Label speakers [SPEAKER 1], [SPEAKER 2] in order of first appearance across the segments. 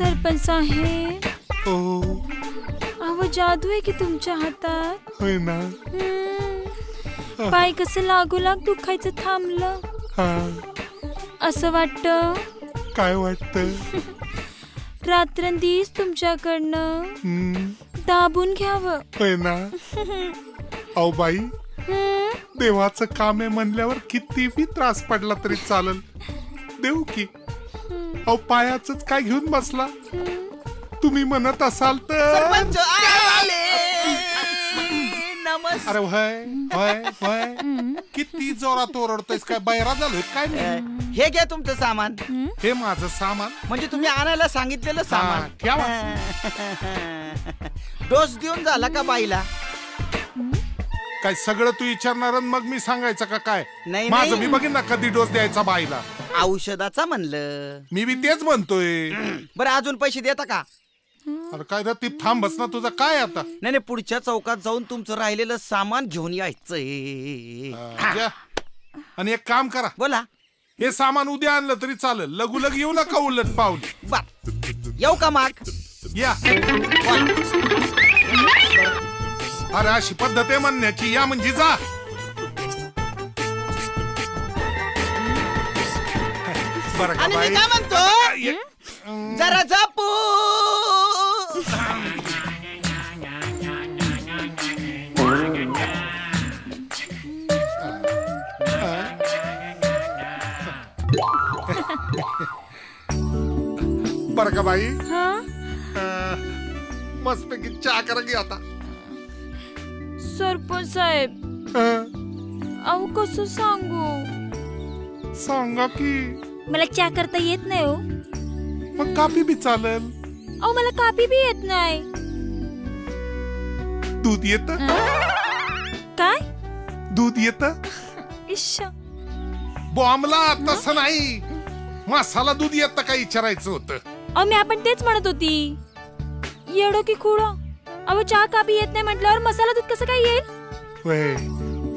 [SPEAKER 1] सरपंच साहेब,
[SPEAKER 2] ओ
[SPEAKER 1] अहो जादू आहे की तुमच्या हातात.
[SPEAKER 2] होय ना.
[SPEAKER 1] पाय कसं लागोलाग दुखायचं थांबलं. असं वाटतं.
[SPEAKER 2] काय वाटतं?
[SPEAKER 1] रात्रंदिवस तुमच्याकडनं दाबून घ्यावं.
[SPEAKER 2] होय ना. अहो बाई, देवाचं काम आहे म्हणल्यावर किती बी त्रास पडला तरी चालेल. देऊ की. अहो पायाचंच काय घेऊन बसला? तुम्ही म्हणत असाल तर. अरे होय होय होय, किती जोरात ओरडतोयस? काय बैरा झालोय काय?
[SPEAKER 3] हे घ्या तुमचं सामान.
[SPEAKER 2] हे माझं सामान
[SPEAKER 3] म्हणजे तुम्ही आणायला सांगितलेलं सामान. डोस देऊन झाला का बाईला?
[SPEAKER 2] काय सगळं तू विचारणार मग मी सांगायचं का काय?
[SPEAKER 3] नाही,
[SPEAKER 2] माझं मी बघीन ना कधी डोस द्यायचा बाईला.
[SPEAKER 3] औषधाचा म्हणलं.
[SPEAKER 2] मी बी तेच म्हणतोय.
[SPEAKER 3] बरं अजून पैसे देता का?
[SPEAKER 2] अरे काय रे, ती थांब बस ना. तुझं काय आता?
[SPEAKER 3] नाही पुढच्या चौकात जाऊन तुमचं राहिलेलं सामान घेऊन यायचंय.
[SPEAKER 2] आणि एक काम करा.
[SPEAKER 3] बोला.
[SPEAKER 2] हे सामान उद्या आणलं तरी चालेल. लगुलग येऊ नका उलट पावली.
[SPEAKER 3] बर येऊ का माग?
[SPEAKER 2] या. अरे अशी पद्धत आहे म्हणण्याची. या म्हणजे जा. बरं का बाई?
[SPEAKER 3] काय म्हणतो? जरा जपू.
[SPEAKER 2] बरं का बाई? मस्तपैकी चहा करा की आता.
[SPEAKER 1] सरपंच साहेब, अहो कसं सांगू?
[SPEAKER 2] सांगा की.
[SPEAKER 1] मला चहा करता येत नाही हो.
[SPEAKER 2] मग कापी बी चालेल.
[SPEAKER 1] अहो मला कापी बी येत नाही.
[SPEAKER 2] दूध येत?
[SPEAKER 1] काय?
[SPEAKER 2] दूध येत?
[SPEAKER 1] इश्श.
[SPEAKER 2] बॉम्बला तसं नाही. मसाला दूध येत का विचारायचं होतं.
[SPEAKER 1] अहो मी आपण तेच म्हणत होती. येडो की खुडो. अहो चहा कापी येत नाही म्हटल्यावर मसाला दूध कसं काय येईल?
[SPEAKER 2] वय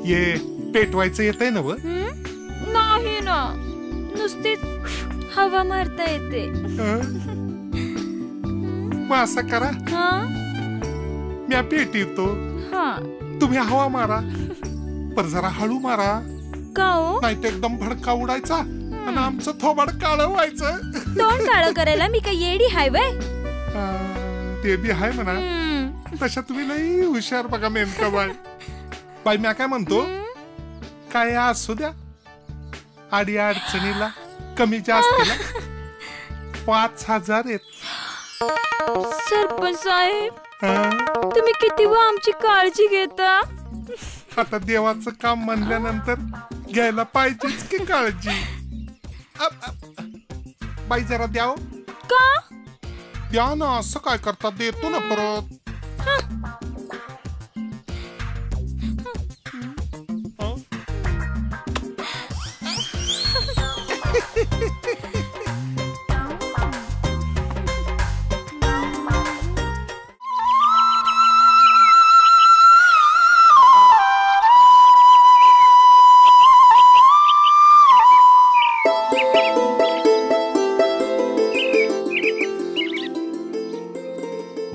[SPEAKER 2] ये पेटवायचं येतंय ना?
[SPEAKER 1] नाही ना, नुसतीच हवा मारता येते.
[SPEAKER 2] मग असं करा. मी पेटवतो, तुम्ही हवा मारा. पर जरा हळू मारा.
[SPEAKER 1] का हो?
[SPEAKER 2] नाही तर एकदम भडका उडायचा आणि आमचं थोबाड काळं व्हायचं.
[SPEAKER 1] तोंड काळं करायला मी काय येडी हाय वय?
[SPEAKER 2] ते बी हाय म्हणा. तशा तुम्ही लई हुशार बघा नेमका बाई. बाई मी काय म्हणतो, काय असू द्या. आडी अडचणीला कमी जास्तीला 5,000 आहेत.
[SPEAKER 1] सरपंच साहेब, तुम्ही किती व आमची काळजी घेता.
[SPEAKER 2] आता देवाचं काम म्हणल्यानंतर घ्यायला पाहिजेच की काळजी. बाई जरा द्याव
[SPEAKER 1] का?
[SPEAKER 2] द्या ना. असं काय करता? देतो ना परत.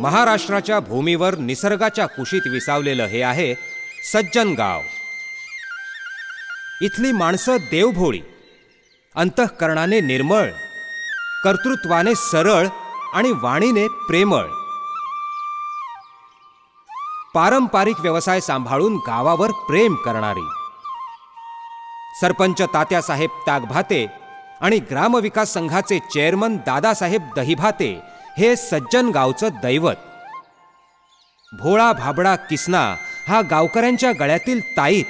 [SPEAKER 4] महाराष्ट्राच्या भूमीवर निसर्गाच्या कुशीत विसावलेलं हे आहे सज्जन गाव. इथली माणसं देवभोळी, अंतःकरणाने निर्मळ, कर्तृत्वाने सरळ आणि वाणीने प्रेमळ. पारंपरिक व्यवसाय सांभाळून गावावर प्रेम करणारी. सरपंच तात्यासाहेब ताकभाते आणि ग्रामविकास संघाचे चेअरमन दादासाहेब दहिभाते हे सज्जन गावचं दैवत. भोळा भाबडा किसना हा गावकऱ्यांच्या गळ्यातील ताईत.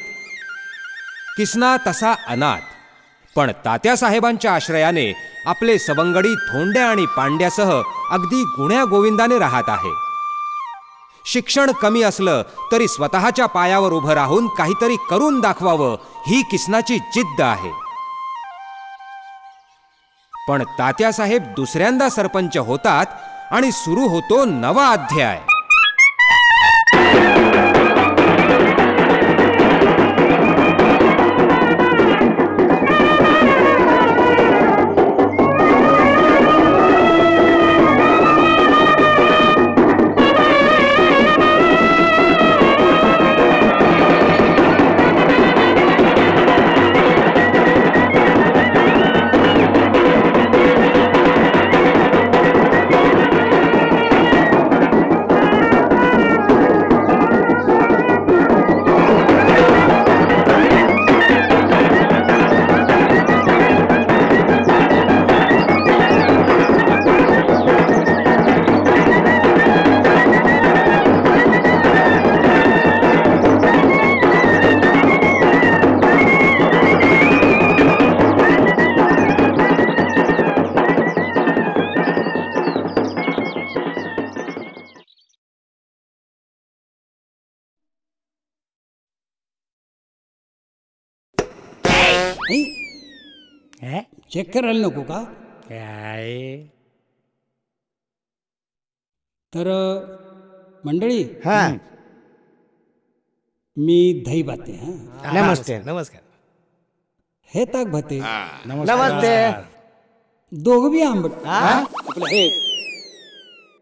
[SPEAKER 4] किसना तसा अनाथ, पण तात्यासाहेबांच्या आश्रयाने आपले सवंगडी धोंड्या आणि पांड्यासह अगदी गुण्या गोविंदाने राहत आहे. शिक्षण कमी असलं तरी स्वतःच्या पायावर उभं राहून काहीतरी करून दाखवावं ही किसनाची जिद्द आहे. पण तात्यासाहेब दुसऱ्यांदा सरपंच होतात आणि सुरू होतो नवा अध्याय.
[SPEAKER 5] चेक करायला नको का?
[SPEAKER 6] काय
[SPEAKER 5] तर मंडळी,
[SPEAKER 6] हा
[SPEAKER 5] मी दही भाते. हा,
[SPEAKER 6] नमस्ते नमस्कार.
[SPEAKER 5] हे ताक भाते.
[SPEAKER 6] नमस्ते.
[SPEAKER 5] दोघं बी आंबट. आपलं हे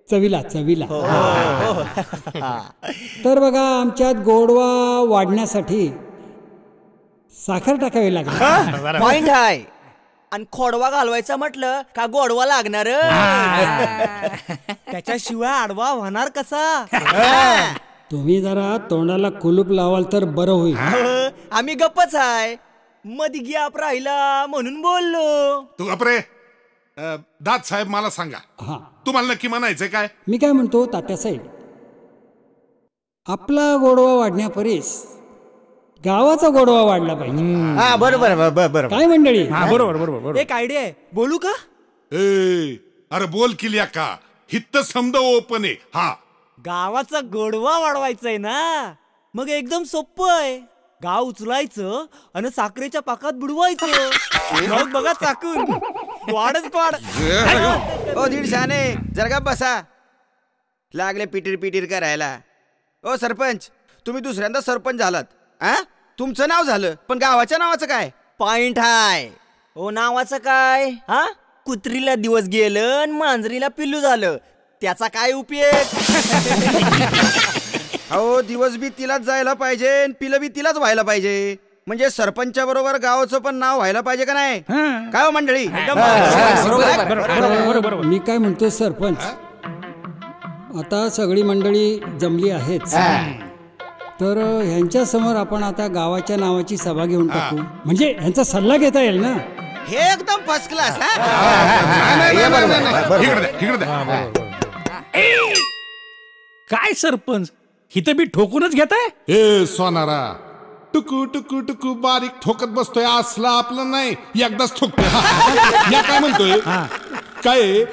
[SPEAKER 5] चवीला चवीला. तर बघा, आमच्यात गोडवा वाढण्यासाठी साखर टाकावी लागेल.
[SPEAKER 3] पॉइंट आहे. आणि खोडवा घालवायचा म्हटलं का गोडवा लागणार. त्याच्याशिवाय आडवा होणार कसा.
[SPEAKER 5] तुम्ही जरा तोंडाला कुलूप लावाल तर बरं होईल.
[SPEAKER 3] आम्ही गप्पच आहे. मध्ये गॅप राहिला म्हणून बोललो.
[SPEAKER 2] तू गप्रे. दाद साहेब मला सांगा,
[SPEAKER 5] हा,
[SPEAKER 2] तुम्हाला नक्की म्हणायचंय काय?
[SPEAKER 5] मी काय म्हणतो तात्यासाहेब, आपला गोडवा वाढण्यापरीस गावाचा गोडवा वाढला पाहिजे.
[SPEAKER 6] हा बरोबर बरोबर.
[SPEAKER 5] काय मंडळी?
[SPEAKER 6] बरोबर बरोबर.
[SPEAKER 3] एक आयडिया आहे, बोलू का?
[SPEAKER 2] अरे बोल किल्या का, हित्त समद ओपन आहे. हा,
[SPEAKER 3] गावाचा गोडवा वाढवायचाय ना, मग एकदम सोपं आहे. गाव उचलायचं आणि साखरेच्या पाकात बुडवायचं. मग बघा चाकून वाढच वाढ.
[SPEAKER 7] ओ दीडशाने जर का बसा, लागले पिटीर पिटीर करायला. ओ सरपंच, तुम्ही दुसऱ्यांदा सरपंच झालात. तुमचं नाव झालं, पण गावाच्या नावाचं काय?
[SPEAKER 3] पॉइंट हाय. ओ नावाचं काय? हा, कुत्रीला दिवस गेलं आणि मांजरीला पिल्लू झालं, त्याचा काय उपयोग?
[SPEAKER 7] अहो, दिवस बी तिलाच जायला पाहिजे, पिलं बी तिलाच व्हायला पाहिजे. म्हणजे सरपंचा बरोबर गावाचं पण नाव व्हायला पाहिजे का नाही? काय हो मंडळी?
[SPEAKER 5] मी काय म्हणतो सरपंच, आता सगळी मंडळी जमली आहेच, तर ह्यांच्या समोर आपण आता गावाच्या नावाची सभा घेऊन टाकू, म्हणजे ह्यांचा सल्ला घेता येईल ना.
[SPEAKER 7] हे एकदम फर्स्ट क्लास.
[SPEAKER 6] काय सरपंच, हिथं बी ठोकूनच घेताय?
[SPEAKER 2] ए सोनारा, टुकू टुकू टुकू बारीक ठोकत बसतोय असला आपलं नाही, एकदाच ठोकतोय. या काय म्हणतोय, काय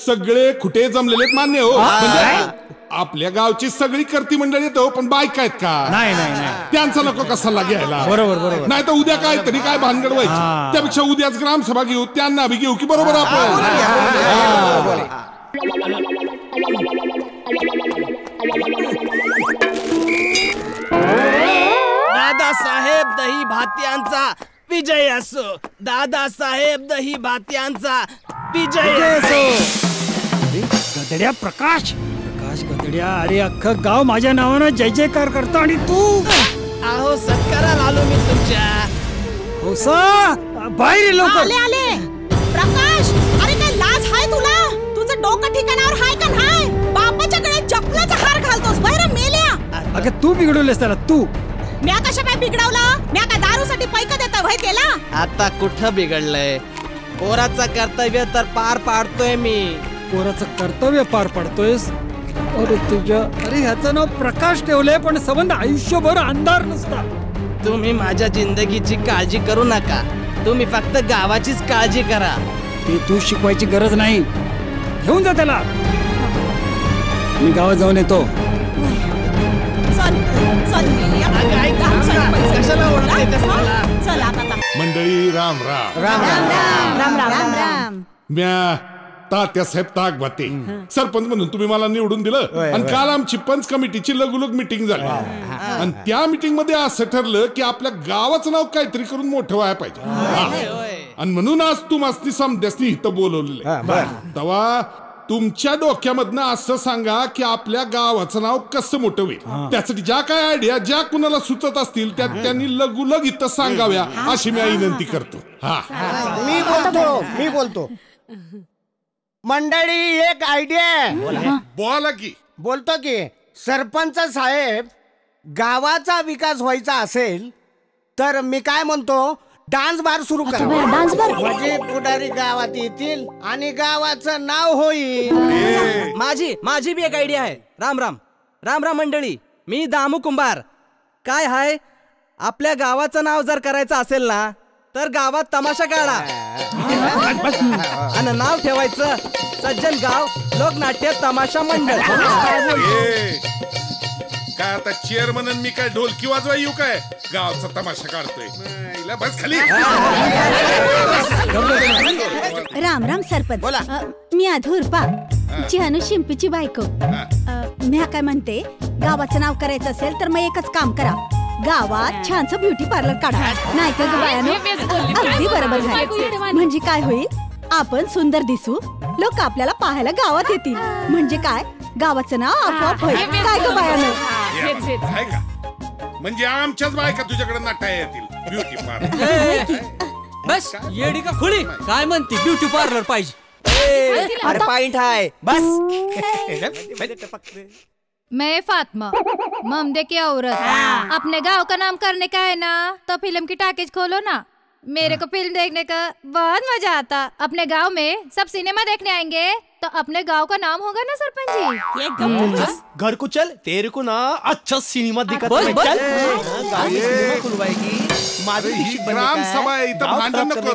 [SPEAKER 2] सगळे खुटे जमलेले मान्य हो, म्हणजे आपल्या गावची सगळी करती मंडळी येतो, पण बायका आहेत का?
[SPEAKER 6] नाही नाही नाही.
[SPEAKER 2] त्यांचा नको का सल्ला घ्यायला?
[SPEAKER 6] बरोबर बरोबर.
[SPEAKER 2] नाही तर उद्या काय तरी काय भानगड व्हायची, त्यापेक्षा उद्याच ग्रामसभा घेऊ, त्यांना बी घेऊ की बरोबर आपण.
[SPEAKER 3] दादासाहेब दही भात्यांचा विजय असो. दादासाहेब दही भात्यांचा विजय असो.
[SPEAKER 5] गदड्या प्रकाश, प्रकाश गदड्या, अरे अख्खं गाव माझ्या नावानं जय जयकार करतो आणि तू.
[SPEAKER 3] अहो सत्काराला आलो मी तुमच्या.
[SPEAKER 5] बाहेर लवकर.
[SPEAKER 1] आले आले. प्रकाश, अरे काय लाज हाय तुला? तुझं डोकं ठिकाणावर हाय का नाही? बापाच्या गळ्यात चपलाचा हार घालतोस बाहेर मेल्या.
[SPEAKER 5] अगं तू बिघडवलेस त्याला. तू
[SPEAKER 1] म्या कशा काय बिघडवला? म्या काय दारूसाठी पैका देता व्हाय त्याला?
[SPEAKER 3] आता कुठं बिघडलंय? पोराचं कर्तव्य तर पार पाडतोय मी.
[SPEAKER 5] पोराचं कर्तव्य पार पाडतोयस? अरे तुझ्या, अरे ह्याचं नाव प्रकाश ठेवलंय, पण संबंध आयुष्यभर अंधार नसता.
[SPEAKER 3] तुम्ही माझ्या जिंदगीची काळजी करू नका, तुम्ही फक्त गावाचीच काळजी करा.
[SPEAKER 5] ते तू शिकवायची गरज नाही. घेऊन जा त्याला, मी गावात जाऊन येतो.
[SPEAKER 2] मंडळी राम राम.
[SPEAKER 1] राम राम राम राम.
[SPEAKER 2] म्या तात्यासाहेब ताक भाते, सरपंच म्हणून तुम्ही मला निवडून दिलं, आणि काल आमची पंच कमिटीची लगोलग मिटिंग झाली, आणि त्या मिटिंग मध्ये असं ठरलं की आपल्या गावाचं नाव काहीतरी करून मोठं व्हायला पाहिजे, आणि म्हणून आज तुम्हाला समध्यासनी इथं बोलवलेलं. तेव्हा तुमच्या डोक्यामधनं असं सांगा की आपल्या गावाचं नाव कसं मोठं होईल. त्यासाठी ज्या काय आयडिया ज्या कुणाला सुचत असतील त्या त्यांनी लगोलग इथं सांगाव्या अशी मी विनंती करतो.
[SPEAKER 6] मी बोलतो. मंडळी, एक आयडिया.
[SPEAKER 2] बोला की.
[SPEAKER 6] बोलतो की सरपंच साहेब, गावाचा विकास व्हायचा असेल तर मी काय म्हणतो, डान्स बार सुरू करा. म्हणजे पुढारी गावात येतील आणि गावाचं नाव होईल.
[SPEAKER 3] माझी बी एक आयडिया आहे. राम राम राम राम मंडळी, मी दामू कुंभार. काय हाय, आपल्या गावाचं नाव जर करायचं असेल ना तर गावात तमाशा काढा आणि नाव ठेवायचं सज्जन गाव लोकनाट्य तमाशा मंडळ.
[SPEAKER 2] काय आता चेअरमन मी काय ढोलकी वाजवा येऊ काय? गावचा तमाशा काढतोय. हिला बस खाली.
[SPEAKER 1] राम राम सरपंच.
[SPEAKER 7] बोला.
[SPEAKER 1] मी अधूरपा चिहानू शिंपीची बायको. मी काय म्हणते, गावाचं नाव करायचं असेल तर मग एकच काम करा, गावात छानसं ब्युटी पार्लर काढा. नाही का ग बायानो? अगदी बरोबर झालं. म्हणजे काय होईल, आपण सुंदर दिसू, लोक आपल्याला पाहायला गावात येतील. म्हणजे काय, गावाचं नाव आपोआप होईल. काय ग बायानो?
[SPEAKER 2] आहे का? म्हणजे आमच्याच बायका तुझ्याकडे नाटाय येतील ब्युटी पार्लर.
[SPEAKER 3] बस येडी का खुळी, काय म्हणते ब्युटी पार्लर पाहिजे.
[SPEAKER 7] अरे पॉइंट आहे बस.
[SPEAKER 8] मैं फातिमा ममदे की औरत, अपने गांव का नाम करने का है ना, तो फिल्म की टॉकीज खोलो ना. मेरे को फिल्म देखने का बहुत मजा आता. अपने गांव में सब सिनेमा देखने आएंगे तो अपने गांव का नाम होगा ना सरपंच जी.
[SPEAKER 9] घर को चल, तेरे को ना अच्छा सिनेमा दिखा.
[SPEAKER 2] ग्राम सभा इथं भांडण नको.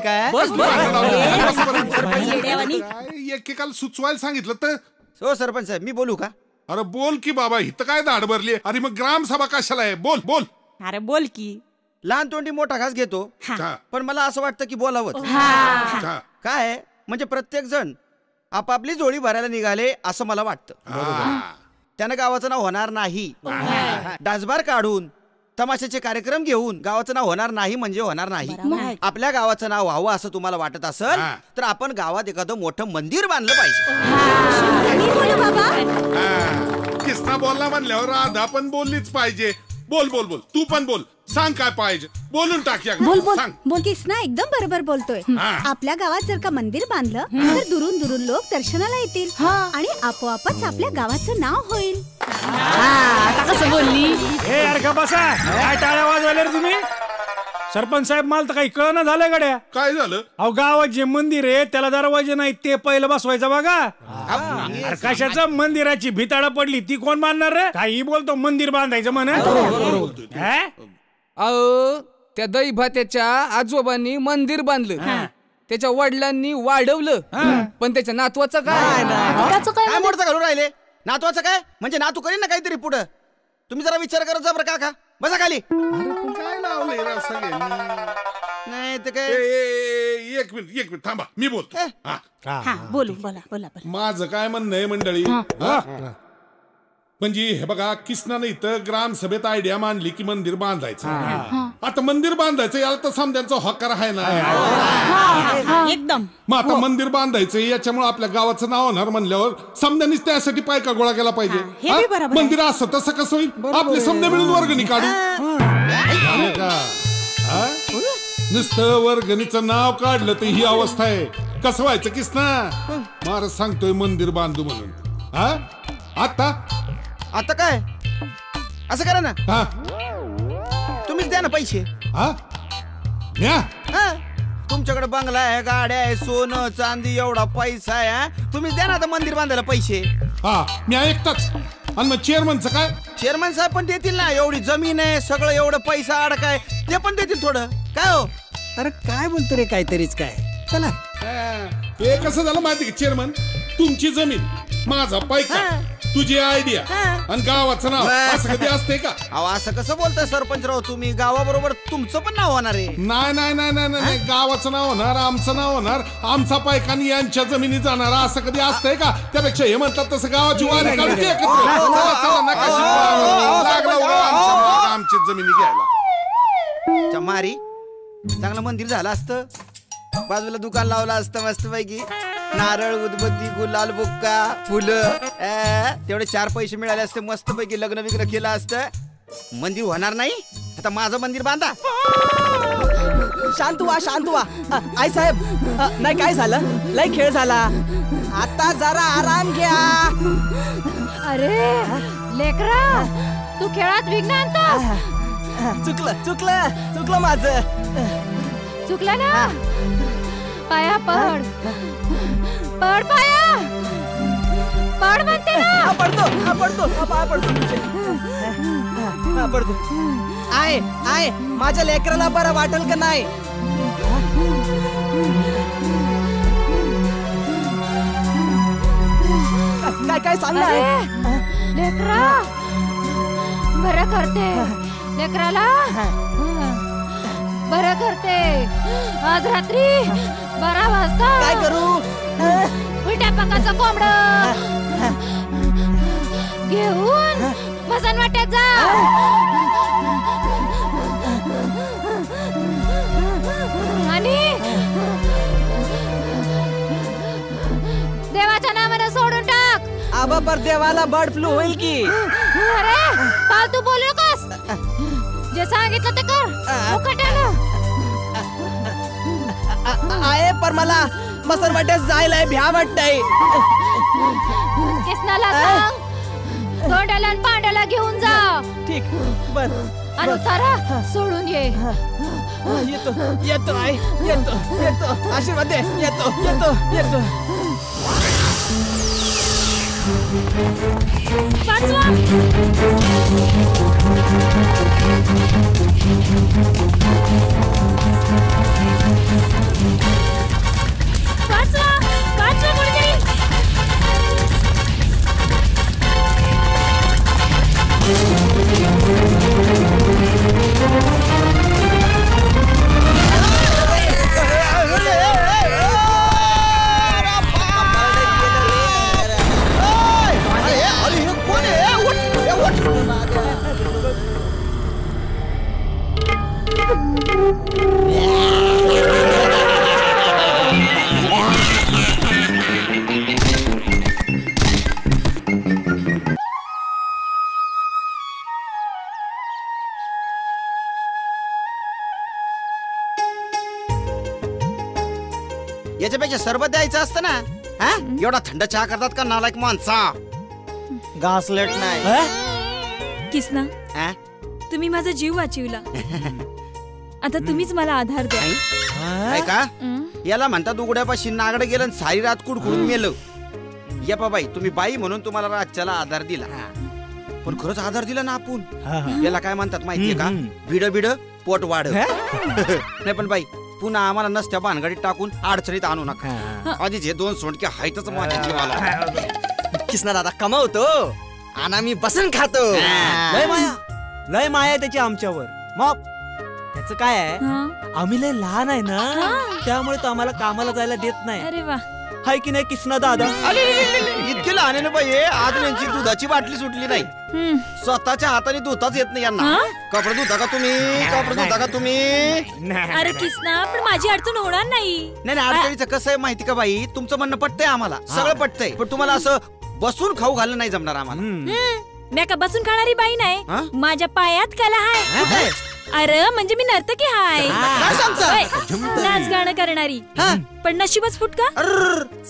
[SPEAKER 2] एकेकाला सुचवायला सांगितलं तर.
[SPEAKER 7] हो सरपंच साहेब, मी बोलू का?
[SPEAKER 2] अरे बोल की बाबा, इथं काय दाढ भरली. अरे मग ग्राम सभा कशाला आहे? बोल बोल.
[SPEAKER 1] अरे बोल की.
[SPEAKER 7] लहान तोंडी मोठा घास घेतो, पण मला असं वाटतं की बोलावं. काय म्हणजे प्रत्येक जण आपापली जोडी भरायला निघाले असं मला वाटतं. त्यानं गावाचं नाव होणार नाही. डासबार काढून तमाशाचे कार्यक्रम घेऊन गावाचं नाव होणार नाही म्हणजे होणार नाही. आपल्या गावाचं नाव व्हावं असं तुम्हाला वाटत असेल तर आपण गावात एखादं मोठं मंदिर बांधलं पाहिजे.
[SPEAKER 2] किस्ता बोलला म्हणल्यावर राधा पण बोललीच पाहिजे. बोल बोल बोल, तू पण बोल. सांग काय पाहिजे, बोलून टाकूया.
[SPEAKER 1] बोल बोल बोल. किसना एकदम बरोबर बोलतोय. आपल्या गावात जर का मंदिर बांधलं तर दुरून दुरून लोक दर्शनाला येतील आणि आपोआपच आपल्या गावाचं नाव होईल.
[SPEAKER 5] आता कसं बोलली?
[SPEAKER 9] अरे का बसा, काय टाळ्या वाजवायला रे तुम्ही? सरपंच साहेब, मला तर काही कळना झालं गड्या.
[SPEAKER 2] काय झालं?
[SPEAKER 9] अहो गावात जे मंदिर आहे त्याला दरवाजे नाही, ते पहिलं बसवायचं बघा. कशाचं मंदिराची भिताडा पडली ती कोण बांधणार रे? काही बोलतो मंदिर बांधायचं म्हणा.
[SPEAKER 10] अहो त्या दहीभात्याच्या आजोबांनी मंदिर बांधलं, त्याच्या वडिलांनी वाढवलं, पण त्याच्या नातवाचं काय?
[SPEAKER 7] काय मोडचं घालून राहिले? नातवाचं काय म्हणजे नातू करीन ना काहीतरी पुढं. तुम्ही जरा विचार करत जा बरं. काका बसा खाली.
[SPEAKER 2] काय लावलंय
[SPEAKER 7] नाही ते काय.
[SPEAKER 2] एक मिनिट थांबा, मी बोलतो.
[SPEAKER 1] बोलू बोला बोला.
[SPEAKER 2] माझं काय म्हणणं आहे मंडळी, म्हणजे हे बघा, किसनाने इथं ग्रामसभेत आयडिया मांडली की मंदिर बांधायचं. आता मंदिर बांधायचं याला तर समजांचा हक्कार आहे ना
[SPEAKER 1] एकदम.
[SPEAKER 2] मग आता मंदिर बांधायचं याच्यामुळे आपल्या गावाचं नाव होणार म्हणल्यावर समद्यांनीच त्यासाठी पायका गोळा केला पाहिजे. मंदिर असं तसं कसं होईल? आपले समजा मिळून वर्गणी काढू. नुसतं वर्गणीचं नाव काढलं तर ही अवस्था आहे. कसं व्हायचं किसना? महाराज सांगतोय मंदिर बांधू म्हणून.
[SPEAKER 7] आता काय असं करा ना, तुम्हीच द्या ना पैसे. तुमच्याकडे बंगला आहे, गाड्या आहे, सोनं चांदी, एवढा पैसा आहे, तुम्हीच द्या ना आता मंदिर बांधायला पैसे.
[SPEAKER 2] मी ऐकताच. आणि मग चेअरमनचं काय?
[SPEAKER 7] चेअरमन साहेब पण देतील ना. एवढी जमीन आहे, सगळं एवढं पैसा अडकाय, ते पण देतील थोडं. काय हो?
[SPEAKER 6] अरे काय बोलतो रे, काहीतरीच काय. चला.
[SPEAKER 2] हे कसं झालं माहिती का चेअरमन? तुमची जमीन, माझा पैसा, तुझी आयडिया आणि गावाचं नाव असं कधी असते का?
[SPEAKER 7] अहो असं कसं बोलताय सरपंचराव तुम्ही? गावाबरोबर तुमचं पण नाव होणार आहे.
[SPEAKER 2] नाही नाही नाही नाही नाही, गावाचं नाव होणार, आमचं नाव होणार, आमचा पैकानी यांच्या जमिनी जाणार, असं कधी असतंय का? त्यापेक्षा हे म्हणतात तसं गावाची वारी काढून आमची जमिनी घ्यायला.
[SPEAKER 7] मारी चांगलं मंदिर झालं असतं, बाजूला दुकान लावलं असतं मस्त पैकी, नारळ, उदबत्ती, गुलाल, बुक्का, फुलं, तेवढे 4 पैसे मिळाले असते, मस्त पैकी लग्न बिग्न केलं असतं. मंदिर होणार नाही. आता माझं मंदिर बांधा.
[SPEAKER 11] शांत व्हा. आई साहेब, नाही काय झालं, लय खेळ झाला, आता जरा आराम घ्या.
[SPEAKER 8] अरे लेकरा, तू खेळात विघ्न आणतोस.
[SPEAKER 11] चुकलं माझं.
[SPEAKER 8] चुकलं ना? पाया पड पाया पड म्हणते ना.
[SPEAKER 11] पडतो. आहे माझ्या लेकराला बरं वाटेल का नाही? काय सांगणार
[SPEAKER 8] लेकरा, बरं करते लेकराला बरं करते. आज रात्री 12 वाजता
[SPEAKER 11] काय करू?
[SPEAKER 8] उलट्या पाकाचं कोंबड घेऊन भजन वाट्यात जा. आणि देवाच्या नावानं सोडून टाक.
[SPEAKER 11] आबा पर देवाला बर्ड फ्लू होईल की.
[SPEAKER 8] अरे फालतू बोलू नकोस. जे सांगितलं ते कर. मुकाट्यानं
[SPEAKER 11] आहे पर मला मसरवाट्यात जायला भ्या वाटतंय.
[SPEAKER 8] किसनाला सांग तोंडाला आणि पांड्याला घेऊन जा.
[SPEAKER 11] ठीक बर.
[SPEAKER 8] आणि उतारा सोडून ये.
[SPEAKER 11] येतो येतो आई येतो येतो. आशीर्वाद दे. येतो येतो येतो.
[SPEAKER 7] याच्यापेक्षा सरबत द्यायचं असतं ना. हा एवढा थंड चहा करतात का नालायक माणसा.
[SPEAKER 11] घासलेट नाही.
[SPEAKER 12] किसना तुम्ही माझा जीव वाचविला. आता तुम्हीच मला आधार द्या.
[SPEAKER 7] काय का याला म्हणतात उघड्यापाशी नागडं गेलं आणि सारी रात कुडकुडून मेलं. या बाई तुम्ही बाई म्हणून तुम्हाला राज्याला आधार दिला. पण खरंच आधार दिला ना आपण. याला काय म्हणतात माहितीये का? बिड पोट वाढ. नाही पण बाई पुन्हा आम्हाला नसत्या भानगडीत टाकून अडचणीत आणू नका. आधीच हे 2 सोंडके हायतच माझ्या जीवाला.
[SPEAKER 11] किसना दादा कमावतो आणि मी बसून खातो.
[SPEAKER 3] लय माया त्याची आमच्यावर. मग त्याचं काय आहे आम्ही लय लहान आहे ना त्यामुळे तो आम्हाला कामाला जायला देत नाही.
[SPEAKER 12] अरे वा
[SPEAKER 3] हाय की नाही किसना दादा.
[SPEAKER 7] इतके लहान आहे ना बाई. आज यांची दुधाची बाटली सुटली नाही. स्वतःच्या हाताने धुताच येत नाही यांना. कपडे धुता का तुम्ही? कपडे धुता का तुम्ही?
[SPEAKER 12] अरे किसना पण माझी अडचण होणार नाही.
[SPEAKER 7] नाही अडचणीचं कसं आहे माहिती का बाई? तुमचं म्हणणं पटतंय आम्हाला. सगळं पटतंय. पण तुम्हाला असं बसून खाऊ घालणं नाही जमणार आम्हाला.
[SPEAKER 12] मी का बसून खाणारी बाई नाही. माझ्या पायात कला आहे. अरे म्हणजे मी नर्तकी हाय. नाच गाणं करणारी. पण नशीबच फुटका.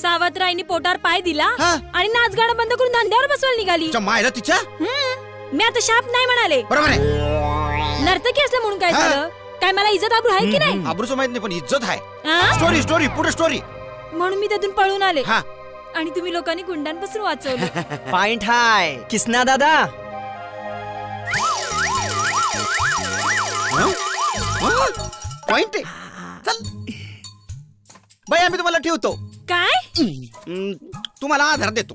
[SPEAKER 12] सावत्राईने पोटावर पाय दिला आणि नाच गाणं बंद करून धंद्यावर बसवायला निघाली.
[SPEAKER 7] मायला तिच्या
[SPEAKER 12] मी आता शाप नाही म्हणाले. नर्तकी असलं म्हणून काय झालं? काय मला इज्जत आबरू आहे की नाही?
[SPEAKER 7] आबरूचं माहित नाही पण इज्जत आहे. स्टोरी पुढे स्टोरी.
[SPEAKER 12] म्हणून मी त्यातून पळून आले आणि तुम्ही लोकांनी गुंडांपासून वाचवलं.
[SPEAKER 11] पॉइंट हाय किसना दादा.
[SPEAKER 7] पॉइंट आहे. चल बाई आम्ही तुम्हाला ठेवतो.
[SPEAKER 12] काय
[SPEAKER 7] तुम्हाला आधार देतो.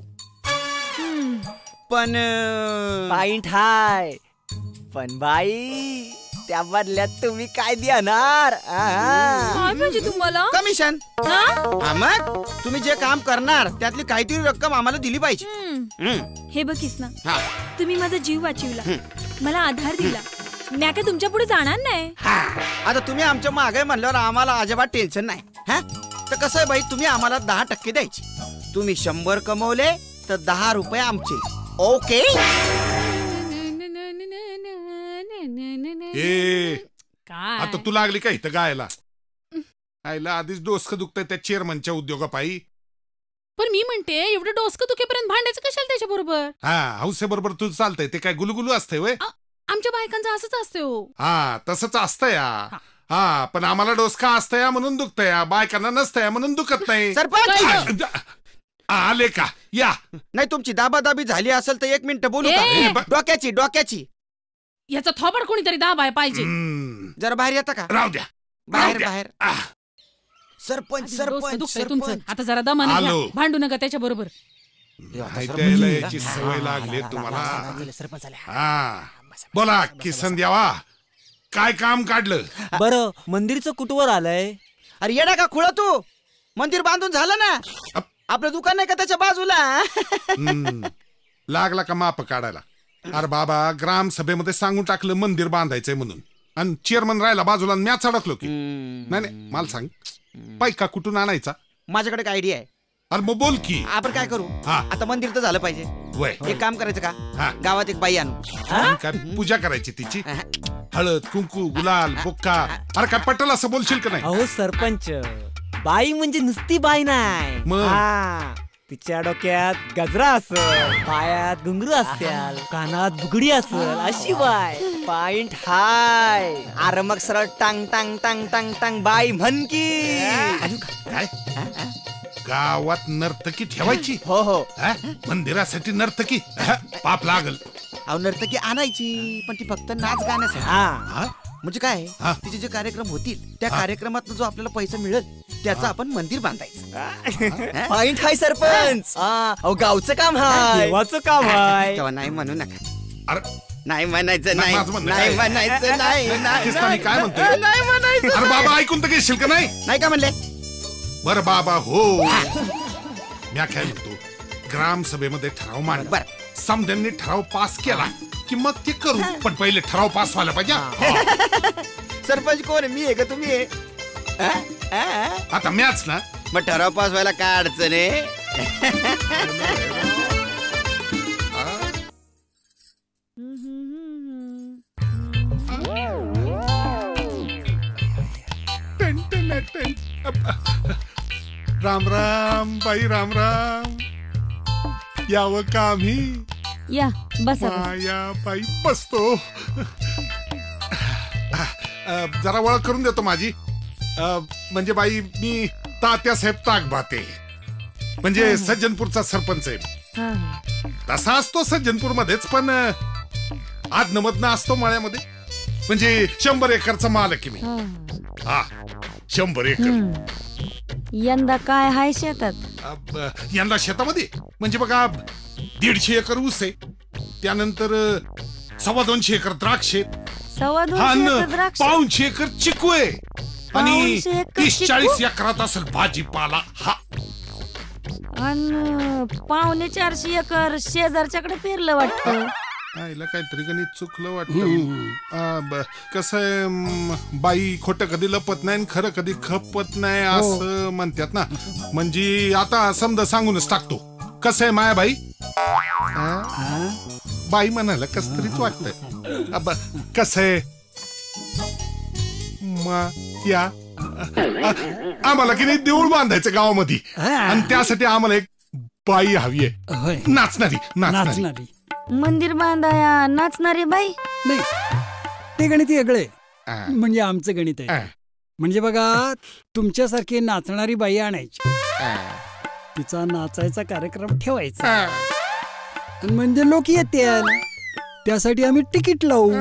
[SPEAKER 7] पण
[SPEAKER 11] पॉइंट हाय. पण बाई त्या बदल्यात तुम्ही काय देणार?
[SPEAKER 12] म्हणजे तुम्हाला
[SPEAKER 7] कमिशन. मग तुम्ही जे काम करणार त्यातली काहीतरी रक्कम आम्हाला दिली पाहिजे.
[SPEAKER 12] हे बघ किसना तुम्ही माझा जीव वाचविला. मला आधार दिला. मी काय तुमच्या पुढे जाणार नाही.
[SPEAKER 7] आता तुम्ही आमच्या मागे म्हणल्यावर आम्हाला अजिबात टेन्शन नाही. तर कसं आहे बाई तुम्ही आम्हाला 10% द्यायचे. तुम्ही 100 कमवले तर 10 रुपये आमचे. ओके.
[SPEAKER 2] आता तू लागली का इथं गायला? आईला आधीच डोसकं दुखतंय त्या चेअरमनच्या उद्योगापायी.
[SPEAKER 13] पण मी म्हणते एवढं डोसकं दुखेपर्यंत भांडायचं कशाला त्याच्या बरोबर?
[SPEAKER 2] हौसे बरोबर तुझं चालतंय. ते काय गुलगुलू असतंय वय?
[SPEAKER 13] आमच्या बायकांचं असंच असते हो.
[SPEAKER 2] तसंच असतंय. पण आम्हाला डोसका असतंय म्हणून दुखतंय. बायकांना नसतंय म्हणून दुखत नाही.
[SPEAKER 7] सरपंच
[SPEAKER 2] आले का? या.
[SPEAKER 7] नाही तुमची दाबादाबी झाली असेल तर 1 मिनिट बोलू का? डोक्याची
[SPEAKER 13] याचा थोबड कोणीतरी दाबाय पाहिजे.
[SPEAKER 7] जरा बाहेर येता का?
[SPEAKER 2] राहू द्या.
[SPEAKER 7] बाहेर. सरपंच
[SPEAKER 13] तुमचं आता जरा दमाने घ्या. भांडू नका त्याच्या बरोबर.
[SPEAKER 2] याची सवय लागली तुम्हाला. बोला किसन द्यावा, काय काम काढलं?
[SPEAKER 3] बरं मंदिरचं कुठवर आलंय?
[SPEAKER 7] अरे येडा का खुळा तू, मंदिर बांधून झालं ना, आपलं दुकान नाही का त्याच्या बाजूला.
[SPEAKER 2] लागला का माप काढायला? अरे बाबा, ग्रामसभेमध्ये सांगून टाकलं मंदिर बांधायचंय म्हणून, आणि चेअरमन राहिला बाजूला, मॅच अडकलो की. नाही मला सांग, पैका कुठून आणायचा?
[SPEAKER 7] माझ्याकडे एक आयडिया आहे.
[SPEAKER 2] अरे मग बोल की.
[SPEAKER 7] आपण काय करू, आता मंदिर तर झालं पाहिजे, एक काम करायचं का, गावात एक बाई आणू.
[SPEAKER 2] काय पूजा करायची तिची? हळद कुंकू गुलाल बुक्का, अरे काय पटल असं बोलशील का नाही?
[SPEAKER 3] अहो सरपंच, बाई म्हणजे नुसती बाई नाही, तिच्या डोक्यात गजरा असल, पायात घुंगरू असत्याल, कानात बुगडी असल, अशी बाय.
[SPEAKER 11] पॉइंट हाय. अरे मग सरळ टांग टांग टांग टांग टांग बाई म्हण की.
[SPEAKER 2] काय गावात नर्तकी ठेवायची?
[SPEAKER 11] हो हो.
[SPEAKER 2] मंदिरासाठी नर्तकी? पाप लागल.
[SPEAKER 7] अहो नर्तकी आणायची, पण ती फक्त नाच गाण्यासाठी. म्हणजे काय, तिचे जे कार्यक्रम होतील त्या कार्यक्रमात जो आपल्याला पैसा मिळेल त्याचं आपण मंदिर बांधायचं.
[SPEAKER 11] पॉइंट हाय सरपंच. अहो गावचं काम हाय,
[SPEAKER 3] देवाचं काम हाय.
[SPEAKER 7] तेव्हा नाही म्हणू नका.
[SPEAKER 2] अरे
[SPEAKER 7] नाही म्हणायचं, नाही म्हणायचं, नाही
[SPEAKER 2] काय म्हणतोय?
[SPEAKER 7] नाही म्हणायचं.
[SPEAKER 2] अरे बाबा ऐकून तर घेशील का नाही?
[SPEAKER 7] नाही का म्हणले?
[SPEAKER 2] बर बाबा हो, मी काय म्हणतो, ग्रामसभेमध्ये ठराव मांड, समध्यांनी ठराव पास केला की मग ते करू, पण पहिले ठराव पास व्हायला पाहिजे.
[SPEAKER 7] सरपंच कोण आहे, मी आहे का तुम्ही आहे?
[SPEAKER 2] आता मॅच ना,
[SPEAKER 7] मग ठराव पास व्हायला काय अडचण आहे?
[SPEAKER 2] राम राम बाई, राम राम. यावं का आम्ही?
[SPEAKER 12] या बसा.
[SPEAKER 2] या बाई बसतो. जरा ओळख करून देतो माझी. म्हणजे बाई मी तात्यासाहेब ताकभाते, म्हणजे सज्जनपूरचा सरपंच आहे. तसा असतो सज्जनपूर मध्येच, पण आदनमधनं असतो मळ्यामध्ये. म्हणजे 100 एकरचा मालक आहे मी. 100 एकर.
[SPEAKER 12] यंदा काय हाय शेतात?
[SPEAKER 2] यंदा शेतामध्ये म्हणजे बघा 150 एकर ऊस आहे, त्यानंतर 225 एकर द्राक्ष, 500 एकर चिकू आहे, आणि 30-40 एकरात असेल भाजीपाला.
[SPEAKER 12] आणि 450 एकर शेजारच्याकडे पेरलं वाटतं.
[SPEAKER 2] आईला काहीतरी गणित चुकलं वाटतं. कसं आहे, बाई खोटं कधी लपत नाही, खरं कधी खपत नाही असं म्हणतात ना. म्हणजे आता समजा सांगूनच टाकतो, कसं आहे माया बाई, बाई म्हणायला कस तरीच वाटतंय. कसं आहे या आम्हाला की नाही देऊळ बांधायचं गावामध्ये, आणि त्यासाठी आम्हाला एक बाई हवी आहे, नाचणारी.
[SPEAKER 12] मंदिर बांधाया नाचणारी बाई
[SPEAKER 5] नाही, ते गणित वेगळे, म्हणजे आमचं गणित आहे. म्हणजे बघा, तुमच्यासारखी नाचणारी बाई आणायची, तिचा नाचायचा कार्यक्रम ठेवायचा, आणि म्हणजे लोक येतील, त्यासाठी आम्ही तिकीट लावू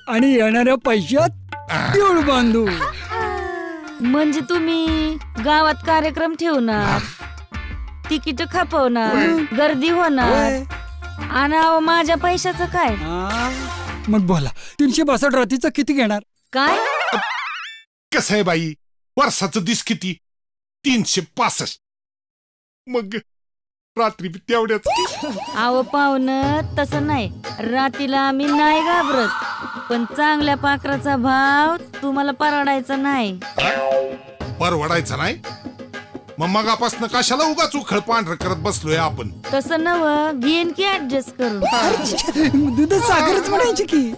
[SPEAKER 5] आणि येणाऱ्या पैशात देऊळ बांधू.
[SPEAKER 12] म्हणजे तुम्ही गावात कार्यक्रम ठेवणार, तिकीट खपवणार, गर्दी होणार, आणि माझ्या पैशाचं काय?
[SPEAKER 5] मग बोला, 362 रात्रीचं किती घेणार?
[SPEAKER 12] काय
[SPEAKER 2] कसं आहे बाई, वर्षाचं दिस किती? 365. मग रात्री तेवढ्याच.
[SPEAKER 12] अहो पाहुणं, तसं नाही, रात्रीला आम्ही नाही घाबरत, पण चांगल्या पाखराचा भाव तुम्हाला परवडायचा नाही.
[SPEAKER 2] परवडायचा नाही? मग मगापासून कशाला उगाच उखळ पांढर करत बसलोय आपण?
[SPEAKER 12] तसं नव, घेईन की ऍडजस्ट करून.
[SPEAKER 5] दूध साखरच म्हणायची की.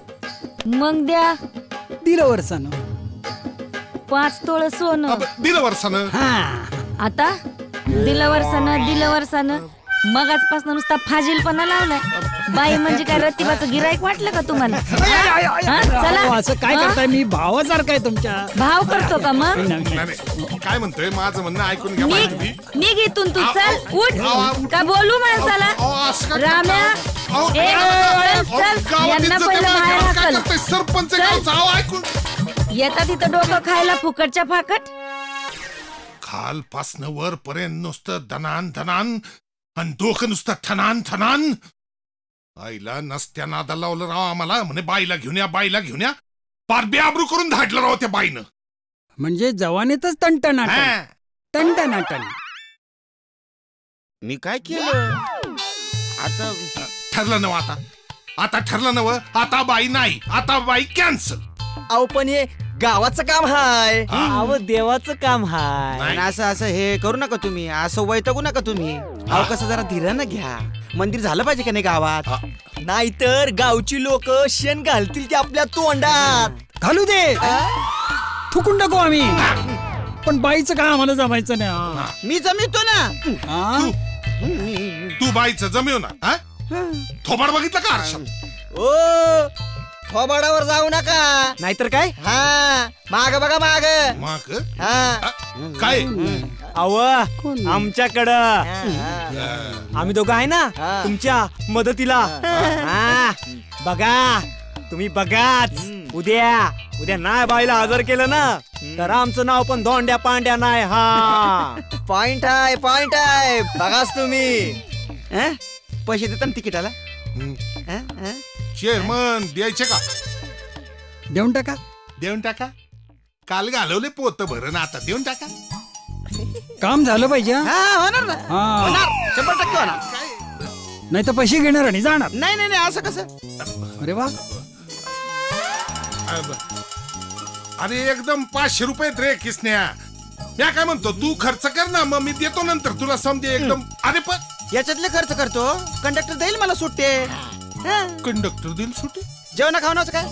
[SPEAKER 12] मग द्या.
[SPEAKER 5] दिलं वर्षानं
[SPEAKER 12] 5 तोळ सोनं.
[SPEAKER 2] दिलं वर्षानं.
[SPEAKER 12] आता दिलं वर्षानं मगाचपासून नुसता फाजीलपणा लावलाय. बाई म्हणजे काय रतिबाचं गिराईक वाटलं का तुम्हाला?
[SPEAKER 5] असं काय करताय? मी भावासारखा आहे तुमच्या.
[SPEAKER 12] भाव करतो का मग?
[SPEAKER 2] काय म्हणतोय, माझं म्हणणं ऐकून घ्या.
[SPEAKER 12] निघ इथून तू, चल उठ. का बोलू माणसाला? राम्या, यांना पहिलं बाहेर हाकल.
[SPEAKER 2] सरपंच
[SPEAKER 12] येतात इथं डोकं खायला फुकटच्या फाकट.
[SPEAKER 2] खालपासनं वर पर्यंत नुसतं धनान धनान, आणि डोकं नुसतं ठनान ठनान. आईला नसत्या नादा लावलं राव आम्हाला, म्हणे बाईला घेऊन या, बाईला घेऊन या. पार बेआबरू करून धाडलं राव त्या बाईनं.
[SPEAKER 5] म्हणजे जवानीतच टणटणाटण टणटणाटण.
[SPEAKER 7] मी काय केलं आता?
[SPEAKER 2] ठरलं नव आता, आता ठरलं नव, आता बाई नाही, आता बाई कॅन्सल.
[SPEAKER 11] अहो पण हे गावाचं काम हाय.
[SPEAKER 3] अहो देवाचं काम हाय.
[SPEAKER 7] असं असं हे करू नका तुम्ही, असं वैतागू नका तुम्ही. अहो कसं जरा धीरानं घ्या. मंदिर झालं पाहिजे का नाही गावात?
[SPEAKER 11] नाहीतर गावची लोक शेण घालतील ते आपल्या तोंडात.
[SPEAKER 5] घालू दे, थुकून टाकू आम्ही, पण बाईचं काय आम्हाला जमायचं नाही.
[SPEAKER 7] मी जमितो ना.
[SPEAKER 2] तू बाईचं जमेव ना. थोबाड बघितलं का आरशात?
[SPEAKER 11] ओ थोबाडावर जाऊ नका, नाहीतर काय. हा माग बघा, माग
[SPEAKER 2] माग.
[SPEAKER 11] हा
[SPEAKER 2] काय?
[SPEAKER 3] अव आमच्याकडं आम्ही दोघं आहे ना तुमच्या मदतीला. बघा तुम्ही बघाच, उद्या नाही बाईला हजर केलं ना तर आमचं नाव पण धोंड्या पांड्या नाही. हा
[SPEAKER 11] पॉइंट आहे, पॉइंट आहे. बघाच तुम्ही.
[SPEAKER 7] पैसे देता ना तिकिटाला?
[SPEAKER 2] चेअरमन द्यायचे का?
[SPEAKER 5] देऊन टाका.
[SPEAKER 2] देऊन टाका. काल घालवले पोत भरण, आता देऊन टाका.
[SPEAKER 5] काम झालं पाहिजे.
[SPEAKER 7] होणार ना, होणार 100% होणार.
[SPEAKER 5] नाही तर पैसे घेणार आणि जाणार.
[SPEAKER 7] नाही नाही नाही, असं कसं?
[SPEAKER 5] अरे वा.
[SPEAKER 2] अरे एकदम 500 रुपये रे किसन्या. या काय म्हणतो, तू खर्च कर ना, मग मी देतो नंतर तुला समजे एकदम. अरे पण
[SPEAKER 7] याच्यातले खर्च करतो, कंडक्टर देईल मला सुट्टे.
[SPEAKER 2] कंडक्टर देईल सुट्टी?
[SPEAKER 7] जेवणा खावण्याचं काय?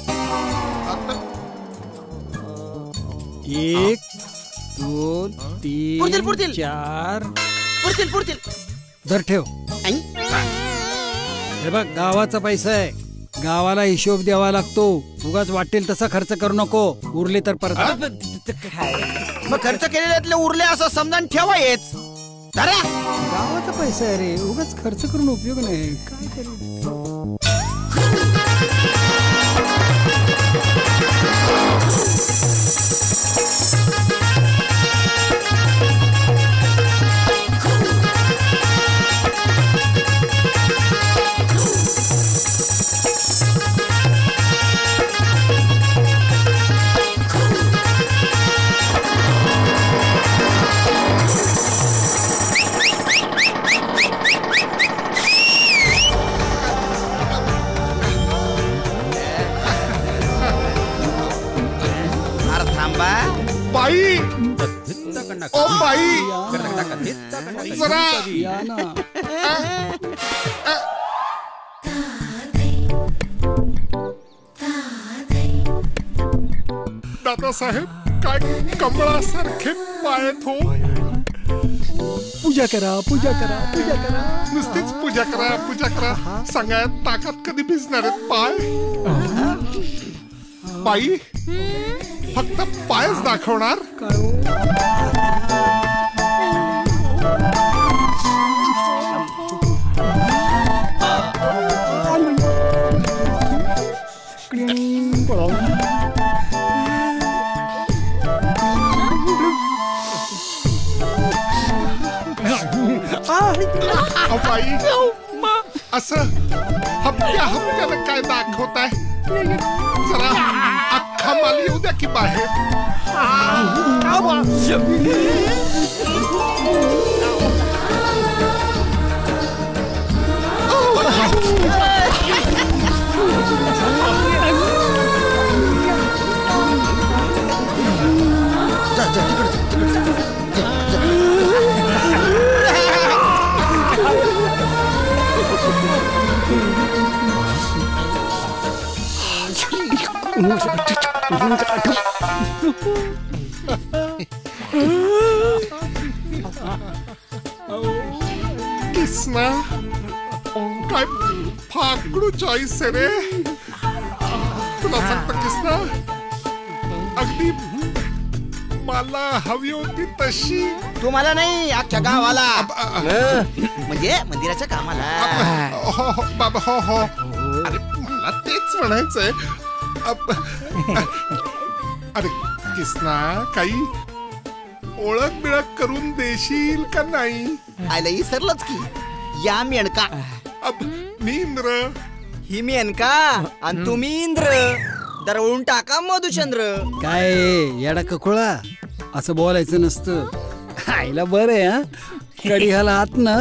[SPEAKER 5] 1 2 3
[SPEAKER 7] पुरतील
[SPEAKER 5] 4.
[SPEAKER 7] पुरतील.
[SPEAKER 5] धर ठेव. हे बघ गावाचा पैसा आहे, गावाला हिशोब द्यावा लागतो. उगाच वाटेल तसा खर्च करू नको, उरले तर परत.
[SPEAKER 7] मग खर्च केलेल्यातले उरले असं समजान ठेवा. येच
[SPEAKER 5] गावाचा पैसा आहे रे, उगाच खर्च करून उपयोग नाही. काय करू?
[SPEAKER 2] बाई, ओ बाई, जरा दादासाहेब काय कमळासारखे पायत हो.
[SPEAKER 5] पूजा करा, पूजा करा, पूजा करा.
[SPEAKER 2] नुसतीच पूजा करा, पूजा करा. सांगायत ताकात कधी भिजणार आहेत पाय? बाई फक्त पायच दाखवणार? बाई असं हप्त्यानं काय दाखवताय? जरा अख्खा माल येऊ द्या की बाहेर. किसना काय फाकडू चॉईस आहे रे. तुला सांगतो किसना, अगदी मला हवी होती तशी.
[SPEAKER 7] तुम्हाला नाही, अख्ख्या गावाला. म्हणजे मंदिराच्या कामाला.
[SPEAKER 2] हो बाबा, हो हो. अरे मला तेच म्हणायचंय. अरे किसना, काही ओळख बिळख करून देशील का नाही?
[SPEAKER 7] आयला विसरलंच की. या मेणका
[SPEAKER 2] नींद्र
[SPEAKER 7] ही मेनका आणि तुम्ही इंद्र. दरवळून टाका मधुचंद्र.
[SPEAKER 5] काय येडा ककुळा असं बोलायचं नसतं. आईला बरं आहे हा. कडी घाला हात ना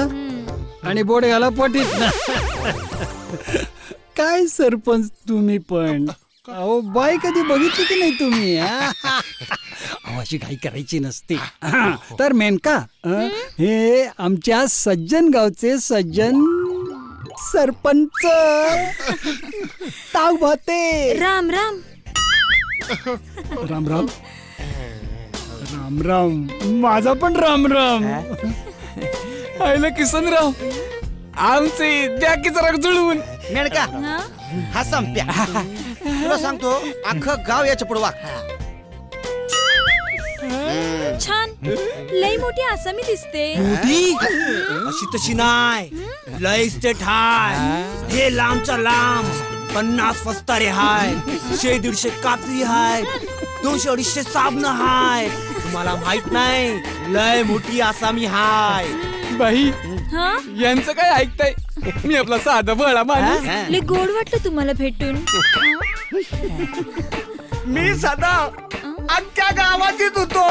[SPEAKER 5] आणि बोडे घाला पोटीत ना. काय सरपंच तुम्ही पण. अहो बाई कधी बघितली की नाही तुम्ही. अशी घाई करायची नसते. तर मेनका हे आमच्या सज्जन गावचे सज्जन सरपंच ताव भाते.
[SPEAKER 12] राम राम.
[SPEAKER 5] राम राम. राम राम. माझा पण राम राम.
[SPEAKER 10] आयला किसनराव आमचे द्या की जरा जुळवून.
[SPEAKER 7] मेनका हा संप्या. तुला सांगतो अख्खं गाव याच्या पुढे वाग.
[SPEAKER 12] छान लई मोठी आसामी दिसते.
[SPEAKER 3] अशी तशी नाय. लय इस्टेट हाय. हे लांबचा लांब 50 फस्तारे हाय. 100-150 कात्री हाय. 200-250 साबण हाय. तुम्हाला माहित नाही लय मोठी आसामी हाय.
[SPEAKER 10] बाई यांचं काय ऐकताय. मी आपला साधा भळा माणूस.
[SPEAKER 12] लय गोड वाटलं तुम्हाला भेटून.
[SPEAKER 6] मी सदा अख्ख्या गावात येत होतो.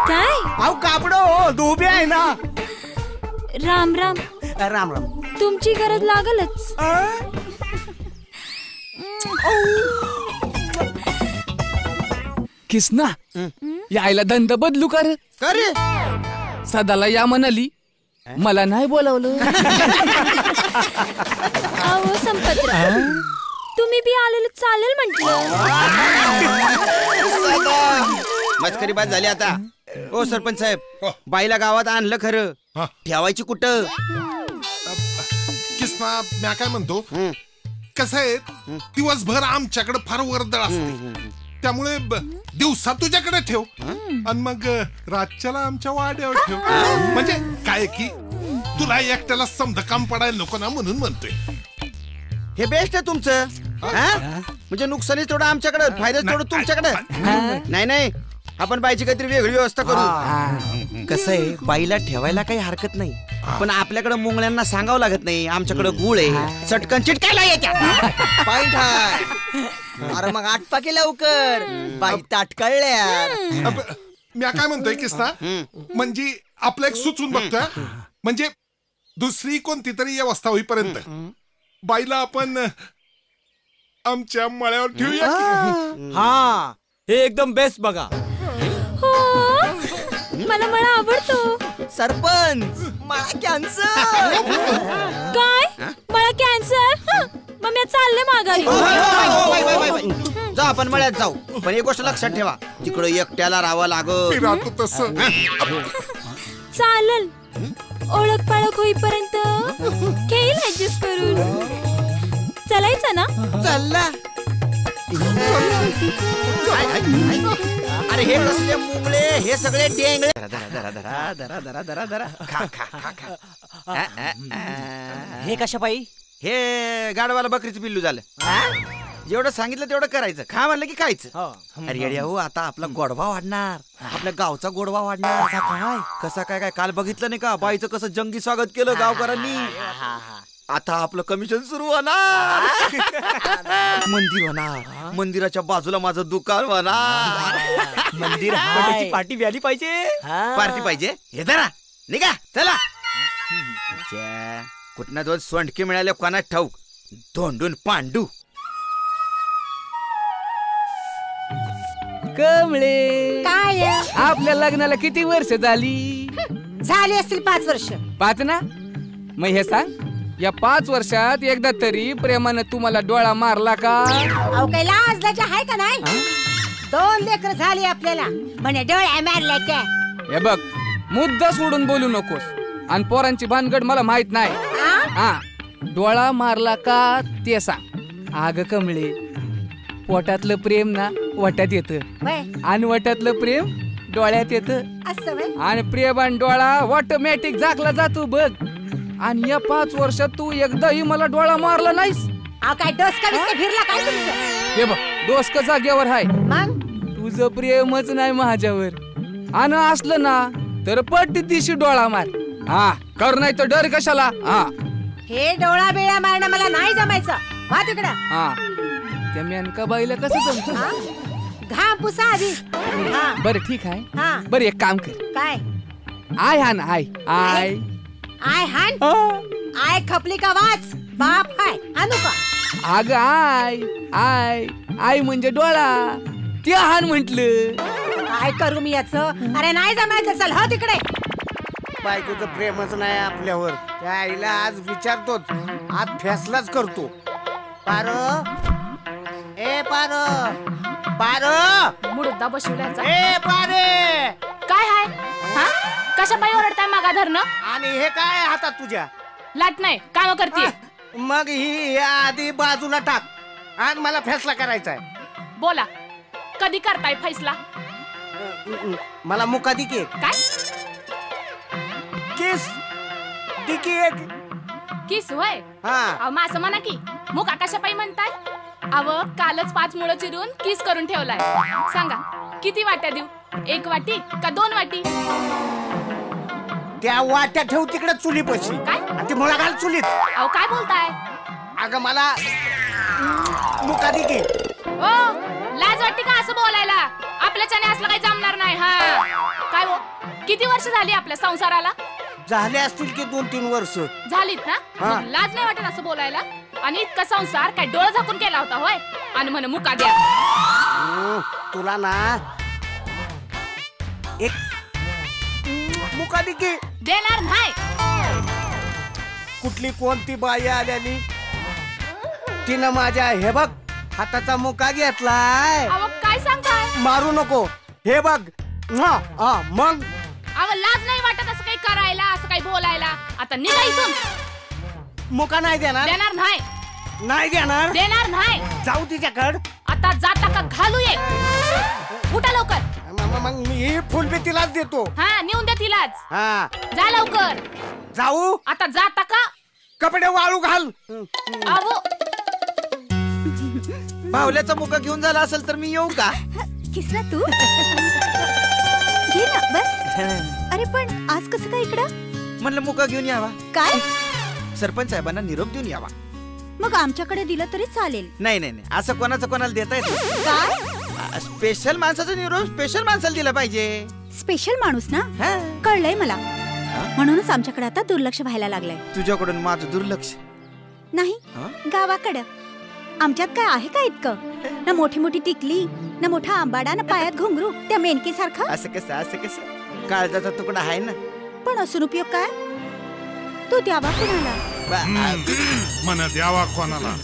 [SPEAKER 12] काय
[SPEAKER 6] अहो कापड हो धोबे आहे ना.
[SPEAKER 12] राम राम.
[SPEAKER 6] राम राम.
[SPEAKER 12] तुमची गरज लागलच.
[SPEAKER 10] किसना यायला धंदा बदलू कर. सदाला या म्हणाली मला नाही बोलावलं.
[SPEAKER 12] अहो संपतराव तुम्ही बी आलेलं चालेल म्हटलं.
[SPEAKER 7] मस्करी बाद झाली आता. ओ सरपंच साहेब बाईला गावात आणलं खरं. ठेवायची कुठं.
[SPEAKER 2] किसना म्या काय म्हणतो कसं आहे दिवसभर आमच्याकडे फार वर्दळ असते. त्यामुळे दिवसा तुझ्याकडे ठेव आणि मग रातच्याला आमच्या वाड्यावर ठेव. म्हणजे काय की तुला एकट्याला समजा काम पडायला नको ना म्हणून म्हणतोय.
[SPEAKER 7] हे बेस्ट आहे तुमचं. म्हणजे नुकसानी थोडं आमच्याकडे फायदा थोडं तुमच्याकडे. नाही नाही आपण बाईची काहीतरी वेगळी व्यवस्था करू. कसं आहे बाईला ठेवायला काही हरकत नाही पण आपल्याकडे मुंगळ्यांना सांगावं लागत नाही. आमच्याकडे गुळ आहे चटकन चिटकायला येत्या.
[SPEAKER 11] पॉइंट हाय. अरे मग आटपा की लवकर बाई ताटकळल्या.
[SPEAKER 2] मी काय म्हणतोय किसना म्हणजे आपलं एक सुचून बघतोय. म्हणजे दुसरी कोणती तरी व्यवस्था होईपर्यंत बाईला आपण आमच्या मळ्यावर ठेवूया.
[SPEAKER 3] हा हे एकदम बेस्ट बघा.
[SPEAKER 12] मला मळा आवडतो.
[SPEAKER 11] सरपंच मला कॅन्सर.
[SPEAKER 12] काय मला कॅन्सर. मग मी चालले माघारी.
[SPEAKER 7] जा आपण मळ्यात जाऊ पण एक गोष्ट लक्षात ठेवा तिकडे एकट्याला राहावं लागत.
[SPEAKER 12] चालल ओळख पाळख होईपर्यंत घेईल ऍडजस्ट करून. चलायचं ना.
[SPEAKER 7] चालला. अरे हे कसले मुंगळे हे सगळे डेंगळे.
[SPEAKER 11] हे कशा पायी.
[SPEAKER 7] हे गाडवाला बकरीचं पिल्लू झालं. जेवढं सांगितलं तेवढं करायचं. खा म्हणलं की खायचं. अरे येड्या हो आता आपला गोडवा वाढणार. आपल्या गावचा गोडवा वाढणार. काय कसा काय काय काल बघितलं नाही का बाईचं कसं जंगी स्वागत केलं गावकऱ्यांनी. आता आपलं कमिशन सुरू होणार. मंदिर होणार. मंदिराच्या बाजूला माझं दुकान होणार.
[SPEAKER 3] मंदिर पार्टी व्याली पाहिजे.
[SPEAKER 7] पार्टी पाहिजे. हे धरा निघा चला. कुठनं दोन सोंडके मिळाले कोणा ठाऊक. धोंडून पांडू.
[SPEAKER 10] कमळे
[SPEAKER 1] काय
[SPEAKER 10] आपल्या लग्नाला किती वर्ष झाली.
[SPEAKER 1] झाली असतील 5 वर्ष.
[SPEAKER 10] 5 ना. मग हे सांग या 5 वर्षात एकदा तरी प्रेमानं तुम्हाला डोळा मारला का.
[SPEAKER 1] अहो काही लाजलाच्या आहे का नाही. 2 लेकर झाली आपल्याला म्हणे डोळ्या मारल्या त्या.
[SPEAKER 10] हे बघ मुद्दा सोडून बोलू नकोस. आणि पोरांची भानगड मला माहित नाही. हा डोळा मारला का ते सांग. आग कमळे पोटातलं प्रेम ना वटात येतं आणि वटातलं प्रेम डोळ्यात येतं आणि प्रेम आणि डोळा ऑटोमॅटिक झाकला जातो बघ. आणि या 5 वर्षात तू एकदाही मला डोळा मारला नाहीस.
[SPEAKER 1] काय डोसका बिस्का फिरला काय तुमचं.
[SPEAKER 10] हे बघ डोसका जागेवर आहे.
[SPEAKER 1] मग
[SPEAKER 10] तुझं प्रेमच नाही माझ्यावर. आणि असलं ना तर पट दिशी डोळा मार. हा कर नाही तर डर कशाला. हा
[SPEAKER 1] हे डोळा बिळा मारणं मला नाही जमायचं.
[SPEAKER 14] वा तिकडं.
[SPEAKER 10] हा त्या मेनका बाईला कसं जमत?
[SPEAKER 14] घाम पुसा आधी.
[SPEAKER 10] बरं ठीक आहे.
[SPEAKER 14] हा.
[SPEAKER 10] बरं एक काम कर.
[SPEAKER 14] काय?
[SPEAKER 10] आय हान आय आय
[SPEAKER 14] आय हान. आय खपली का वाच. बाप हाय आणू का?
[SPEAKER 10] अग आय आय आय म्हणजे डोळा. ते हान म्हंटल.
[SPEAKER 14] काय करू मी याच? अरे नाही जमायचं. चल हो तिकडे.
[SPEAKER 6] बायकोचं प्रेमच नाही आपल्यावर. त्या आईला आज विचारतोच. आज फैसलाच करतो. पारो ए पारो पारो
[SPEAKER 13] मुडदा बसवल्याचा.
[SPEAKER 6] ए पारे
[SPEAKER 13] काय हाय? हा कशा पायी ओरडताय मागा धरणं?
[SPEAKER 6] आणि हे काय हातात तुझ्या?
[SPEAKER 13] लाट नाही काम करते.
[SPEAKER 6] मग ही आधी बाजूला टाक. आज मला फैसला करायचा आहे.
[SPEAKER 13] बोला कधी करताय फैसला?
[SPEAKER 6] मला मुका दिकी.
[SPEAKER 13] काय
[SPEAKER 6] किस दिकी एक
[SPEAKER 13] किस होय?
[SPEAKER 6] हा
[SPEAKER 13] असं म्हणा की मुका कशा पायी म्हणताय? अव कालच 5 मुळं चिरून किस करून ठेवलाय. सांगा किती वाट्या देऊ? 1 वाटी का 2 वाटी?
[SPEAKER 6] त्या वाट्या ठेव तिकडे चुलीपाशी.
[SPEAKER 13] काय?
[SPEAKER 6] ती मुळा घाल चुलीत.
[SPEAKER 13] अहो काय बोलताय?
[SPEAKER 6] अगं मला मुका दिकी.
[SPEAKER 13] ओ लाज वाटते का असं बोलायला? आपल्याच्याने असलं काही जमणार नाही. हा काय हो किती वर्ष झाली आपल्या संसाराला?
[SPEAKER 6] झाले असतील की 2-3 वर्ष
[SPEAKER 13] झालीत ना? मग लाज नाही वाटत असं बोलायला? आणि इतका संसार काय डोळं झाकून केला होता होय? आणि म्हण मुका द्या.
[SPEAKER 6] तुला ना एक मुका दिकी
[SPEAKER 13] देणार नाही.
[SPEAKER 6] कुठली कोणती बाई आल्यानी तिनं माझ्या हे बघ हाताचा मुका घेतलाय.
[SPEAKER 13] अहो काय सांगताय?
[SPEAKER 6] मारू नको. हे बघ. मग
[SPEAKER 13] अहो लाज नाही वाटत असं काही करायला, असं काही बोलायला? आता निघा इथून.
[SPEAKER 6] मुका नाही देणार.
[SPEAKER 13] देणार नाही.
[SPEAKER 6] नाही देणार.
[SPEAKER 13] देणार नाही.
[SPEAKER 6] जाऊ तिच्याकड.
[SPEAKER 13] आता जाता का घालू ये. उठा लवकर.
[SPEAKER 6] मग मी फुलबी तिलाच देतो.
[SPEAKER 13] हा नेऊन दे तिलाच.
[SPEAKER 6] हा
[SPEAKER 13] जा लवकर.
[SPEAKER 6] जाऊ.
[SPEAKER 13] आता जाता का?
[SPEAKER 6] कपडे वाळू घाल.
[SPEAKER 13] अहो
[SPEAKER 7] बावल्याचा मुका घेऊन झाला असेल तर मी येऊ का?
[SPEAKER 1] किसना तू घे ना बस. अरे पण आज कसं काय इकडं?
[SPEAKER 7] म्हणलं मुका घेऊन यावा.
[SPEAKER 1] काय?
[SPEAKER 7] सरपंच साहेबांना निरोप देऊन यावा.
[SPEAKER 1] मग आमच्याकडे दिलं तरी चालेल.
[SPEAKER 7] नाही नाही नाही असं कोणाचं कोणाला देता येत?
[SPEAKER 1] काय
[SPEAKER 7] स्पेशल माणसाचा निरोप स्पेशल माणसाला दिला पाहिजे.
[SPEAKER 1] स्पेशल माणूस ना? कळलंय मला. म्हणूनच आमच्याकडे आता दुर्लक्ष व्हायला लागलंय.
[SPEAKER 7] तुझ्याकडून माझं दुर्लक्ष
[SPEAKER 1] नाही. गावाकडं आमच्यात काय आहे का इतकं? ना मोठी मोठी टिकली, ना मोठा आंबाडा, ना पायात घुंगरू त्या मेनकी सारखं.
[SPEAKER 7] असं कसं काळजाचा तुकडा आहे ना.
[SPEAKER 1] पण असून उपयोग काय? तू द्यावा कोणाला?
[SPEAKER 2] मन द्यावा कोणाला?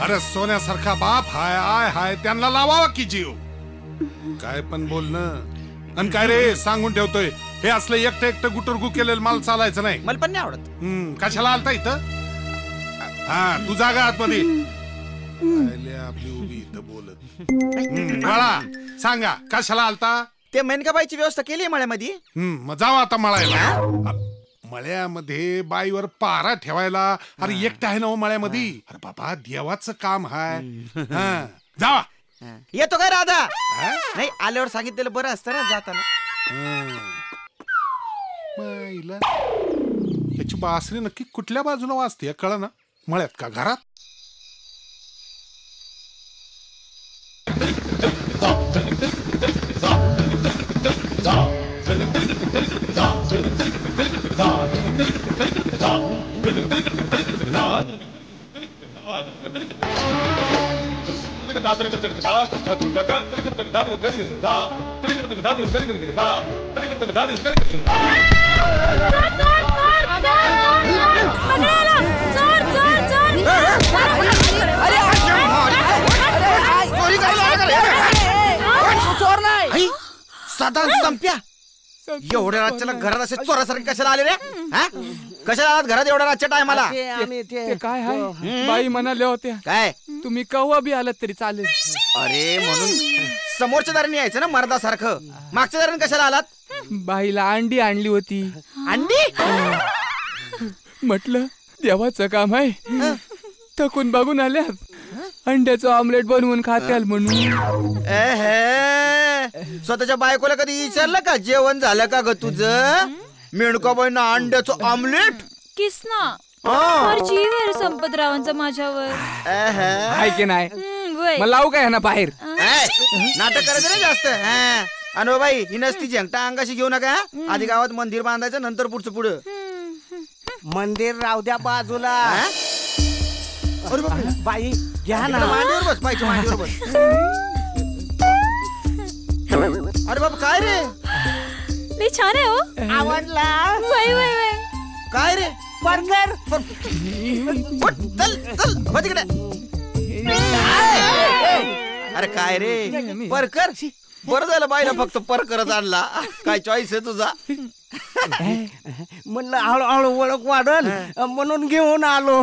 [SPEAKER 2] अरे सोन्यासारखा बाप हाय आय हाय त्यांना लावावा की जीव. काय पण बोलणं. आणि काय रे सांगून ठेवतोय हे असलं एकटं एकटं गुटरगु केलेलं मला चालायचं नाही.
[SPEAKER 7] मला पण नाही आवडत.
[SPEAKER 2] कशाला आलता इथं? हा तू जागा आतमध्ये. आपली उभी इथं बोलत. बाळा सांगा कशाला आलता?
[SPEAKER 7] ते मेनकाबाईची व्यवस्था केली मळ्यामध्ये.
[SPEAKER 2] मग जावा आता मळायला. मळ्यामध्ये बाईवर पारा ठेवायला. अरे एकटा आहे ना हो मळ्यामध्ये. अरे बाबा देवाचं काम हाय. जावा.
[SPEAKER 7] येतो काय राधा? नाही आल्यावर सांगितलेलं बरं असतं ना जाताना.
[SPEAKER 2] याची बासरी नक्की कुठल्या बाजूला वाजते कळ ना? मळ्यात का घरात?
[SPEAKER 7] चोर नाही साधा संप्या. एवढ्या रातच्याला घरात असे चोरासारखे कशाला आले रे? कशाला आलात घरात एवढ्या रातच्या टायमाला?
[SPEAKER 10] ते काय आहे बाई म्हणाल्या होत्या
[SPEAKER 7] काय
[SPEAKER 10] तुम्ही कव्हा बी आलात तरी चालेल.
[SPEAKER 7] अरे म्हणून समोरच्या दाराने यायचं ना मर्दासारखं. मागच्या दाराने कशाला आलात?
[SPEAKER 10] बाईला अंडी आणली होती.
[SPEAKER 7] अंडी?
[SPEAKER 10] म्हटलं देवाचं काम आहे. थकून बघून आल्यात अंड्याचं ऑमलेट बनवून खात्याल म्हणून.
[SPEAKER 7] स्वतःच्या बायकोला कधी विचारलं का जेवण झालं का ग तुझं? मेणकाबाईंना अंड्याचं ऑमलेट?
[SPEAKER 12] किसना फार जीव आहे रे संपतरावांचा माझ्यावर.
[SPEAKER 10] आहे की नाही?
[SPEAKER 12] वय.
[SPEAKER 10] मग लावू काय ना बाहेर?
[SPEAKER 7] नाटक करायचं ना जास्त. अनो बाई ही नसती झेंगटा अंगाशी घेऊ नका. आधी गावात मंदिर बांधायचं, नंतर पुढचं पुढं.
[SPEAKER 6] मंदिर राहू द्या बाजूला.
[SPEAKER 7] अरे बापरे,
[SPEAKER 6] बाई घ्या ना.
[SPEAKER 7] मांडीवर बस, बाईच्या मांडीवर बस. अरे बाबा काय रे?
[SPEAKER 12] लई छान आहे हो.
[SPEAKER 6] आवडला.
[SPEAKER 12] वय वय वय.
[SPEAKER 7] काय रे?
[SPEAKER 6] बर्गर.
[SPEAKER 7] चल चल हो तिकडे. अरे काय रे परकर? बरं झालं बाईला फक्त परकरच आणला. काय चॉईस आहे तुझा?
[SPEAKER 6] म्हणलं हळूहळू ओळख वाढल म्हणून घेऊन आलो.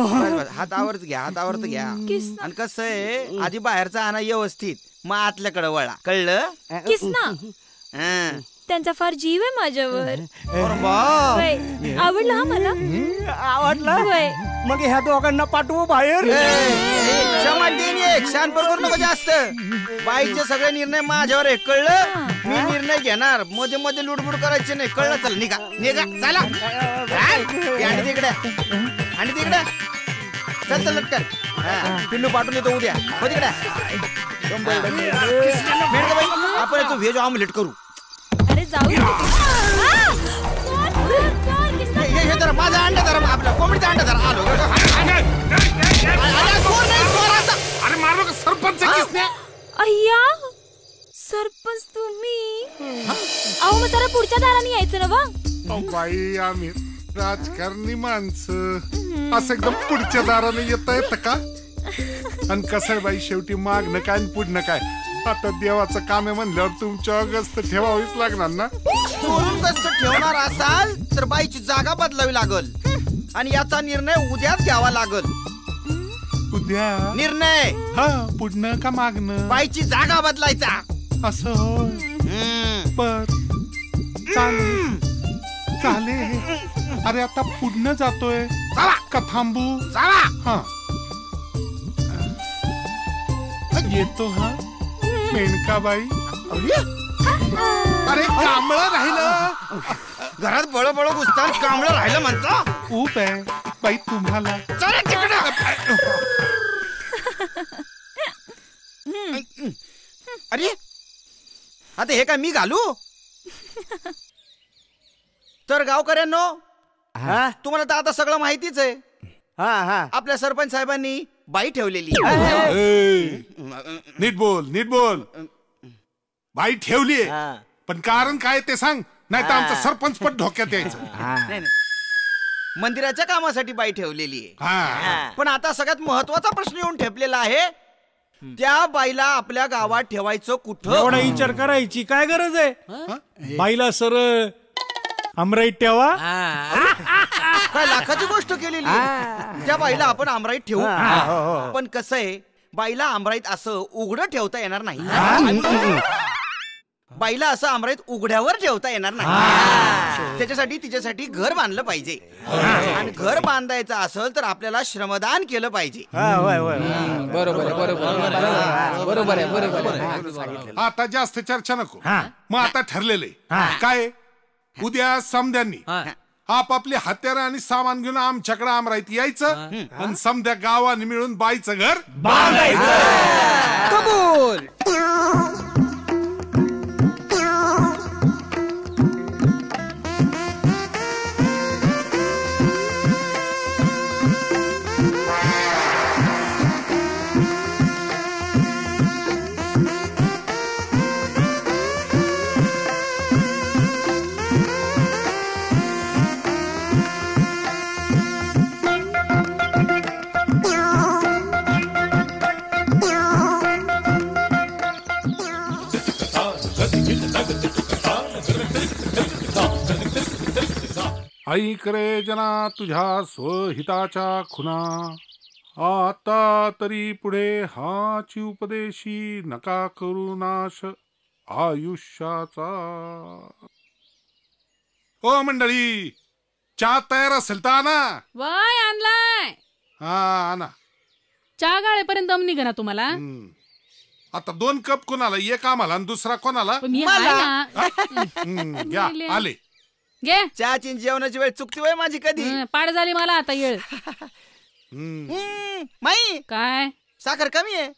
[SPEAKER 7] हातावरच घ्या, हातावरच घ्या. आणि कसं आहे, आधी बाहेरचा आणा व्यवस्थित, मग आतल्याकडे वळा. कळलं?
[SPEAKER 12] किसना त्यांचा फार जीव आहे माझ्यावर.
[SPEAKER 7] वय.
[SPEAKER 12] आवडला हा मला.
[SPEAKER 6] आवडला.
[SPEAKER 12] वय.
[SPEAKER 6] मग ह्या दोघांना पाठवू बाहेर.
[SPEAKER 7] शानपर करू नको जास्त. बाईचे सगळे निर्णय माझ्यावर आहे. कळलं? मी निर्णय घेणार. मध्ये मध्ये लुडबुड करायचे नाही. कळलं? चल निघा निघा. चला आणि तिकडे आणि तिकडे चल चल लटकन. पिल्लू पाठवून येतो उद्या. हो तिकडे. आपण याचं व्हेज ऑमलेट करू.
[SPEAKER 12] अरे जाऊ.
[SPEAKER 7] हे जरा माझा अंडा धरा, आपला कोंबडीचा अंडा धरा. आलो. अरे मारू का सरपंच किसने?
[SPEAKER 12] अय्या सरपंच तुम्ही. अहो मग जरा पुढच्या दाराने यायचं ना बा.
[SPEAKER 2] बाई आम्ही राजकारणी माणसं असं एकदम पुढच्या दाराने येता येतं का? आणि कसं आहे बाई, शेवटी मागणं काय आणि पुढणं काय. आता देवाचं काम आहे म्हणल्यावर तुमच्या गस्त ठेवावीच लागणार ना.
[SPEAKER 7] चोरून गस्त ठेवणार असाल तर बाईची जागा बदलावी लागल. आणि याचा निर्णय उद्याच घ्यावा लागल.
[SPEAKER 2] उद्या
[SPEAKER 7] निर्णय?
[SPEAKER 2] हा, पुढणं का मागणं?
[SPEAKER 7] बाईची जागा बदलायचा.
[SPEAKER 2] असं होय. बर चालेल चालेल. अरे आता पुढणं जातोय का थांबू? हा येतो. हा मेनकाबाई. अरे कांबळं राहिलं
[SPEAKER 7] घरात बळ बळ घुसतात. कांबळं राहिलं म्हणता.
[SPEAKER 2] खूप आहे बाई तुम्हाला.
[SPEAKER 7] चला तिकडे. अरे आता हे काय मी घालू? तर गावकऱ्यांनो, तुम्हाला तर आता सगळं माहितीच आहे. आपल्या सरपंच साहेबांनी बाई ठेवलेली.
[SPEAKER 2] नीट बोल नीट बोल. बाई ठेवली पण कारण काय ते सांग, नाही तर आमचं सरपंच पण धोक्यात यायचं.
[SPEAKER 7] नाही मंदिराच्या कामासाठी बाई ठेवलेली आहे. पण आता सगळ्यात महत्वाचा प्रश्न येऊन ठेपलेला आहे, त्या बाईला आपल्या गावात ठेवायचं कुठं?
[SPEAKER 9] एवढा विचार करायची काय गरज आहे? बाईला सर आमराईत ठेवा.
[SPEAKER 7] काय लाखाची गोष्ट केलेली. त्या बाईला आपण आमराईत ठेवू. पण कसं आहे, बाईला आमराईत असं उघडं ठेवता येणार नाही. बाईला असं आमराईत उघड्यावर ठेवता येणार नाही. त्याच्यासाठी तिच्यासाठी घर बांधलं पाहिजे. आणि घर बांधायचं असेल तर आपल्याला श्रमदान केलं पाहिजे.
[SPEAKER 10] बरोबर बरोबर बरोबर.
[SPEAKER 2] आता जास्त चर्चा नको. मग आता ठरलेले काय, उद्या समद्यांनी आपापली हत्यारं आणि सामान घेऊन आमच्याकडे आमराईत यायचं आणि समद्या गावाने मिळून बाईचं घर बांधायचं.
[SPEAKER 10] कबूल.
[SPEAKER 2] ऐक रे जना तुझ्या स्वहिताच्या खुना, आता तरी पुढे हाची उपदेशी नका करू नाश आयुष्याचा. ओ मंडळी, चहा तयार असेल तर आणा.
[SPEAKER 15] वाय आणलाय.
[SPEAKER 2] हा आणा.
[SPEAKER 15] चहा गाळेपर्यंत दम निघा ना तुम्हाला.
[SPEAKER 2] आता 2 कप कोणाला, एक आम्हाला आणि दुसरा कोणाला?
[SPEAKER 15] मी आहे ना.
[SPEAKER 2] घ्या आले.
[SPEAKER 15] घे
[SPEAKER 7] चहाची जेवणाची वेळ चुकती वय माझी कधी.
[SPEAKER 15] पाड झाली मला आता येळ.
[SPEAKER 7] माई
[SPEAKER 15] काय
[SPEAKER 7] साखर कमी आहे.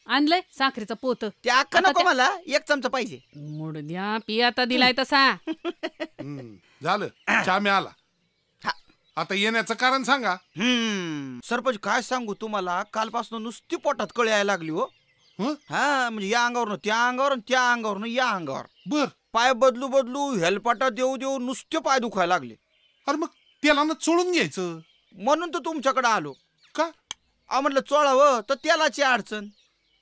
[SPEAKER 15] आणलंय साखरेचं पोत.
[SPEAKER 7] ते अख्खा नको मला, 1 चमचा पाहिजे.
[SPEAKER 15] मोड द्या पी आता दिलाय तसा.
[SPEAKER 2] झालं चहा मिळाला. आता येण्याचं कारण सांगा.
[SPEAKER 7] सरपंच काय सांगू तुम्हाला, कालपासून नुसती पोटात कळ यायला लागली हो. हा म्हणजे या अंगावरून त्या अंगावर, त्या अंगावरून या अंगावर.
[SPEAKER 2] बर
[SPEAKER 7] पाय बदलू बदलू हेलपाटा देऊ देऊ नुसते पाय दुखायला लागले.
[SPEAKER 2] अरे मग तेलानं चोळून घ्यायचं.
[SPEAKER 7] म्हणून तर तुमच्याकडे आलो.
[SPEAKER 2] का
[SPEAKER 7] म्हटलं चोळावं तर तेलाची अडचण.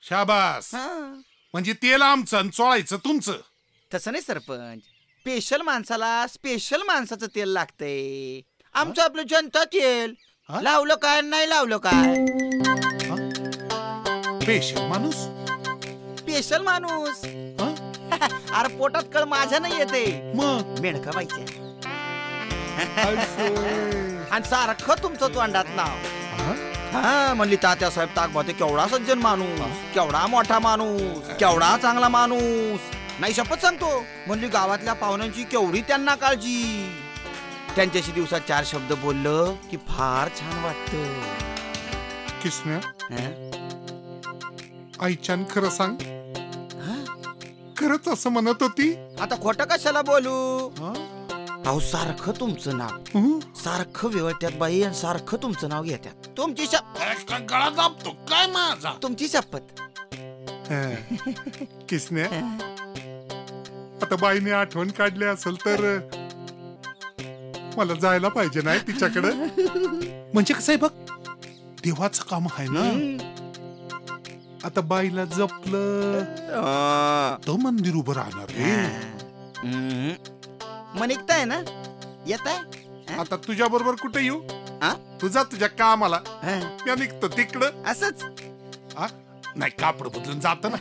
[SPEAKER 2] शाबास. म्हणजे तेल आमचं आणि चोळायचं तुमचं.
[SPEAKER 7] तसं नाही सरपंच, स्पेशल माणसाला स्पेशल माणसाचं तेल लागतंय. आमचं आपलं जनता तेल. लावलं काय नाही लावलं काय.
[SPEAKER 2] स्पेशल माणूस.
[SPEAKER 7] स्पेशल माणूस. अरे पोटात कळ माझ्या नाही येते,
[SPEAKER 2] मग
[SPEAKER 7] मेणका बाईच्या. आणि सारखं तुमचं तोंडात नाव. हा म्हणली तात्या साहेब ताकभाते केवढा सज्जन माणूस, केवढा मोठा माणूस, केवढा चांगला माणूस. नाही शपथ सांगतो, म्हणली गावातल्या पाहुण्यांची केवढी त्यांना काळजी. त्यांच्याशी दिवसात 4 शब्द बोललं की फार छान वाटत.
[SPEAKER 2] किसन्या आईच्यान खरं सांग, खरंच असं म्हणत होती.
[SPEAKER 7] आता खोटं कशाला बोलू. अहो सारखं तुमचं नाव, सारखं व्यवत्यात बाई आणि सारखं तुमचं नाव घेत्यात. तुमची
[SPEAKER 2] गळा दाबतो काय माझा.
[SPEAKER 7] तुमची शपथ.
[SPEAKER 2] किसन्या आता बाईने आठवण काढली असेल तर मला जायला पाहिजे नाही तिच्याकडे. म्हणजे कसं आहे बघ, देवाचं काम आहे ना. आता बाईला जपलं तर मंदिर उभं राहणार रे.
[SPEAKER 7] निघताय ना, येत आहे.
[SPEAKER 2] आता तुझ्या बरोबर कुठे येऊ. तुझा तुझ्या कामाला, मी निघतो तिकडं.
[SPEAKER 7] असंच
[SPEAKER 2] नाही कापड बदलून जात ना.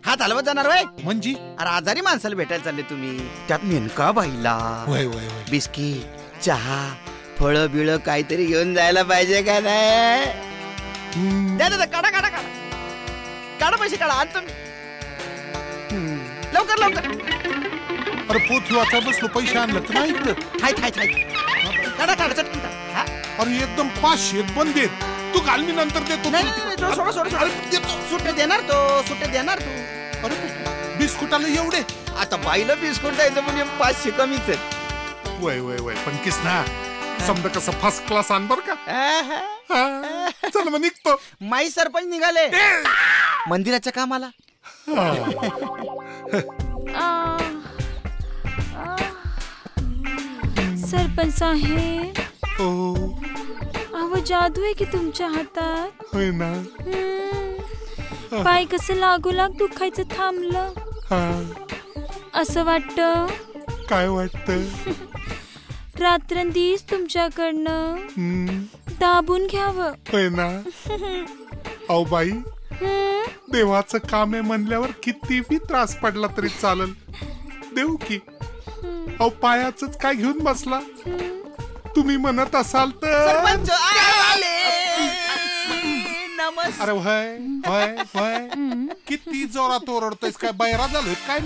[SPEAKER 7] हात हलवत जाणार वय
[SPEAKER 2] म्हणजे.
[SPEAKER 7] अरे आजारी माणसाला भेटायला चालले तुम्ही, त्यात मेनका बाईला बिस्किट चहा फळ बिळ काहीतरी घेऊन जायला पाहिजे का नाही. काढा काढा काढा काढा पैसे काढा. आज तुम्ही लवकर लवकर.
[SPEAKER 2] अरे पोत वाचा बसलो, पैसे आणलं तर नाही इकडं.
[SPEAKER 7] काढा काढा चटकन काढा.
[SPEAKER 2] अरे एकदम 500 पण देत तू घाल, मी नंतर देतो.
[SPEAKER 7] सुट्टे देणार तो, सुट्टे देणार तू.
[SPEAKER 2] अरे बिस्कुटाला एवढे.
[SPEAKER 7] आता बाईला बिस्कुट द्यायचं म्हणजे 500 कमीच आहे.
[SPEAKER 2] वय वय वय पण किसना समजा कसं फर्स्ट क्लास आण बर का. चल मग निघतो.
[SPEAKER 7] माई सरपंच निघाले मंदिराच्या कामाला.
[SPEAKER 12] सरपंच साहेब, अहो जादू आहे की तुमच्या हातात.
[SPEAKER 2] होय ना.
[SPEAKER 12] पाय कसं लागोलाग दुखायचं थांबलं. असं वाटतं.
[SPEAKER 2] काय वाटतं.
[SPEAKER 12] रात्रंदिवस तुमच्याकडनं दाबून घ्यावं.
[SPEAKER 2] होय ना. अहो बाई, देवाचं काम आहे म्हणल्यावर कितीही त्रास पडला तरी चालल. देऊ की. अहो पायाच काय घेऊन बसला. तुम्ही म्हणत असाल तर. अरे वय वय वय किती जोरात ओरडतोयस. काय बैरा झालोय काय.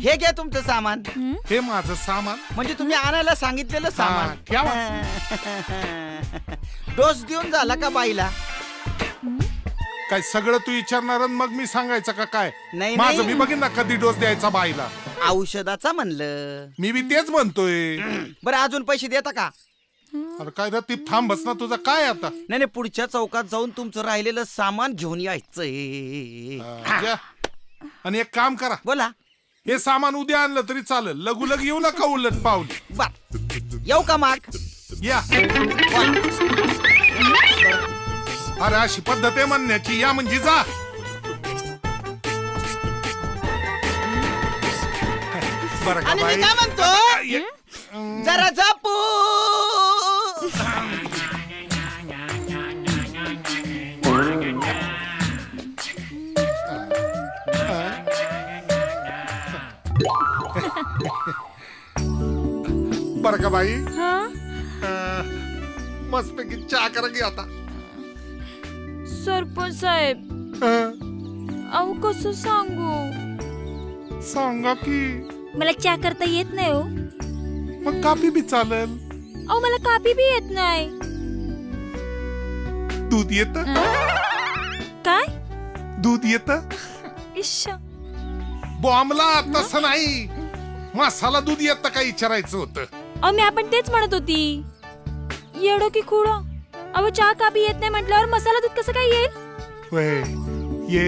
[SPEAKER 7] हे घ्या तुमचं सामान.
[SPEAKER 2] हे माझं सामान
[SPEAKER 7] म्हणजे तुम्ही आणायला सांगितलेलं सामान. डोस देऊन झाला का बाईला.
[SPEAKER 2] काय सगळं तू विचारणार मग मी सांगायचं का काय.
[SPEAKER 7] नाही
[SPEAKER 2] माझं मी बघीन ना कधी डोस द्यायचा बाईला.
[SPEAKER 7] औषधाचा म्हणलं.
[SPEAKER 2] मी बी तेच म्हणतोय.
[SPEAKER 7] बरं अजून पैसे देता का.
[SPEAKER 2] अरे काय ती थांब बस ना. तुझं काय आता.
[SPEAKER 7] नाही पुढच्या चौकात जाऊन तुमचं राहिलेलं सामान घेऊन यायचंय.
[SPEAKER 2] आणि एक काम करा.
[SPEAKER 7] बोला.
[SPEAKER 2] हे सामान उद्या आणलं तरी चालेल. लगुलग येऊ नका उलट पावली.
[SPEAKER 7] येऊ का माग.
[SPEAKER 2] या. अरे अशी पद्धत आहे म्हणण्याची. या म्हणजे जा. बरं का बाई.
[SPEAKER 7] काय म्हणतो. जरा जपू.
[SPEAKER 2] बरं का बाई. मस्त पैकी चहा करा की आता.
[SPEAKER 12] सरपंच साहेब, अहो कसं सांगू.
[SPEAKER 2] सांगा की.
[SPEAKER 12] मला चहा करता येत नाही हो.
[SPEAKER 2] मग कापी बी चालेल.
[SPEAKER 12] अहो मला कापी बी येत नाही.
[SPEAKER 2] दूध येत?
[SPEAKER 12] काय?
[SPEAKER 2] दूध येत?
[SPEAKER 12] इश्श.
[SPEAKER 2] बॉम्बला तसं नाही, मसाला दूध येत का विचारायचं होतं.
[SPEAKER 12] अहो मी आपण तेच म्हणत होती. येडो की खुडो. अहो चहा कापी येत नाही म्हटल्यावर मसाला दूध कसं काय येईल?
[SPEAKER 2] ये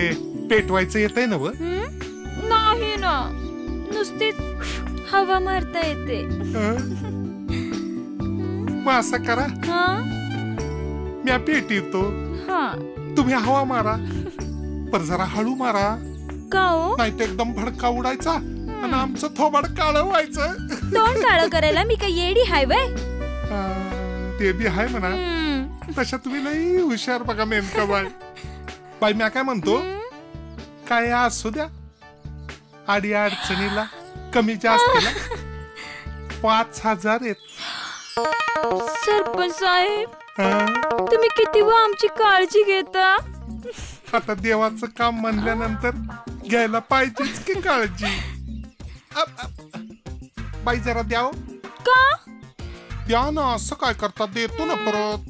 [SPEAKER 2] पेटवायचं येतंय ना?
[SPEAKER 12] नाही ना, नुसतीच हवा मारता येते.
[SPEAKER 2] मग असं करा, मी पेटवतो, तुम्ही हवा मारा, पर जरा हळू मारा.
[SPEAKER 12] का हो?
[SPEAKER 2] नाही तर एकदम भडका उडायचा आणि आमचं थोबाड काळं व्हायचं.
[SPEAKER 12] तोंड काळं करायला मी काय येडी हाय वय?
[SPEAKER 2] ते बी हाय म्हणा. तशा तुम्ही लई हुशार बघा मेनका बाई. बाई मी काय म्हणतो, काय असू द्या, आडी अडचणीला कमी जास्तीला 5,000 येत.
[SPEAKER 12] सरपंच साहेब, तुम्ही किती व आमची काळजी घेता.
[SPEAKER 2] आता देवाचं काम म्हणल्यानंतर घ्यायला पाहिजेच की काळजी. बाई जरा द्याव
[SPEAKER 12] का?
[SPEAKER 2] द्या ना, असं काय करता, देतो ना परत.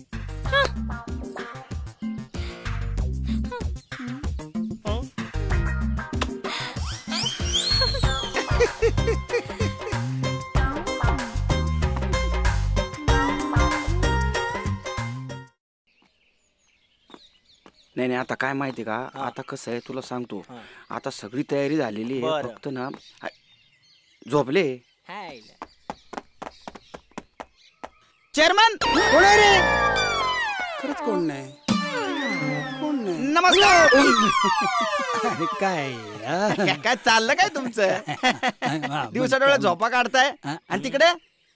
[SPEAKER 7] नाही आता काय माहिती का, आता कसं आहे तुला सांगतो, आता सगळी तयारी झालेली आहे, फक्त ना झोपले. चेअरमन कोण आहे रे?
[SPEAKER 5] खरंच कोण नाही.
[SPEAKER 7] नमस्कार.
[SPEAKER 5] काय
[SPEAKER 7] काय चाललं काय तुमचं? दिवसा डोळ्यात झोपा काढताय आणि तिकडे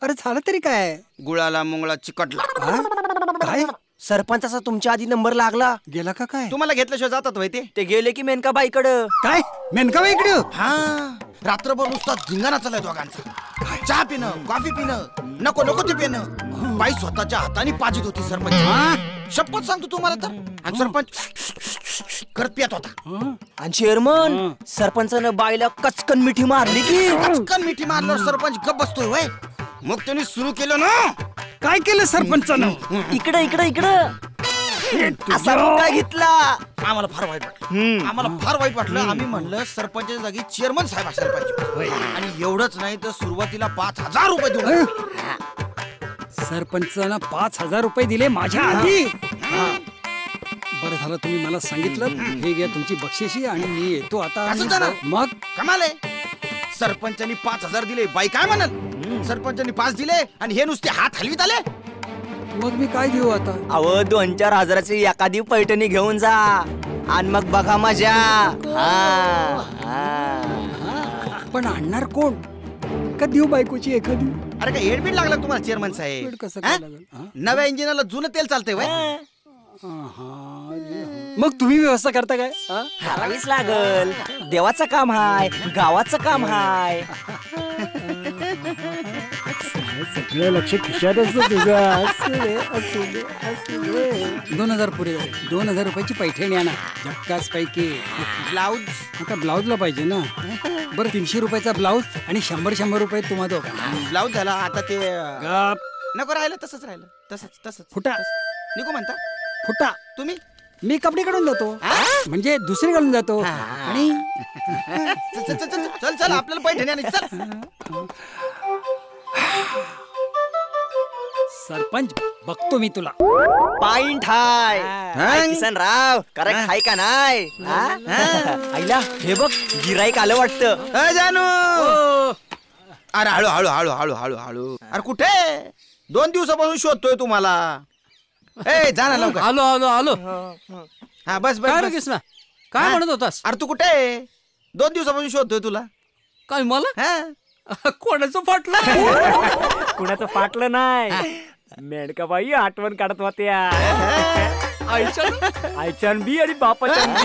[SPEAKER 5] अरे झालं तरी काय,
[SPEAKER 7] गुळाला मुंगळा चिकटला.
[SPEAKER 11] काय सरपंचाचा तुमच्या आधी नंबर लागला
[SPEAKER 5] गेला का काय?
[SPEAKER 7] तुम्हाला घेतल्याशिवाय जातात वय
[SPEAKER 11] ते गेले की मेनकाबाईकडं.
[SPEAKER 5] काय मेनकाबाईकडं?
[SPEAKER 7] हा, रात्रभर नुसता धिंगाणा चाललाय दोघांचा. चहा पिणं, कॉफी पिणं, नको नको ते पिणं. बाई स्वतःच्या हाताने पाजीत होती सरपंच. शपथ सांगतो तुम्हाला तर. आणि सरपंच करत पियत होता.
[SPEAKER 11] आणि चेअरमन सरपंचानं बाईला कचकन मिठी मारली की.
[SPEAKER 7] कचकन मिठी मारल्यावर सरपंच गप बसतोय वय. मग त्यांनी सुरू केलं ना.
[SPEAKER 5] काय केलं सरपंचानं?
[SPEAKER 11] इकडे इकडे इकडं असा काय घेतला.
[SPEAKER 7] आम्हाला फार वाईट वाटलं. आम्हाला फार वाईट वाटलं. आम्ही म्हणलं सरपंचाच्या जागी चेअरमन साहेब असायला पाहिजे. आणि एवढंच नाही तर सुरुवातीला 5,000 रुपये देऊ.
[SPEAKER 5] सरपंचानं 5,000 रुपये दिले माझ्या आधी. बरं झालं तुम्ही मला सांगितलं. हे घ्या तुमची बक्षिशी आणि मी येतो आता.
[SPEAKER 7] मग कमाल आहे. सरपंचांनी 5,000 दिले, बाई काय म्हणाल? सरपंचांनी 5 दिले आणि हे नुसते हात हलवीत आले.
[SPEAKER 5] मग मी काय घेऊ आता?
[SPEAKER 11] अहो 2-4 हजाराची एखादी पैठणी घेऊन जा आणि मग बघा मजा.
[SPEAKER 5] पण आणणार कोण? का देऊ बायकोची एखादी?
[SPEAKER 7] अरे काय हेडबीट लागला तुम्हाला चेअरमन साहेब?
[SPEAKER 5] कसं काय लागेल?
[SPEAKER 7] नव्या इंजिनाला जुनं तेल चालतंय वय.
[SPEAKER 11] मग तुम्ही व्यवस्था करता काय? करावीच लागल. देवाचं काम हाय, गावाचं काम हाय.
[SPEAKER 5] सगळं लक्ष खिशात असतं तुझं. 2,000 पुरे. 2,000 रुपयाची पैठणी आणा झक्कास पैकी.
[SPEAKER 7] ब्लाऊज
[SPEAKER 5] आता ब्लाऊजला पाहिजे ना. बरं 300 रुपयाचा ब्लाऊज आणि 100 रुपये तुम्हा दोघा.
[SPEAKER 7] ब्लाऊज झाला. आता ते नको राहिलं, तसंच राहिलं. तसंच
[SPEAKER 5] फुटा
[SPEAKER 7] नको म्हणता.
[SPEAKER 5] फुटा
[SPEAKER 7] तुम्ही?
[SPEAKER 5] मी कपडे काढून जातो, म्हणजे दुसरीकडून जातो. आणि
[SPEAKER 7] चल चल आपल्याला पैठणी आणि चल.
[SPEAKER 5] सरपंच बघतो मी तुला.
[SPEAKER 11] पॉइंट हाय. किसन राव करेक्ट हाय का नाही? आईला हे बघ गिराईक आलं वाटतं.
[SPEAKER 7] जानू अरे हळू हळू हळू हळू हळू हळू. अरे कुठे? 2 दिवसापासून शोधतोय तुम्हाला. ए जा ना लवकर.
[SPEAKER 16] आलो आलो आलो.
[SPEAKER 7] हा बस बस.
[SPEAKER 16] काय रे कृष्णा, काय म्हणत होतास?
[SPEAKER 7] अरे तू कुठे? 2 दिवसापासून शोधतोय तुला.
[SPEAKER 16] काय मला? कोणाचं फाटलं?
[SPEAKER 11] कुणाचं फाटलं नाही. मेडकाबाई आठवण काढत होत्या. आईच्यान बी आणि बापाच्यान बी.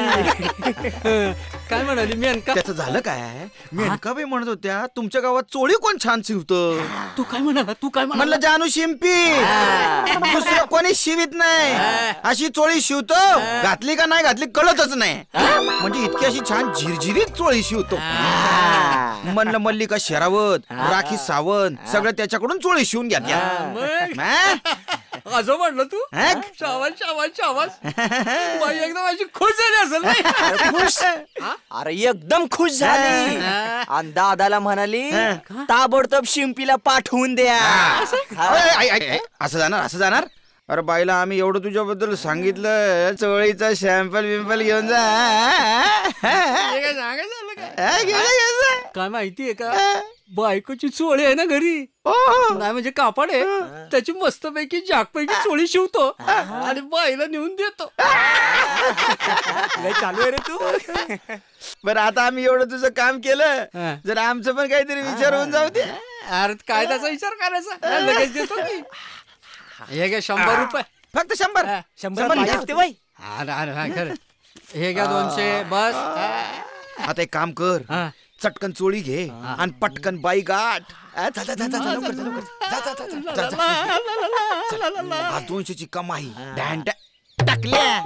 [SPEAKER 16] काय म्हणाली मेनका?
[SPEAKER 7] त्याचं झालं काय? मेनका बाई म्हणत होत्या तुमच्या गावात चोळी कोण छान शिवतं.
[SPEAKER 16] तू काय म्हणाला?
[SPEAKER 7] म्हणलं जानू शिंपी, दुसरं कोणी शिवित नाही. अशी चोळी शिवतो, घातली का नाही घातली कळतच नाही. म्हणजे इतकी अशी छान झिरझिरीत चोळी शिवतो. म्हणलं मल्लिका शेरावत, राखी सावंत सगळं त्याच्याकडून चोळी शिवून घेतल्या.
[SPEAKER 16] असं म्हणलं तू? शाबास शाबास शाबास. बाई एकदम अशी खुश झाली असेल नाही?
[SPEAKER 11] खुश? अरे एकदम खुश झाली. आणि दादाला म्हणाली ताबडतोब शिंपीला पाठवून द्या.
[SPEAKER 7] असं जाणार. अरे बाईला आम्ही एवढं तुझ्याबद्दल सांगितलं, चोळीचा सॅम्पल बिम्पल घेऊन जा.
[SPEAKER 16] काय माहितीये का, बायकोची चोळी आहे ना घरी, नाही म्हणजे कापड आहे, त्याची मस्तपैकी जागपैकी चोळी शिवतो आणि बाईला नेऊन देतो.
[SPEAKER 11] चालू आहे रे तू.
[SPEAKER 7] बरं आता आम्ही एवढं तुझं काम केलं, जर आमचं पण काहीतरी विचार होऊन जाऊ दे.
[SPEAKER 16] अरे काय त्याचा विचार करायचा, लगेच देतो की. हे घ्या 100 रुपये.
[SPEAKER 7] फक्त 100.
[SPEAKER 16] हे घ्या 200 बस.
[SPEAKER 7] आता एक काम कर, चटकन चोळी घे आणि पटकन बाई गाठ. आज 200ची कमाई टाकल्या.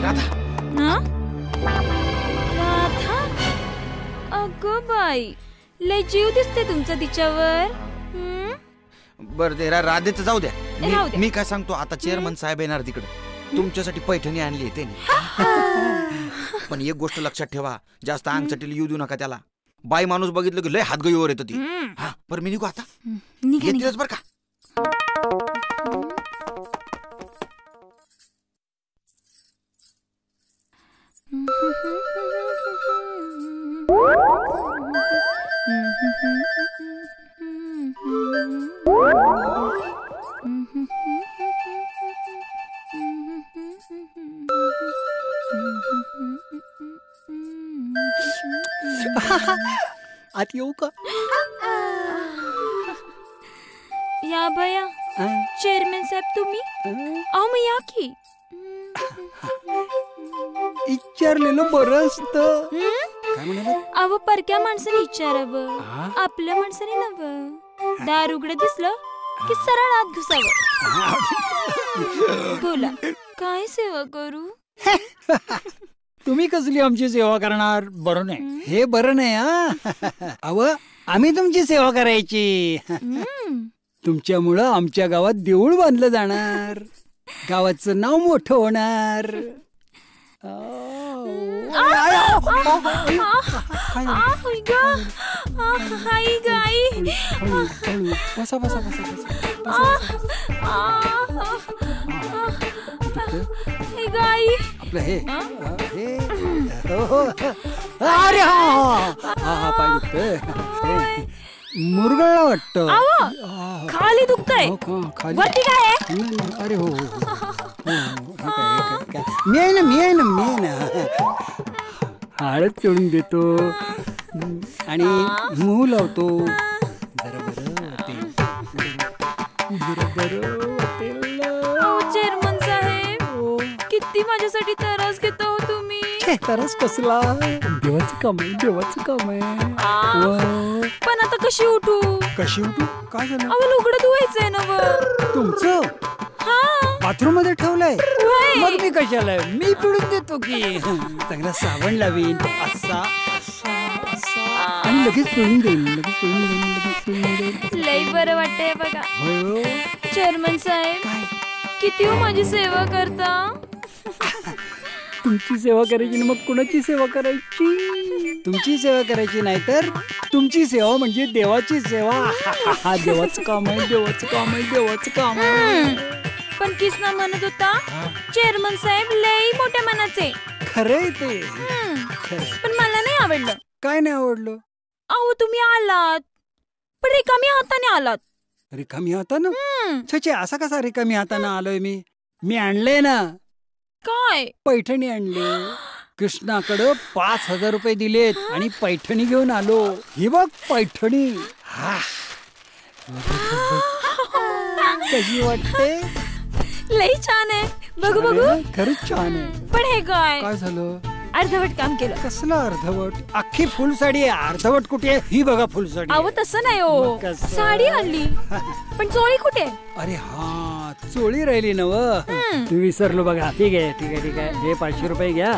[SPEAKER 12] राधा, अगं बाई लय जीव दिसते तुमचा तिच्यावर.
[SPEAKER 7] बर ते राधेचं जाऊ द्या.
[SPEAKER 12] राहू द्या.
[SPEAKER 7] मी काय सांगतो, आता चेअरमन साहेब येणार तिकडे, तुमच्यासाठी पैठणी आणली आहे त्यांनी. पण एक गोष्ट लक्षात ठेवा, जास्त अंगचटीला येऊ देऊ नका त्याला. बाई माणूस बघितलं की लय हातगईवर येतं ती. बरं मी निघू आता. येतीलच बरं का.
[SPEAKER 5] आत येऊ का?
[SPEAKER 12] या बया चेअरमॅन साहेब तुम्ही? अहो मग या की.
[SPEAKER 5] विचारलेलं बरं असतं.
[SPEAKER 12] अहो परक्या माणसाने विचारावं, आपल्या माणसाने नव्हं. दार उघडं दिसलं की सरळ आत घुसावं. बोला काय सेवा करू?
[SPEAKER 5] तुम्ही कसली आमची सेवा करणार? बरं नाही, हे बरं नाही. अव आम्ही तुमची सेवा करायची. तुमच्यामुळं आमच्या गावात देऊळ बांधलं जाणार, गावाचं नाव मोठं होणार. बसा बसा बसा आपलं हे अरे हा पाय दुखतोय, मुरगळला वाटतं.
[SPEAKER 12] खाली दुखतंय, वरती काय आहे?
[SPEAKER 5] अरे हो मी आहे ना हळद चोळून देतो आणि मूग लावतो. जरा बरं
[SPEAKER 12] चेअरमन साहेब किती माझ्यासाठी त्रास घेता हो तुम्ही.
[SPEAKER 5] त्रास कसला? देवाचं काम आहे.
[SPEAKER 12] पण आता कशी उठू?
[SPEAKER 5] काय झालं?
[SPEAKER 12] अहो लुगडं धुवायचंय ना.
[SPEAKER 5] तुमचं बाथरूम मध्ये ठेवलंय? मग मी कशाला? मी पिळून देतो की. चांगला साबण लावीन असा आणि लगेच पिळून देईन.
[SPEAKER 12] लई बरं वाटतंय बघा. चेअरमन साहेब किती हो माझी सेवा करता.
[SPEAKER 5] तुमची सेवा करायची, मग कुणाची सेवा करायची? तुमची सेवा करायची नाही तर तुमची सेवा म्हणजे देवाची सेवा. हा देवाचं काम आहे.
[SPEAKER 12] पण किसना म्हणत होता चेअरमन साहेब लई मोठ्या मनाचे.
[SPEAKER 5] खरंय ते.
[SPEAKER 12] पण मला नाही आवडलं.
[SPEAKER 5] काय नाही आवडलं?
[SPEAKER 12] अहो तुम्ही आलात पण रिकामी हाताने आलात.
[SPEAKER 5] रिकामी हातानं? छे असा कसा रिकामी हातानं आलोय मी आणलंय ना.
[SPEAKER 12] काय?
[SPEAKER 5] पैठणी आणली. कृष्णाकडं 5,000 रुपये दिलेत आणि पैठणी घेऊन आलो. ही बघ पैठणी. कशी वाटते?
[SPEAKER 12] लई छान आहे. बघू बघू.
[SPEAKER 5] खरंच छान आहे.
[SPEAKER 12] पण हे काय
[SPEAKER 5] काय झालं?
[SPEAKER 12] अर्धवट काम केलं.
[SPEAKER 5] कसलं अर्धवट? अख्खी फुल साडी आहे, अर्धवट कुठे आहे? ही बघा फुल साडी.
[SPEAKER 12] अहो तसं नाही हो, साडी आणली पण चोळी कुठे?
[SPEAKER 5] अरे हा, चोळी राहिली ना व. तू विसरलो बघा. ठीक आहे ठीक आहे ठीक आहे. हे 500 रुपये घ्या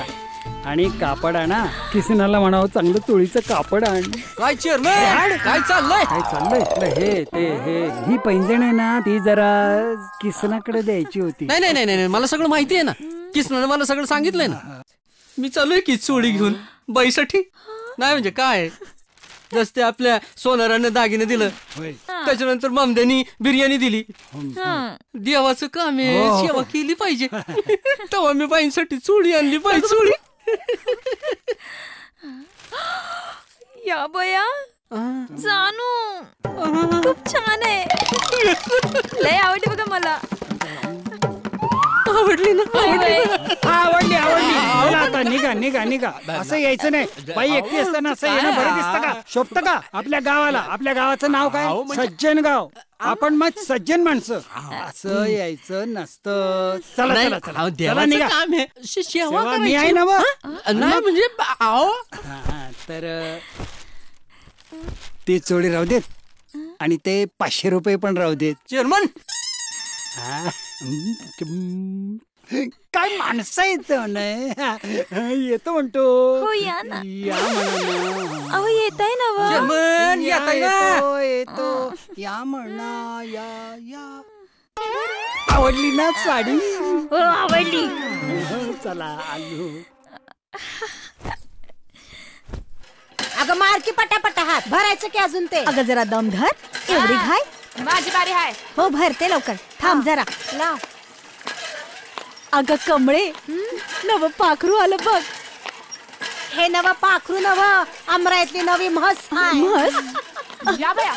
[SPEAKER 5] आणि कापड आणा. किसनाला म्हणावं चांगलं चोळीचं कापड आण.
[SPEAKER 16] काय चेअरमन काय चाललंय?
[SPEAKER 5] काय चाललंय? हे ते ही पैंजण आहे ना, ती जरा किसनाकडे द्यायची होती.
[SPEAKER 16] नाही नाही नाही, मला सगळं माहिती आहे ना. किसनानं मला सगळं सांगितलंय ना. मी चालूय की चोळी घेऊन बाईसाठी. नाही म्हणजे काय, जसं ते आपल्या सोनारानं दागिने दिलं, त्याच्यानंतर ममद्यानी बिर्याणी दिली. देवाचं काम आहे, सेवा केली पाहिजे. तेव्हा मी बाईंसाठी चोळी आणली. बाई चोळी.
[SPEAKER 12] या बया जानू खूप छान आहे. लय आवडली बघा मला.
[SPEAKER 5] आवडली ना? आवडली आवडली. आता निघा निघा निघा. असं यायचं नाही. बाई एकटी असताना असं येणं बरं दिसतं का? शोभतं का? आपल्या गावाला, आपल्या गावाचं नाव काय? सज्जन गाव. आपण मग सज्जन माणसं. असं यायचं नसतं. चला चला चला चला निघा. सेवा मी आहे ना.
[SPEAKER 16] नाही म्हणजे
[SPEAKER 5] तर ते चोळी राहू देत आणि ते 500 रुपये पण राहू देत.
[SPEAKER 16] चेअरमन
[SPEAKER 5] काय माणसं येतं नाही. येतो म्हणतो.
[SPEAKER 12] हो या ना.
[SPEAKER 5] या म्हणा.
[SPEAKER 12] अहो येत आहे ना व.
[SPEAKER 16] चेअरमन
[SPEAKER 5] येतो येतो. या म्हणा. या या. आवडली ना साडी?
[SPEAKER 12] हो आवडली.
[SPEAKER 5] चला आलो.
[SPEAKER 14] अगं मार की पटापटा हात भरायचं की अजून ते.
[SPEAKER 1] अगं जरा दम धर. एवढी घाय?
[SPEAKER 13] माझी बारी आहे.
[SPEAKER 1] हो भरते लवकर. थांब जरा.
[SPEAKER 14] लाव.
[SPEAKER 1] अगं कमळे, नवं पाखरू आलं बघ.
[SPEAKER 14] हे नवं पाखरू नवं, अमरायतली नवी म्हस.
[SPEAKER 1] म्हस?
[SPEAKER 13] या बया,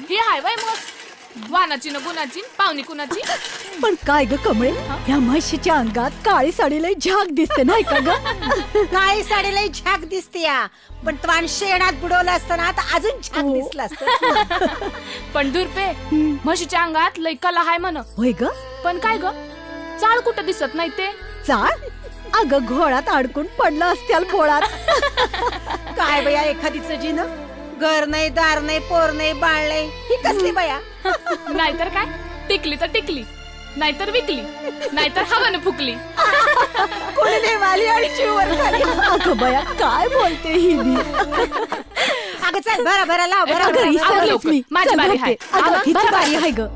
[SPEAKER 13] ही हाय वय म्हस. वानाची न गुणाची, पाहुणी कुणाची.
[SPEAKER 1] पण काय ग कमळे, या म्हशीच्या अंगात काळी साडी लय झाक दिसते नाही का ग?
[SPEAKER 14] काळी साडी लय झाक दिसते या, पण त्वान शेणात बुडवलं असतं ना आता अजून झाक दिसलं असतं.
[SPEAKER 13] पण दुर्पे, म्हशीच्या अंगात लय कला हाय म्हण.
[SPEAKER 1] होय ग?
[SPEAKER 13] पण काय ग, चाळ कुठं दिसत नाही ते.
[SPEAKER 1] चाळ? अगं घोळात अडकून पडलं असत्याल घोळात.
[SPEAKER 14] काय बया एखादीच जीनं, घर नाही दार नाही पोर नाही बाळ नाही, ही कसली बया.
[SPEAKER 13] नाहीतर काय, टिकली तर टिकली, नाहीतर विकली, नाहीतर हवानं फुकली.
[SPEAKER 1] कोणी देवाली आणि चिवर खाली. अगं बया काय बोलते ही बी.
[SPEAKER 14] अगं चल भरा भरा लाव भरा.
[SPEAKER 13] माझी बारी आहे.
[SPEAKER 1] हिची बारी आहे ग.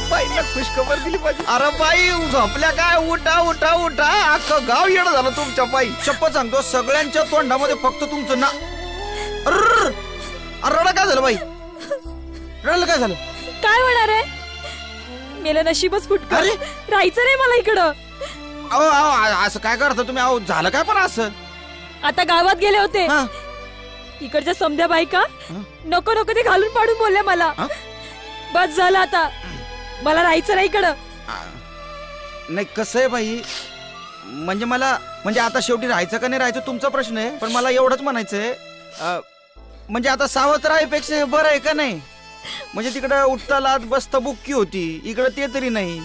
[SPEAKER 7] बाईला खुशखबर दिली पाहिजे. अरे बाई झोपल्या काय? उठा उठा उठा. अख्खं गाव येणं झालं तुमच्या पायी. शपथ सांगतो सगळ्यांच्या तोंडामध्ये फक्त तुमचं ना. रडा काय झालं बाई? रडलं काय झालं?
[SPEAKER 12] काय होणार आहे? मेलं नशीबच फुटकं. राहायचं नाही मला इकडं.
[SPEAKER 7] अहो असं काय करता तुम्ही? अहो झालं काय पण असं?
[SPEAKER 12] आता गावात गेले होते, इकडच्या समध्या बायका नको नको ते घालून पाडून बोलल्या मला. बस झालं आता, मला राहायचं नाही इकडं.
[SPEAKER 7] नाही कसं आहे बाई, म्हणजे मला म्हणजे आता शेवटी राहायचं का नाही राहायचं तुमचा प्रश्न आहे, पण मला एवढंच म्हणायचंय म्हणजे आता सावध राहायपेक्षा बरं आहे का नाही? म्हणजे तिकडं उठता लात बसता बुक्की होती, इकडं ते तरी नाही.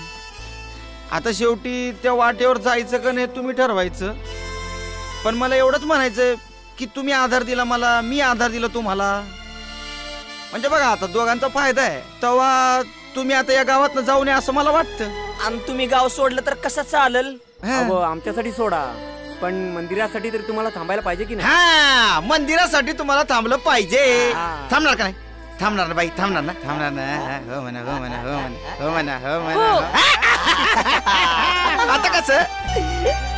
[SPEAKER 7] आता शेवटी त्या वाटेवर जायचं का नाही तुम्ही ठरवायचं. पण मला एवढंच म्हणायचं की तुम्ही आधार दिला मला, मी आधार दिला तुम्हाला. म्हणजे बघा आता दोघांचा फायदा आहे. तेव्हा तुम्ही आता या गावात जाऊ नये असं मला वाटतं.
[SPEAKER 11] आणि तुम्ही गाव सोडलं तर कसं चालेल? आमच्यासाठी सोडा, पण मंदिरासाठी तरी तुम्हाला थांबायला पाहिजे की नाही?
[SPEAKER 7] हा, मंदिरासाठी तुम्हाला थांबलं पाहिजे. थांबणार का नाही? थांबणार ना बाई, थांबणार ना, थांबणार ना. हो म्हणा हो म्हणा हो म्हणा हो म्हणा हो म्हणा. आता कसं?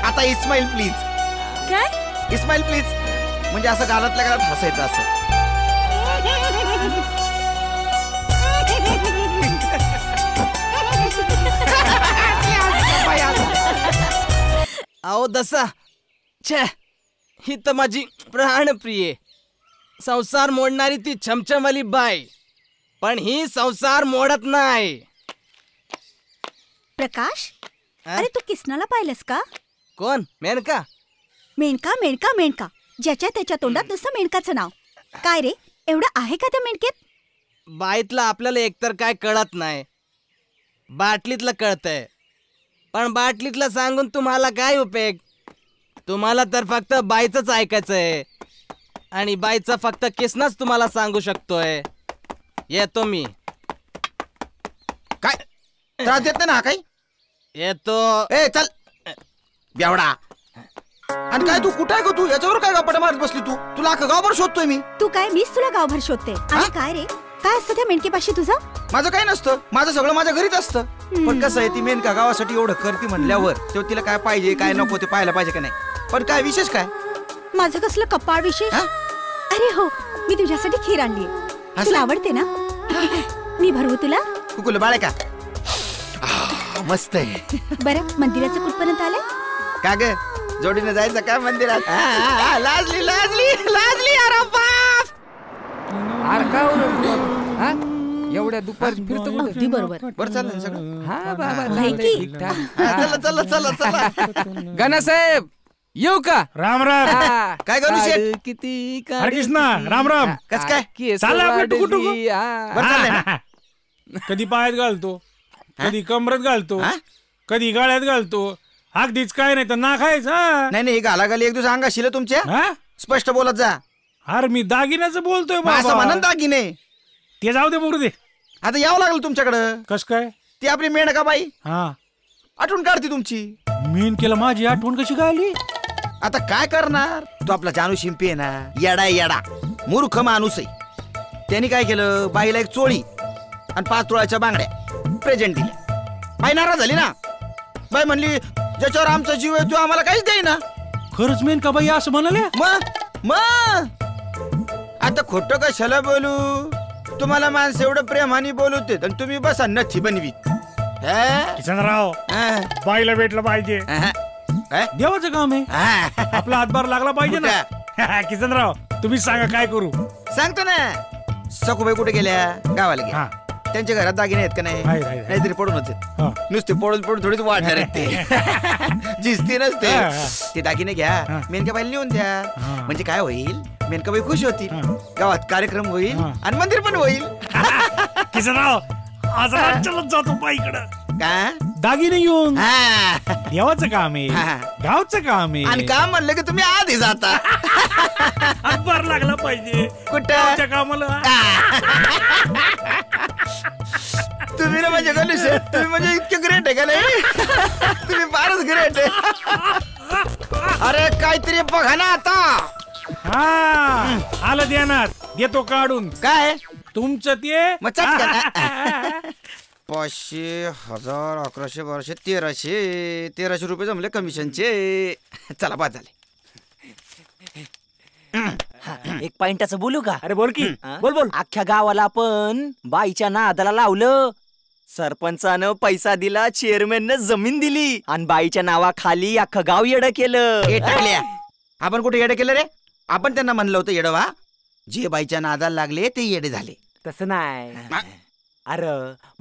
[SPEAKER 7] आता इस्माईल प्लीज.
[SPEAKER 12] काय?
[SPEAKER 7] इस्माईल प्लीज म्हणजे असं गालातल्या गालात हसायचं असं.
[SPEAKER 17] अहो दसा, छे, ही तर माझी प्राणप्रिय, संसार मोडणारी ती छमछमवाली बाई, पण ही संसार मोडत नाही.
[SPEAKER 1] प्रकाश, अरे तू किसनाला पाहिलंस का?
[SPEAKER 17] कोण? मेनका?
[SPEAKER 1] मेनका मेनका मेनका, ज्याच्या त्याच्या तोंडात नुसतं मेनकाचं नाव. काय रे, एवढं आहे का त्या मेनकेत?
[SPEAKER 17] बाईतलं आपल्याला एकतर काय कळत नाही, बाटलीतलं कळतंय. पण बाटलीतलं सांगून तुम्हाला काय उपयोग? तुम्हाला तर फक्त बाईचंच ऐकायचंय आणि बाईचा फक्त किसनाच तुम्हाला सांगू शकतोय. येतो मी.
[SPEAKER 7] काय त्रास देत नाही ना काही?
[SPEAKER 17] येतो.
[SPEAKER 7] ए चल बेवडा. आणि काय तू कुठे आहे ग? तू याच्यावर काय गप्पा मारत बसली? तुला अख्खं गावभर शोधतोय मी.
[SPEAKER 1] तू काय, मीच तुला गावभर शोधते. आणि काय रे, काय असतं त्या मेनकेपाशी तुझं?
[SPEAKER 7] माझं काही नसतं, माझं सगळं माझ्या घरीच असतं. पण कसं आहे, ती मेनका गावासाठी एवढं करते म्हणल्यावर तेव्हा तिला काय पाहिजे काय नको ते पाहायला पाहिजे का नाही. पण काय विशेष काय?
[SPEAKER 1] माझं कसलं कपाळ विशेष? अरे हो, मी तुझ्यासाठी खीर आणली. तुला आवडते ना? मी भरवू तुला?
[SPEAKER 7] कुकुल बाळे का? मस्त आहे.
[SPEAKER 1] बरं, मंदिराचं कुठपर्यंत आलंय?
[SPEAKER 7] का ग, जोडीने जायचं का मंदिरात? लाजली लाजली लाजली. अरे बाप.
[SPEAKER 10] अरे का हा? एवढ्या दुपार फिरतो.
[SPEAKER 1] अगदी बरोबर.
[SPEAKER 7] बरं चाललं सगळं.
[SPEAKER 10] हा बाबा,
[SPEAKER 7] चला चला चला चला.
[SPEAKER 10] गणासाहेब येऊ का?
[SPEAKER 9] राम राम.
[SPEAKER 7] काय करू शेट?
[SPEAKER 17] किती
[SPEAKER 9] हरे कृष्णा, राम राम.
[SPEAKER 7] कस काय
[SPEAKER 9] चाललं आपलं टुकू टुकू.
[SPEAKER 7] बरं चाललंय ना?
[SPEAKER 9] कधी पायात घालतो, कधी कमरत घालतो, कधी गाळ्यात घालतो. अगदीच काय नाही तर ना खायचं.
[SPEAKER 7] नाही नाही, घालाघाली एक दिवस अंगाशील तुमच्या. स्पष्ट बोलत जा.
[SPEAKER 9] अरे मी दागिन्याचं बोलतोय
[SPEAKER 7] असं म्हणून दागिने.
[SPEAKER 9] ते जाऊ दे बघू दे.
[SPEAKER 7] आता यावं लागलं तुमच्याकडं.
[SPEAKER 9] कस काय?
[SPEAKER 7] ती आपली मेनका बाई
[SPEAKER 9] हा
[SPEAKER 7] आठवण काढते तुमची.
[SPEAKER 9] मेन केलं माझी आठवण कशी काय?
[SPEAKER 7] आता काय करणार? तो आपला जानू शिंपी आहे ना, येडा येडा मूर्ख माणूस आहे. त्यांनी काय केलं, बाईला एक चोळी आणि 5 तोळ्याच्या बांगड्या प्रेझेंट दिल्या. बाई नाराज झाली ना. बाई म्हणली, ज्याच्यावर आमचा जीव आहे तो आम्हाला काहीच देईना.
[SPEAKER 9] खरंच मेनका बाई असं म्हणाले?
[SPEAKER 7] मग आता खोटं कशाला बोलू? तुम्हाला माणसं एवढं प्रेमाने बोलवते आणि तुम्ही बसा नथी बनवीत.
[SPEAKER 9] किसनराव, बाईला भेटलं पाहिजे. देवाचं काम आहे, आपला हातभार लागला पाहिजे ना. किसनराव, तुम्ही सांगा काय करू?
[SPEAKER 7] सांगतो ना. सखूबाई कुठे गेल्या? गावाला गेल्या. त्यांच्या घरात दागिने आहेत का नाही? नाहीतरी पडूनच आहेत. नुसते पडून पडून थोडीच वाढणार आहेत ते. जिस्ती नसते. ते दागिने घ्या, मेनकाबाईला नेऊन द्या. म्हणजे काय होईल, मेनकाबाई खुश होतील, गावात कार्यक्रम होईल आणि मंदिर पण होईल.
[SPEAKER 9] किसनराव, आज चलत जातो बाईकडं.
[SPEAKER 7] काय
[SPEAKER 9] दागिने घेऊन? देवाचं काम आहे, गावचं काम आहे.
[SPEAKER 7] आणि काम म्हणलं की तुम्ही आधी जाता.
[SPEAKER 9] हातभार लागला पाहिजे
[SPEAKER 7] कुठं
[SPEAKER 9] कामाला.
[SPEAKER 7] तुम्ही ना म्हणजे तुम्ही म्हणजे इतके ग्रेट आहे का नाही? तुम्ही फारच ग्रेट आहे. अरे काहीतरी बघा ना आता.
[SPEAKER 9] आलं ध्यानात, देतो काढून.
[SPEAKER 7] काय
[SPEAKER 9] तुमचं ते?
[SPEAKER 7] 500, 1000, 1100, 1200, 1300 रुपये जमले कमिशनचे. चला बाद झाले.
[SPEAKER 11] एक पॉइंटाचं बोलू का?
[SPEAKER 17] अरे बोल की. बोल.
[SPEAKER 11] अख्ख्या गावाला आपण बाईच्या नादाला लावलं. सरपंचानं पैसा दिला, चेअरमॅननं जमीन दिली आणि बाईच्या नावाखाली अख्खं गाव येडं केलं.
[SPEAKER 7] आपण कुठे येडं केलं रे? आपण त्यांना म्हणलं होतं येडं व्हा. जे बाईच्या नादाला लागले ते येडे झाले.
[SPEAKER 17] तसं नाही. अरे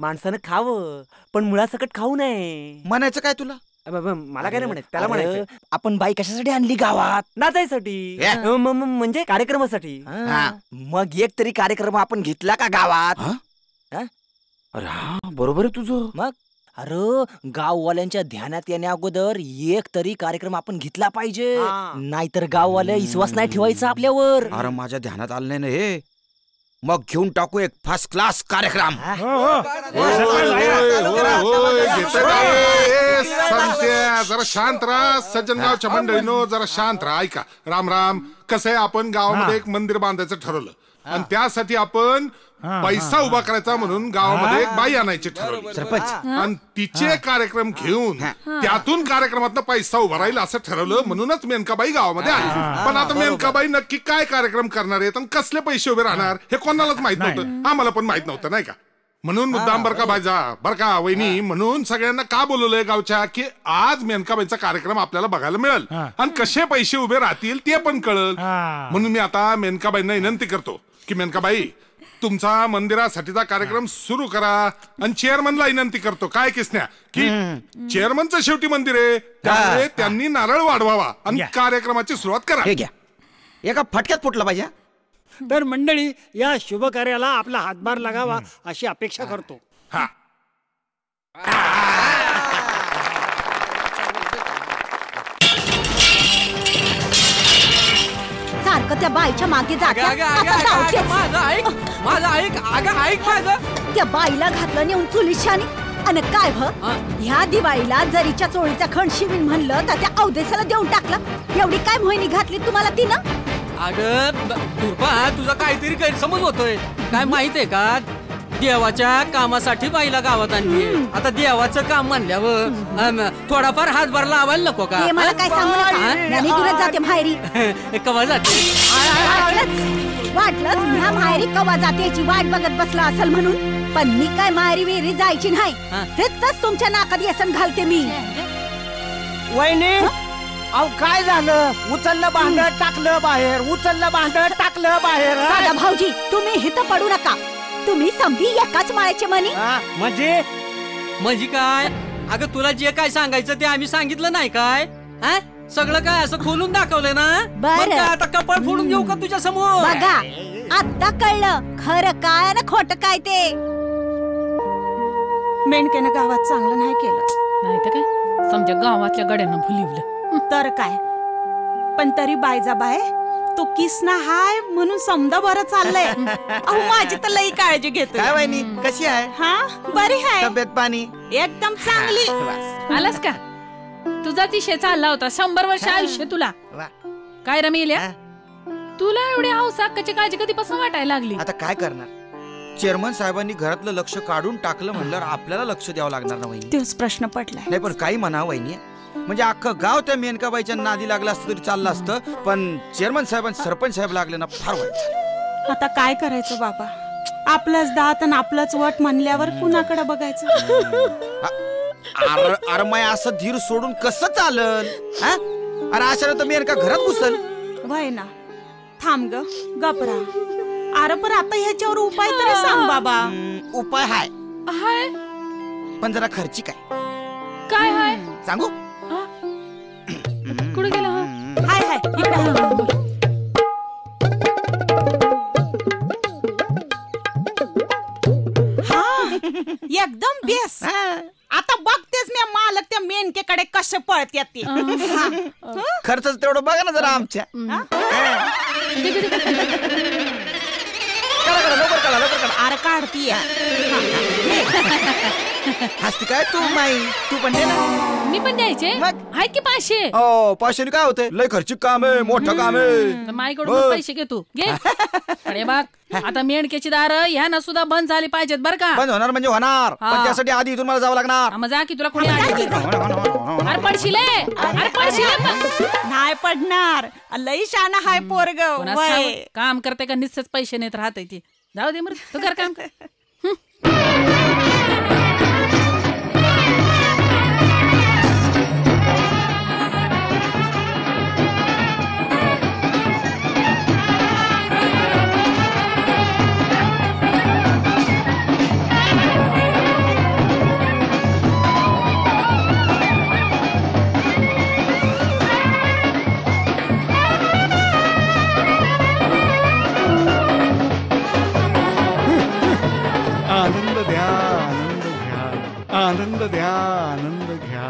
[SPEAKER 17] माणसानं खावं पण मुळासकट खाऊ नये
[SPEAKER 7] म्हणायचं काय तुला?
[SPEAKER 17] मला काय नाही म्हणायचं, त्याला म्हणायचं
[SPEAKER 11] आपण बाई कशासाठी आणली गावात?
[SPEAKER 17] नाचायसाठी, म्हणजे कार्यक्रमासाठी.
[SPEAKER 11] मग एक तरी कार्यक्रम आपण घेतला का गावात?
[SPEAKER 7] अरे हा बरोबर आहे तुझं.
[SPEAKER 11] मग अरे गाववाल्यांच्या ध्यानात येण्या अगोदर एक तरी कार्यक्रम आपण घेतला पाहिजे, नाहीतर गाववाले विश्वास नाही ठेवायचा आपल्यावर.
[SPEAKER 7] अरे माझ्या ध्यानात आलं नाही ना हे. मग घेऊन टाकू एक फर्स्ट क्लास कार्यक्रम.
[SPEAKER 2] जरा शांत राहा सज्जनगावच्या मंडळीनो, जरा शांत राहा. ऐका, राम राम. कसं आहे, आपण गावामध्ये एक मंदिर बांधायचं ठरवलं आणि त्यासाठी आपण पैसा उभा करायचा म्हणून गावामध्ये एक बाई आणायची ठरवली
[SPEAKER 7] सरपंच.
[SPEAKER 2] आणि तिचे कार्यक्रम घेऊन त्यातून कार्यक्रमात पैसा उभा राहील असं ठरवलं. म्हणूनच मेनकाबाई गावामध्ये आली. पण आता मेनकाबाई नक्की काय कार्यक्रम करणार आहेत आणि कसले पैसे उभे राहणार हे कोणालाच माहित नव्हतं. आम्हाला पण माहित नव्हतं नाही का. म्हणून मुद्दाम बरका बायजा बरका वहिनी म्हणून सगळ्यांना का बोलवलंय गावच्या की आज मेनकाबाईचा कार्यक्रम आपल्याला बघायला मिळेल आणि कसे पैसे उभे राहतील ते पण कळेल. म्हणून मी आता मेनकाबाईंना विनंती करतो की मेनकाबाई तुमचा मंदिरासाठीचा कार्यक्रम सुरू करा आणि चेअरमनला विनंती करतो काय किसन्या की चेअरमनचं शेवटी मंदिर आहे त्यामुळे त्यांनी नारळ वाढवावा आणि कार्यक्रमाची सुरुवात करा.
[SPEAKER 7] हे घ्या एका फटक्यात फुटला पाहिजे.
[SPEAKER 5] तर मंडळी या शुभ कार्याला आपला हातभार लागावा अशी अपेक्षा करतो.
[SPEAKER 1] सारखं त्या बाईच्या मागे जाते. त्या बाईला घातलं नेऊन चुलीशानी आणि काय ह्या दिवाळीला जरीच्या चोळीचा खण शिवीन म्हणलं तर त्या अवदेशाला देऊन टाकला. एवढी काय मोहिनी घातली तुम्हाला तिनं?
[SPEAKER 16] अगं दुर्पा तुझा काहीतरी गैरसमज होतोय. काय माहित आहे का देवाच्या कामासाठी बाईला गावात आणली. आता देवाचं काम म्हणल्यावर थोडाफार हातभार लावायला नको का?
[SPEAKER 1] मला काय सांगू नका. जाते माहेरी.
[SPEAKER 16] कवा जाते?
[SPEAKER 1] वाटलंच ह्या माहेरी कवा जातेची वाट बघत बसला असेल म्हणून. पण मी काय माहेरी विहिरी जायची नाही. तिथंच तुमच्या नाकात व्यसन घालते मी.
[SPEAKER 6] वहिनी अहो काय झालं? उचललं भांड टाकलं बाहेर, उचललं भांड टाकलं बाहेर.
[SPEAKER 1] दादा भाऊजी तुम्ही हिथं पडू नका. तुम्ही समधी एकाच माळ्याचे मनी.
[SPEAKER 16] म्हणजे काय? अगं तुला जे काय सांगायचं ते आम्ही सांगितलं नाही काय? सगळं काय असं खोलून दाखवलंय ना? बरं आता कपाळ फोडून घेऊ का तुझ्या समोर?
[SPEAKER 1] बघा आता कळलं खरं काय ना खोटं काय ते.
[SPEAKER 14] मेंढक्यानं गावात चांगलं नाही केलं.
[SPEAKER 15] नाही तर काय समजा गावातल्या गड्यांना भुलिवलं
[SPEAKER 14] तर काय. पण तरी बायजाबाय तो किसना हाय म्हणून समजा बरं चाललंय. अहो माझी तर लई काळजी घेतो.
[SPEAKER 7] काय वहिनी कशी आहे?
[SPEAKER 14] हा बरी आहे.
[SPEAKER 7] तब्येत पाणी
[SPEAKER 14] एकदम चांगली.
[SPEAKER 15] आलास का? तुझा तिशे चालला होता 100 वर्ष आयुष्य तुला. काय रमेल्या तुला एवढी हौस हक्काची काळजी कधीपासून वाटायला लागली?
[SPEAKER 7] आता काय करणार? चेअरमन साहेबांनी घरातलं लक्ष काढून टाकलं म्हणल्यावर आपल्याला लक्ष द्यावं लागणार ना वहिनी.
[SPEAKER 14] तोच प्रश्न पडलाय.
[SPEAKER 7] नाही पण काही म्हणा वहिनी म्हणजे अख्खं गाव त्या मेनकाबाईच्या नादी लागलं असतं तरी चाललं असतं. पण चेअरमन साहेब आणि सरपंच साहेब लागले ना फार वाईट झालं.
[SPEAKER 14] आता काय करायचं बाबा? आपलंच दात आणि आपलंच वट म्हणल्यावर कुणाकडे बघायचं?
[SPEAKER 7] अरे माय असं धीर सोडून कसं चालल? अरे अशाला तर मेनका घरात घुसल.
[SPEAKER 14] वय ना थांब ग गपरा. अरे पण आता ह्याच्यावर उपाय तरी सांग बाबा.
[SPEAKER 7] उपाय हाय
[SPEAKER 15] हाय
[SPEAKER 7] पण जरा खर्ची काय
[SPEAKER 15] काय हाय
[SPEAKER 7] सांगू?
[SPEAKER 15] कुठे गेला?
[SPEAKER 14] हाय हाय इकडे एकदम बेस. आता बघतेच मी मालक त्या मेनकेकडे कसे पळतात ते.
[SPEAKER 7] खर्च तेवढं बघा ना जरा आमच्या.
[SPEAKER 14] अरे काढतीये.
[SPEAKER 7] हसती काय तू माई? तू पण दे ना.
[SPEAKER 15] मी पण द्यायचे आहेत की 500.
[SPEAKER 7] हो 500 काय होतंय? लय खर्चिक काम आहे, मोठं काम आहे.
[SPEAKER 15] माईकडून पैसे घे तू घे. अरे बघ आता मेंढक्याची दारं ह्यानं सुद्धा बंद झाली पाहिजेत बरं का?
[SPEAKER 7] बंद होणार म्हणजे होणार पण त्यासाठी आधी इथून मला जावं लागणार.
[SPEAKER 15] मग जा की तुला कोणी अरे पडशील
[SPEAKER 14] नाही पडणार. लई शाना हाय पोरग.
[SPEAKER 15] काम करते का निश्चित पैसे नेत राहते ती. जाऊ दे मग तू कर काम.
[SPEAKER 2] आनंद द्या आनंद घ्या, आनंद घ्या, आनंद घ्या,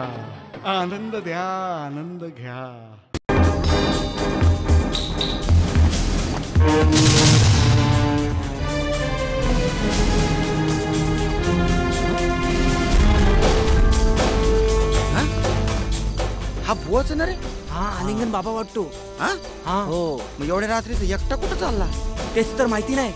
[SPEAKER 2] आनंद घ्या, आनंद
[SPEAKER 7] घ्या. हा बुवाच ना रे?
[SPEAKER 3] हा आलिंगन बाबा वाटतो.
[SPEAKER 7] हा हो. मग एवढ्या रात्रीच एकटा कुठं चालला?
[SPEAKER 3] तेच तर माहिती नाही.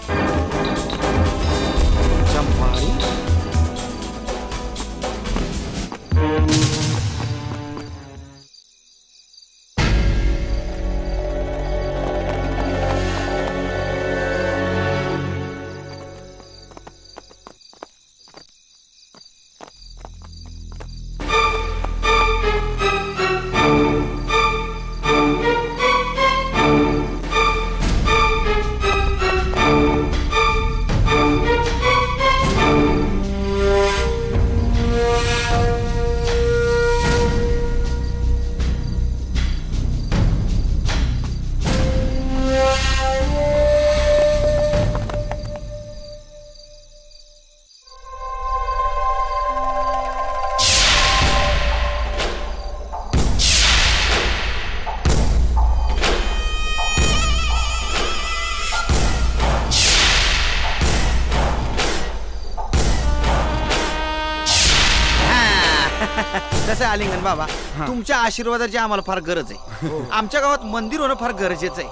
[SPEAKER 7] कसं आहे आलिंगन बाबा, तुमच्या आशीर्वादाची आम्हाला फार गरज आहे. आमच्या गावात मंदिर होणं फार गरजेचं आहे.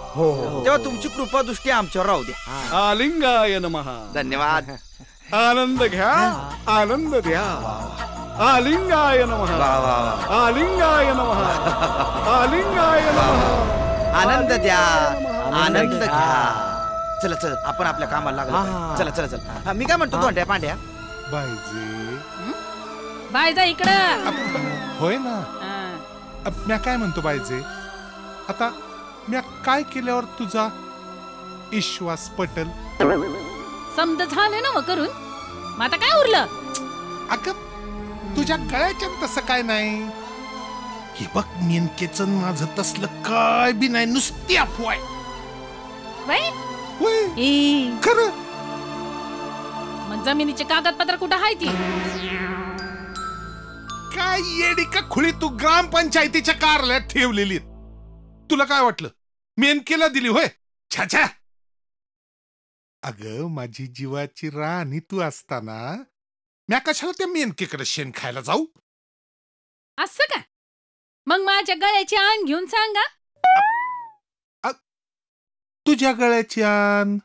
[SPEAKER 7] तेव्हा तुमची कृपा दृष्टी आमच्यावर राहू द्या.
[SPEAKER 18] आलिंगाय नमः.
[SPEAKER 7] धन्यवाद.
[SPEAKER 18] आनंद घ्या, आनंद द्या. आलिंगाय नमः. आलिंगाय नमः. आलिंगाय नमः.
[SPEAKER 7] आनंद द्या, आनंद घ्या. चला चल, आपण आपल्या कामाला लागलो. चला चला चला. मी काय म्हणतो धोंड्या पांड्या,
[SPEAKER 15] बायजा इकडं.
[SPEAKER 2] होय ना. म्या काय म्हणतो बायजे, आता म्या काय केल्यावर तुझा विश्वास पटल?
[SPEAKER 15] समज झाले ना मग करून, मग आता काय उरलं?
[SPEAKER 2] अगं तुझ्या गळ्याच्या तसं काय नाही. हे बघ मेनकेच माझं तसलं काय बी नाही, नुसती अफवा आहे. खरं.
[SPEAKER 15] मग जमिनीचे कागदपत्र कुठं आहे ती?
[SPEAKER 2] काय येडी का खुळी तू ग्रामपंचायतीच्या कार्यालयात ठेवलेली. तुला काय वाटलं मेनकेला दिली होय? छाछा. अगं माझी जीवाची राणी तू असताना म्या कशाला त्या मेनकेकडे शेण खायला जाऊ?
[SPEAKER 15] असं का? मग माझ्या गळ्याची आण घेऊन सांगा.
[SPEAKER 2] तुझ्या गळ्याची आण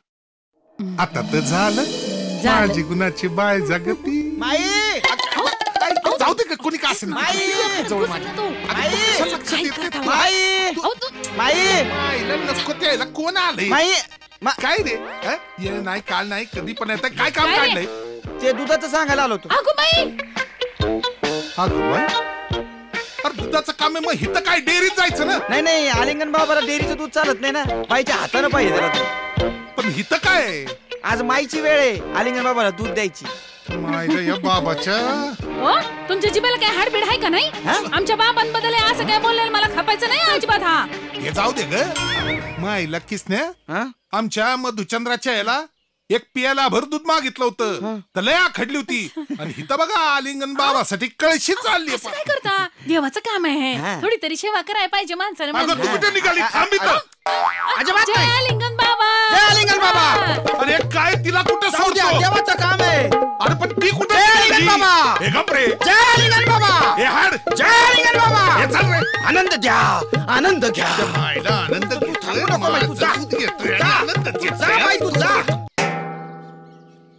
[SPEAKER 2] आता तर झालं. माझी गुणाची बाय जागती. जाऊ दे का कोणी का असेल. कोण आलंय? काय रे? ये नाही काल नाही कधी पण येत. काय काम काढलंय?
[SPEAKER 7] ते दुधाचं सांगायला आलो होतो.
[SPEAKER 2] अरे दुधाचं काम आहे, मग हिथं काय डेअरीत जायचं ना?
[SPEAKER 7] नाही नाही, आलिंगन बाबाला डेअरीचं दूध चालत नाही ना, बाईच्या हातानं पाहिजे त्याला.
[SPEAKER 2] पण हिथं काय?
[SPEAKER 7] आज माईची वेळ आहे आलिंगन बाबाला दूध द्यायची.
[SPEAKER 2] या बाबाच्या
[SPEAKER 15] तुमच्या जिभेला काय हाडबीड आहे का नाही? आमच्या बाबांबद्दल असं काय बोललेलं मला खपायचं नाही अजिबात. हा
[SPEAKER 2] हे जाऊ दे ग माईला किसने. आमच्या मधुचंद्राच्या याला एक पियाला भर दूध मागितलं होतं, तर लय आखडली होती. आणि हिथं बघा आलिंगन बाबासाठी कळशी चालली.
[SPEAKER 15] काय करता? देवाचं काम आहे, थोडी तरी सेवा करायला पाहिजे माणसाने.
[SPEAKER 2] तू कुठे निघाली? थांब इथं.
[SPEAKER 15] जय आलिंगन बाबा.
[SPEAKER 7] जय आलिंगन बाबा.
[SPEAKER 2] अरे काय तिला कुठं
[SPEAKER 7] जाऊ द्या, देवाचं काम आहे.
[SPEAKER 2] अरे पण ती कुठे?
[SPEAKER 7] जय आलिंगन बाबा.
[SPEAKER 2] हे गप्रे.
[SPEAKER 7] जय आलिंगन बाबा.
[SPEAKER 2] हे हाड.
[SPEAKER 7] जय आलिंगन बाबा.
[SPEAKER 2] हे चल रे.
[SPEAKER 7] आनंद द्या, आनंद घ्या.
[SPEAKER 2] मायला आनंद
[SPEAKER 7] थांबू नको बाई, तू जा.
[SPEAKER 2] आनंद घे.
[SPEAKER 7] जा बाई, तू जा.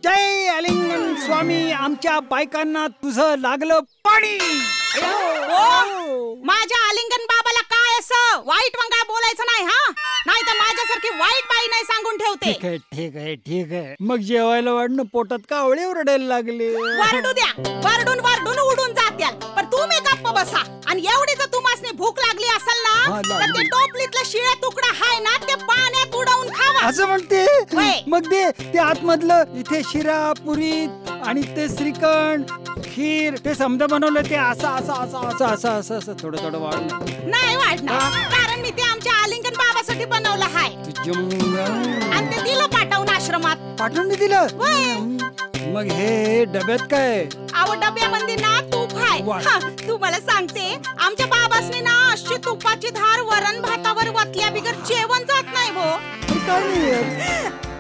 [SPEAKER 5] जय आलिंगन स्वामी. आमच्या बायकांना तुझं लागलं पाणी.
[SPEAKER 14] माझ्या आलिंगन बाबाला काय असं वाईट वंगाळ बोलायचं नाही. हा नाही तर माझ्यासारखी वाईट बाई नाही सांगून ठेवते.
[SPEAKER 5] ठीक आहे ठीक आहे ठीक आहे. मग जेवायला वाढणं पोटात कावळे ओरडायला लागले.
[SPEAKER 14] वरडू द्या, वरडून वरडून उडून जात्याल. पण तुम्ही गप्प बसा. आणि एवढी जर तुम्हाला भूक लागली असेल ना, तर ते टोपलीतला शिळा तुकडा हाय ना, ते पाण्यात उडवून खावा.
[SPEAKER 5] असं म्हणते. मग ते आतमधलं इथे शिरा पुरी आणि ते श्रीखंड खीर ते समजा बनवलं ते असं असं असं असं असं असं असं थोडं थोडं वाढलं
[SPEAKER 14] नाही वाढणार, कारण मी ते आमच्या आलिंगन बाबासाठी बनवलं हाय. आणि ते दिलं पाठवून आश्रमात.
[SPEAKER 5] पाठवून दिलं? मग हे डब्यात काय?
[SPEAKER 14] अहो डब्यामध्ये ना तूप हाय. तुम्हाला सांगते, आमच्या बाबासनी ना अशी तुपाची धार वरण भातावर वतल्या बिगर जेवण जात नाही हो.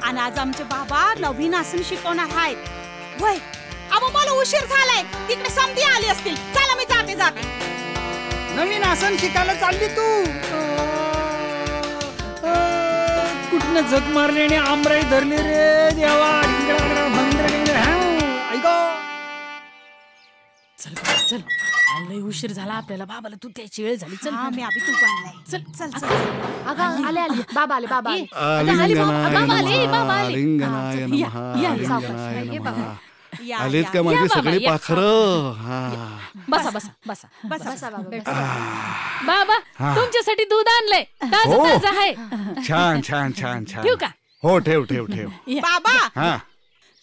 [SPEAKER 14] आणि आज आमचे बाबा नवीन आसन शिकवणार आहेत. वय अहो मला उशीर झालाय, तिकडे समधी आली असतील. चला मी जाते जाते.
[SPEAKER 5] नवीन आसन शिकायला चालली तू? कुठनं जग मारले आणि आमराई धरली रे देवा.
[SPEAKER 15] चल चल, लय उशीर झाला आपल्याला. बाबाला तू त्याची वेळ झाली. चल
[SPEAKER 14] मी अभि तूप आणलाय.
[SPEAKER 15] चल चल चल.
[SPEAKER 13] अगं आले आले बाबा आले बाबा आले.
[SPEAKER 18] आलिंगनाय नमः. आलेत का माझे सगळे पाखरं?
[SPEAKER 15] बसा बसा बसा
[SPEAKER 13] बसा बाबा.
[SPEAKER 15] बाबा तुमच्यासाठी दूध आणलंय, ताजं ताजं आहे.
[SPEAKER 18] छान छान छान छान.
[SPEAKER 15] ठेवू का?
[SPEAKER 18] हो ठेव ठेव ठेव.
[SPEAKER 14] बाबा
[SPEAKER 18] हा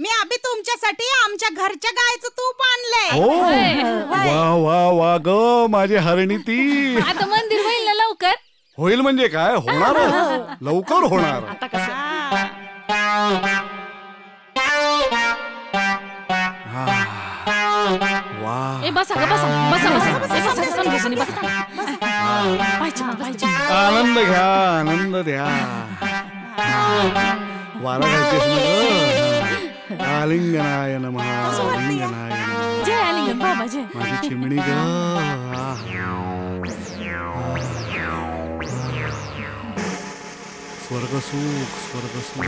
[SPEAKER 14] मी अभि तुमच्यासाठी आमच्या घरच्या गायचं तूप आणलंय.
[SPEAKER 18] वा वा वा ग माझी हरणी ती.
[SPEAKER 15] आता मंदिर होईल ना लवकर?
[SPEAKER 18] होईल म्हणजे काय होणार, लवकर होणार.
[SPEAKER 15] आता कसं?
[SPEAKER 18] वा.
[SPEAKER 15] ए बसा ग बसा बसा बसा.
[SPEAKER 18] आनंद घ्या, आनंद द्या. वारा घ्यायचेस ना ग. आलिंगनाय नमः आलिंगनाय नमः.
[SPEAKER 12] जय आलिंगन बाबा जय.
[SPEAKER 18] माझी चिमणी ग. स्वर्गसुख स्वर्गसुख.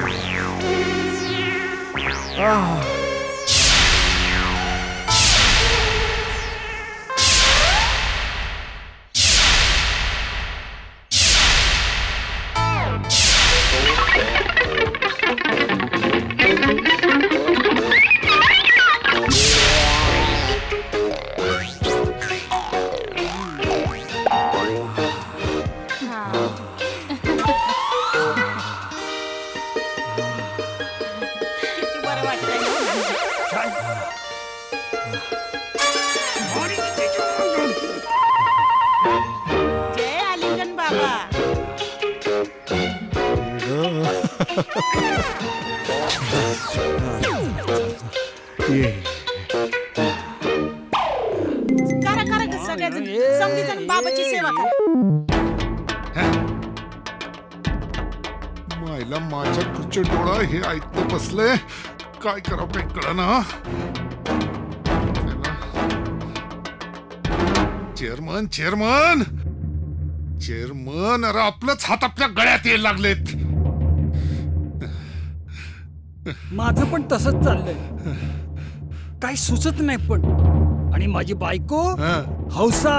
[SPEAKER 14] जय आलिंगन बाबा. करा करा ग सगळ्याजण समधीजण बाबाची सेवा करा.
[SPEAKER 2] मायला माझ्या पुढचे डोळा हे ऐकतं बसले. काय करावं काही कळना. चेअरमन चेअरमन चेअरमन, अरे आपलंच हात आपल्या गळ्यात यायला लागलेत.
[SPEAKER 5] माझं पण तसंच चाललंय. काही सुचत नाही पण. आणि माझी बायको हौसा,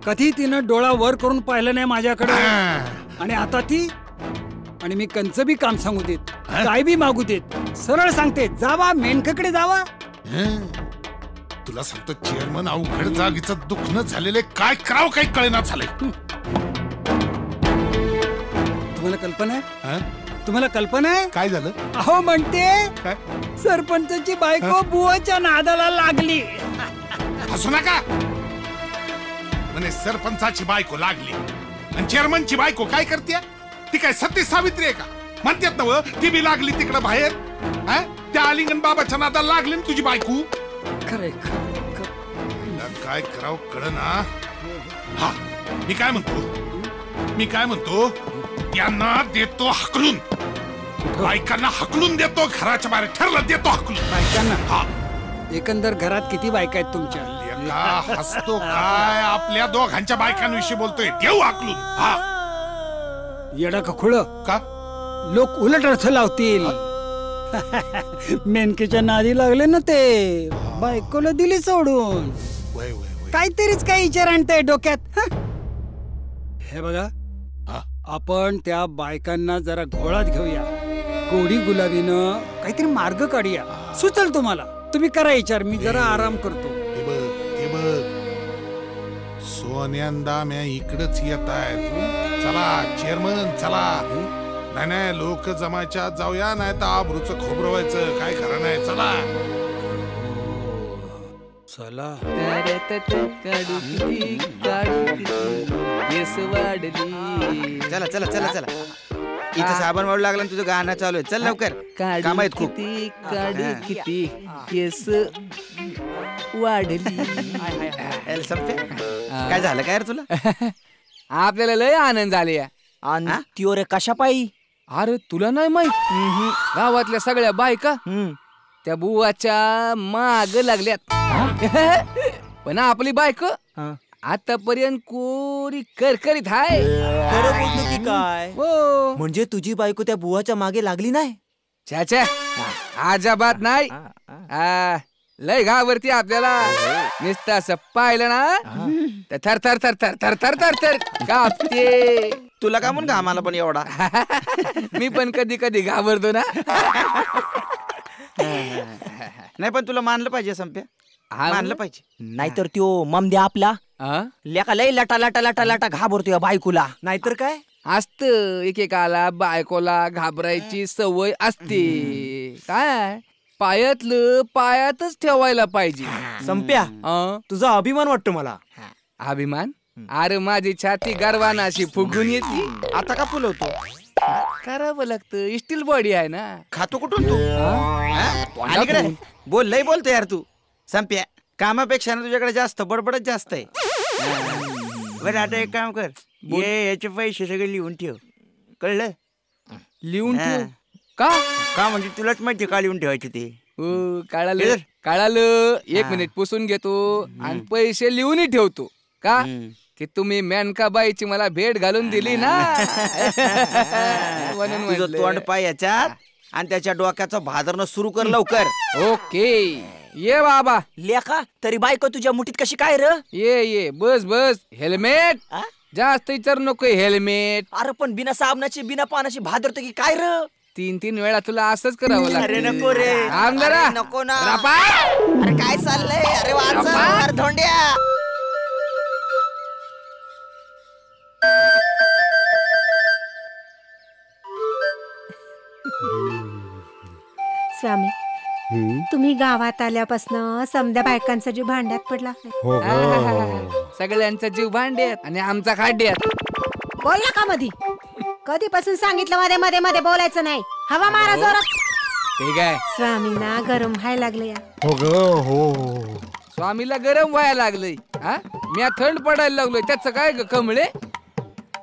[SPEAKER 5] कधी तिनं डोळा वर करून पाहिलं नाही माझ्याकडे. आणि आता ती, आणि मी कंच बी काम सांगू देत, काय बी मागू देत, सरळ सांगते जावा मेनकाकडे जावा.
[SPEAKER 2] तुला सांगतो चेअरमन, अवघड जागीचं दुखणं झालेले काय करावं काही कळेना झालंय.
[SPEAKER 5] तुम्हाला कल्पना आहे? तुम्हाला कल्पना आहे
[SPEAKER 2] काय झालं?
[SPEAKER 5] अहो म्हणते
[SPEAKER 2] काय?
[SPEAKER 5] सरपंचाची बायको बुवाच्या नादाला लागली.
[SPEAKER 2] हसू नका. म्हणे सरपंचाची बायको लागली आणि चेअरमनची बायको काय करते? ती काय सती सावित्री आहे का? म्हणतात ना ती बी लागली तिकडं बाहेर. त्या आलिंगन बाबाच्या नादाला लागली ना तुझी बायको.
[SPEAKER 5] खरे
[SPEAKER 2] काय करावं कळना. हा मी काय म्हणतो त्यांना देतो हकलून. बायकांना हकलून देतो घराच्या बाहेर. ठरलं देतो हकलून
[SPEAKER 5] बायकांना. हा एकंदर घरात किती बायका आहेत तुमच्या?
[SPEAKER 2] हसतो काय? आपल्या दोघांच्या बायकांविषयी बोलतोय. देऊ हकलून. हा
[SPEAKER 5] येडा का खुळ
[SPEAKER 2] का?
[SPEAKER 5] लोक उलट अर्थ लावतील. मेनकेच्या नादी लागले ना ते, बायकोला दिली सोडून. काहीतरीच काही विचार आणताय डोक्यात. हे बघा, आपण त्या बायकांना जरा घोळात घेऊया. गोडी गुलाबीनं काहीतरी मार्ग काढूया. सुचल तुम्हाला. तुम्ही करा विचार, मी जरा आराम करतो.
[SPEAKER 2] हे बघ सोन्यांदा म्या इकडच येत आहेत. चला चेअरमन चला. नाही लोक जमायच्या जाऊया, नाही तर आबरूचं खोबरं व्हायचं. काय खरं नाही. चला
[SPEAKER 5] चला.
[SPEAKER 7] चला चला चला चला. इथं साबण वाढू लागला तुझं गाणं चालू आहे. चल लवकर, काम आहेत खूप.
[SPEAKER 10] किती केस वाढली.
[SPEAKER 7] काय झालं काय रे तुला?
[SPEAKER 10] आपल्याला लय आनंद झाले.
[SPEAKER 11] त्यो रे कशा पायी?
[SPEAKER 10] अरे तुला नाही माहित? गावातल्या सगळ्या बायका त्या बुवाच्या माग लागल्यात. पण आपली बायको आतापर्यंत कोरी करकरीत हाय.
[SPEAKER 11] खरं बोलतो की काय?
[SPEAKER 10] हो.
[SPEAKER 11] म्हणजे तुझी बायको त्या बुवाच्या मागे लागली नाही?
[SPEAKER 10] छाछा, अजाबात नाही. लय घाबरती आपल्याला. नुसतं असं पाहिलं ना तर थर थर थर थर थर थर थर थर कापते.
[SPEAKER 7] तुला का म्हणून घामाला पण एवढा?
[SPEAKER 10] मी पण कधी कधी घाबरतो ना.
[SPEAKER 7] नाही पण तुला मानलं पाहिजे संप्या. मानलं पाहिजे.
[SPEAKER 11] नाहीतर त्यो ममद्या आपला लेका लय लटा लटा लटा लटा घाबरतोय बायकोला. नाहीतर काय
[SPEAKER 10] असत, एकेकाला बायकोला घाबरायची सवय असते. काय पायातलं पायातच ठेवायला पाहिजे.
[SPEAKER 11] संप्या, तुझा अभिमान वाटतो मला.
[SPEAKER 10] अभिमान? अरे माझी छाती गर्वानं अशी फुगून येते.
[SPEAKER 7] आता का फुलवतो?
[SPEAKER 10] करावं लागतं. स्टील बॉडी आहे ना.
[SPEAKER 7] खातो कुठून तू? बोल लय बोलतो यार तू. संप्या, कामापेक्षा ना तुझ्याकडे जास्त बडबडच जास्त आहे. बरं आता एक काम कर, याचे पैसे सगळे लिहून ठेव. कळलं?
[SPEAKER 10] लिहून ठेव? का
[SPEAKER 7] का म्हणजे तुलाच माहिती का लिहून ठेवायचे ते.
[SPEAKER 10] कळालं कळालं. 1 मिनिट पुसून घेतो आणि पैसे लिहूनही ठेवतो. का की तुम्ही मेनकाबाईची मला भेट घालून दिली ना.
[SPEAKER 7] तुझं तोंड पाय याच्यात आणि त्याच्या डोक्याचं भादरणं सुरू कर लवकर.
[SPEAKER 10] ओके ये बाबा.
[SPEAKER 11] लेखा तरी बायको तुझ्या मुठीत कशी काय र?
[SPEAKER 10] ये बस बस. हेल्मेट जास्त विचार नको. हेल्मेट.
[SPEAKER 11] अरे पण बिना साबणाची बिना पाण्याची भादरतो की काय र?
[SPEAKER 10] 3 वेळा तुला असंच करावं लागतं.
[SPEAKER 11] अरे नको रे.
[SPEAKER 10] जरा
[SPEAKER 11] नको ना. अरे काय चाललंय? अरे वाचा धोंड्या.
[SPEAKER 19] स्वामी तुम्ही गावात आल्यापासून समध्या बायकांचा जीव भांड्यात पडला.
[SPEAKER 10] सगळ्यांचा जीव भांड्यात आणि आमचा खाड्यात.
[SPEAKER 19] बोल ना का मधी. कधीपासून सांगितलं मध्ये मध्ये मध्ये बोलायचं नाही. हवा मारा जोरात.
[SPEAKER 10] ठीक आहे.
[SPEAKER 19] स्वामींना गरम व्हायला लागलं या.
[SPEAKER 18] हो ग हो.
[SPEAKER 10] स्वामीला गरम व्हायला लागलंय. मी थंड पडायला लागलोय. त्याचं काय ग कमळे.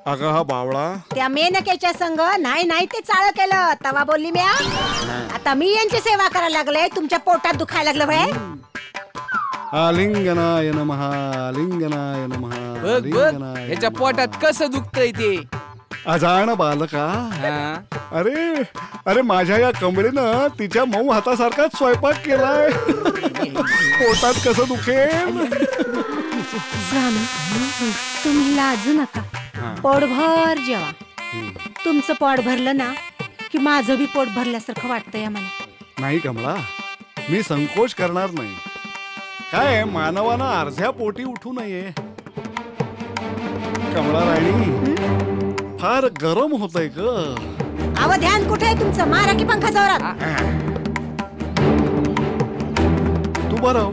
[SPEAKER 18] अगं हा बावळा
[SPEAKER 19] त्या मेनकेच्या संग नाही ते चाळ केलं तवा बोलली मी. आता मी यांची सेवा करायला लागले. तुमच्या पोटात दुखायला लागलं भाई.
[SPEAKER 18] आलिंगनाय नमः आलिंगनाय नमः.
[SPEAKER 10] बघ ह्याच्या पोटात कसं दुखतंय ते.
[SPEAKER 18] अजाण बालका. अरे अरे माझ्या या कमळीनं तिच्या मऊ हातासारखाच स्वयंपाक केलाय. पोटात कसं दुखेल.
[SPEAKER 19] स्वामी तुम्ही लाजू नका. पोटभर जेवा. तुमचं पोट भरलं ना की माझं बी पोट भरल्यासारखं वाटतंय आम्हाला.
[SPEAKER 18] नाही कमळा मी संकोच करणार नाही. काय मानवानं अर्ध्या पोटी उठू नये. कमळा राणी फार गरम होतय ग.
[SPEAKER 19] अव ध्यान कुठे आहे तुमचं. मारा की पंखा जोरात.
[SPEAKER 18] तू बरं.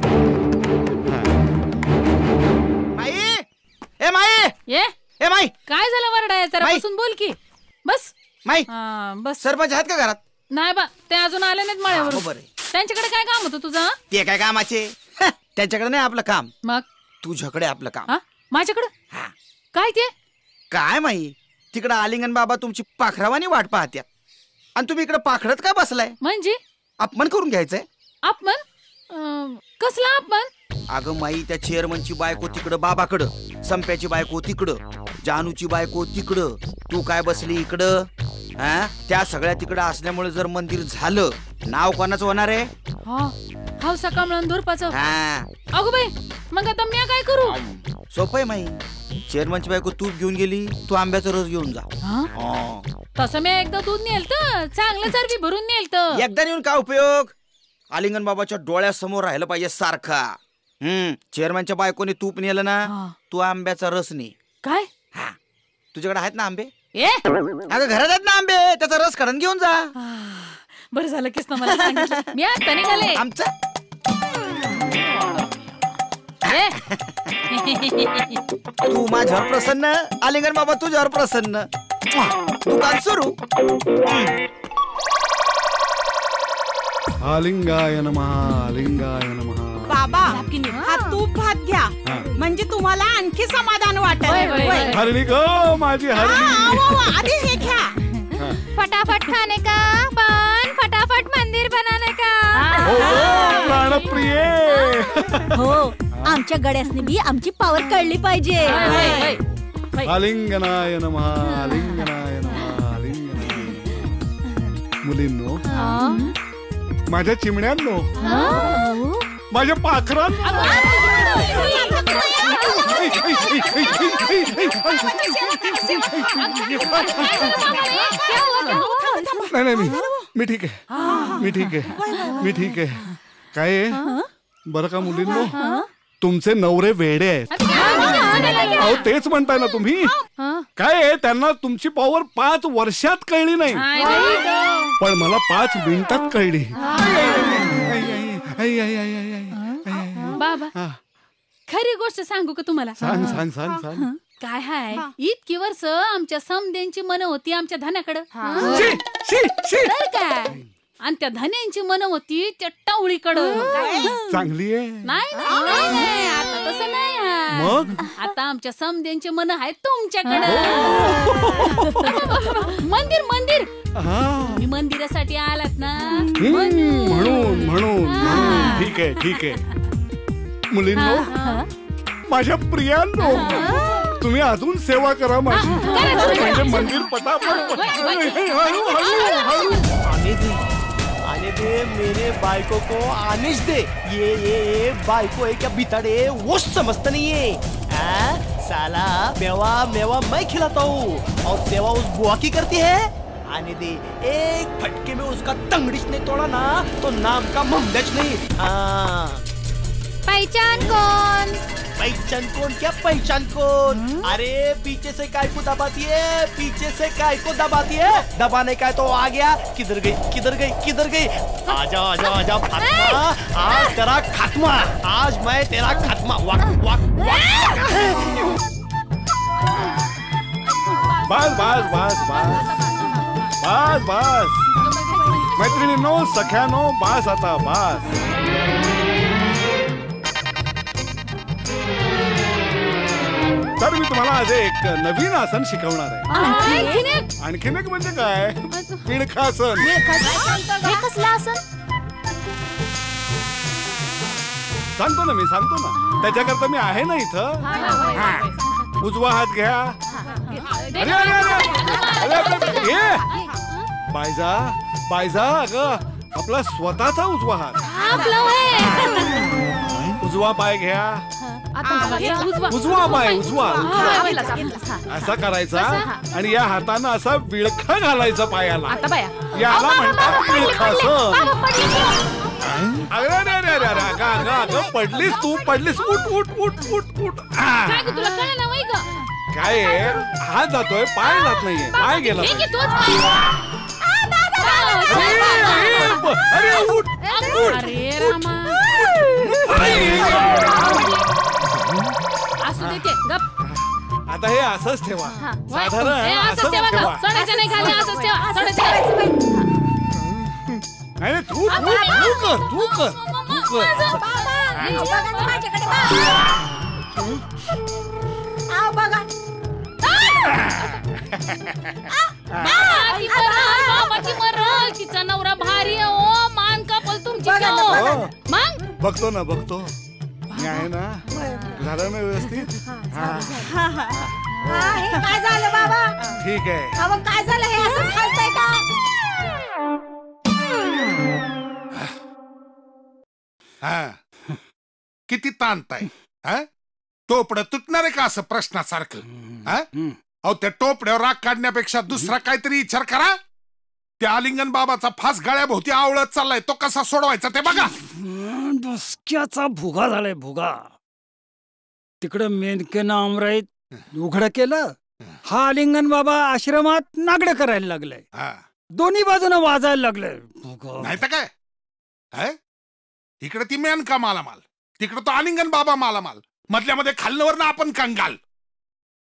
[SPEAKER 7] माई ए माई
[SPEAKER 15] ये
[SPEAKER 7] ए माई
[SPEAKER 15] काय झालं वरडाय. जरा बसून बोल की. बस
[SPEAKER 7] माई.
[SPEAKER 15] बस.
[SPEAKER 7] सरपंच आहेत का घरात.
[SPEAKER 15] नाही बा ते अजून आले नाहीत मळ्यावर. त्यांच्याकडे काय काम होतं तुझं.
[SPEAKER 7] ते काय कामाचे. त्यांच्याकडे नाही आपलं काम.
[SPEAKER 15] मग
[SPEAKER 7] तुझ्याकडे आपलं काम.
[SPEAKER 15] माझ्याकडं काय ते.
[SPEAKER 7] काय माही तिकडं आलिंगन बाबा तुमची पाखरावानी वाट पाहत्या आणि तुम्ही इकडे पाखरत काय बसलाय.
[SPEAKER 15] म्हणजे
[SPEAKER 7] अपमान करून घ्यायचंय.
[SPEAKER 15] अपमान कसला अपमान.
[SPEAKER 7] अगं माई त्या चेअरमनची बायको तिकडं बाबाकडं. संप्याची बायको तिकडं. जानूची बायको तिकडं. तू काय बसली इकडं. त्या सगळ्या तिकडं असल्यामुळे जर मंदिर झालं नाव कोणाचं होणार आहे.
[SPEAKER 15] हौसा कमळन धुरपाचं. अगो बाई मग आता मी काय करू.
[SPEAKER 7] सोपं आहे माई. चेअरमनची बायको तूप घेऊन गेली. तू आंब्याचा रस घेऊन जा.
[SPEAKER 15] तसं मी एकदा दूध नेलत चांगलं चरबी भरून नेलत.
[SPEAKER 7] एकदा नेऊन काय उपयोग. आलिंगन बाबाच्या डोळ्यासमोर राहिलं पाहिजे सारखा. चेअरमनच्या बायकोने तूप नेलं ना तू आंब्याचा रस ने.
[SPEAKER 15] काय
[SPEAKER 7] तुझ्याकडे आहेत ना आंबे. अगं घरात आहेत ना आंबे. त्याचा रस काढून घेऊन जा.
[SPEAKER 15] बरं झालं किस ना मला सांगितलं. मी आता निघाले.
[SPEAKER 7] आमचं तू माझ्यावर प्रसन्न. आलिंगन बाबा तुझ्यावर प्रसन्न. दुकान सुरू.
[SPEAKER 18] आलिंगाय नमः आलिंगाय नमः.
[SPEAKER 14] बाबा हा तूप भात घ्या म्हणजे तुम्हाला आणखी समाधान वाटेल.
[SPEAKER 18] हरणी ग माझी हरणी.
[SPEAKER 14] आधी हे घ्या.
[SPEAKER 8] फटाफट खाने का पण फटाफट मंदिर बनाने का.
[SPEAKER 18] प्राणप्रिय.
[SPEAKER 1] हो आमच्या गड्यासनी बी आमची पावर कळली पाहिजे.
[SPEAKER 18] आलिंगनाय नमः आलिंगनाय नमः आलिंगनाय. मुलींनो माझ्या चिमण्यांनो माझ्या पाखरांनो. नाही मी ठीक आहे. मी ठीक आहे. काय बरं का मुलींनो तुमचे नवरे वेडे आहेत. अहो तेच म्हणताय ना तुम्ही. काय त्यांना तुमची पॉवर 5 वर्षात कळली नाही पण मला 5 मिनिटात कळली.
[SPEAKER 15] बाबा खरी गोष्ट सांगू का तुम्हाला.
[SPEAKER 18] सांग.
[SPEAKER 15] काय हाय इतकी वर्ष आमच्या समद्यांची मन होती आमच्या धनाकडं. काय आणि त्या धन्यांची मन होती त्या टावळीकडं.
[SPEAKER 18] चांगली आहे.
[SPEAKER 15] नाही आता तसं नाही आहे.
[SPEAKER 18] मग?
[SPEAKER 15] आता आमच्या समद्यांचे मन आहेत तुमच्याकडे. मंदिर मंदिर तुम्ही मंदिरासाठी आलात ना,
[SPEAKER 18] म्हणून ठीक आहे ठीक आहे. मुलींनो, माझ्या प्रियांनो, तुम्ही अजून सेवा करा माझी, म्हणजे मंदिर पटापट.
[SPEAKER 17] आने दे मेरे बाइको को आनिश दे. ये बाइको है क्या बिताड़े, वो समझता नहीं है. साला मेवा मेवा मैं खिलाता हूँ और सेवा उस बुआ की करती है. आने दे, एक फटके में उसका तंगड़ीच नहीं तोड़ा ना तो नाम का ममदच नहीं.
[SPEAKER 8] पहचान कौन?
[SPEAKER 17] पहचान कौन क्या पहचान कौन? अरे पीछे से काय को दबाती है, पीछे से काय को दबाती है. दबाने का तो आ गया. किधर गई किधर गई किधर गई? आजा आजा आजा फातिमा, आज तेरा खात्मा, आज मैं तेरा खात्मा. वाक वाक
[SPEAKER 18] बस बस बस बस बस बस मैत्रिणींनो, सख्यानो, बस आता बस. तर मी तुम्हाला आज एक नवीन आसन शिकवणार आहे. आणखीन एक म्हणजे काय, विळखासन.
[SPEAKER 8] हे कसलं आसन?
[SPEAKER 18] सांगतो ना, मी सांगतो ना. त्याच्याकरता मी आहे ना इथं. उजवा हात घ्या. अरे अरे अरे अरे ये बायजा बायजा, अगं आपला स्वतःचा उजवा हात. उजवा पाय घ्या. उजवा पाय उजवा असा करायचा आणि या हातानं असा विळखा घालायचा पायाला. याला म्हणतात विळखासन. अरे अरे अरे अरे अरे अगं अगं पडलीस तू, पडलीस. उठ उठ उठ उठ उठ. काय हात जातोय, पाय जात नाहीये. पाय गेला. अरे उठ उठ. आता हे असंच ठेवा, साधारण असंच ठेवा. नाही तू कर तू कर तू कर.
[SPEAKER 15] तिचा नवरा भारी आहे. ओ मान कापल तुमची. मग
[SPEAKER 18] बघतो ना, बघतो मी आहे ना. झालं ना व्यवस्थित?
[SPEAKER 19] काय झालं बाबा?
[SPEAKER 18] ठीक आहे.
[SPEAKER 19] अहो काय झालं, हे असंच हालतंय का?
[SPEAKER 2] किती ताणताय? टोपडं तुटणार आहे का असं प्रश्नासारखं? अहो त्या टोपड्यावर राग काढण्यापेक्षा दुसरा काहीतरी विचार करा. त्या आलिंगन बाबाचा फास गळ्याभोवती आवळत चाललाय, तो कसा सोडवायचा ते बघा.
[SPEAKER 5] डोसक्याचा भुगा झालाय, भुगा. तिकडं मेनकेनं आमराईत उघड केलं, हा आलिंगन बाबा आश्रमात नागडं करायला लागलाय. दोन्ही बाजूनं वाजायला लागलंय.
[SPEAKER 2] नाही तर काय, इकडे ती मेनका मालामाल, तिकडं तो आलिंगन बाबा मालामाल, मधल्यामध्ये खाल्ल्यावर ना आपण कंगाल.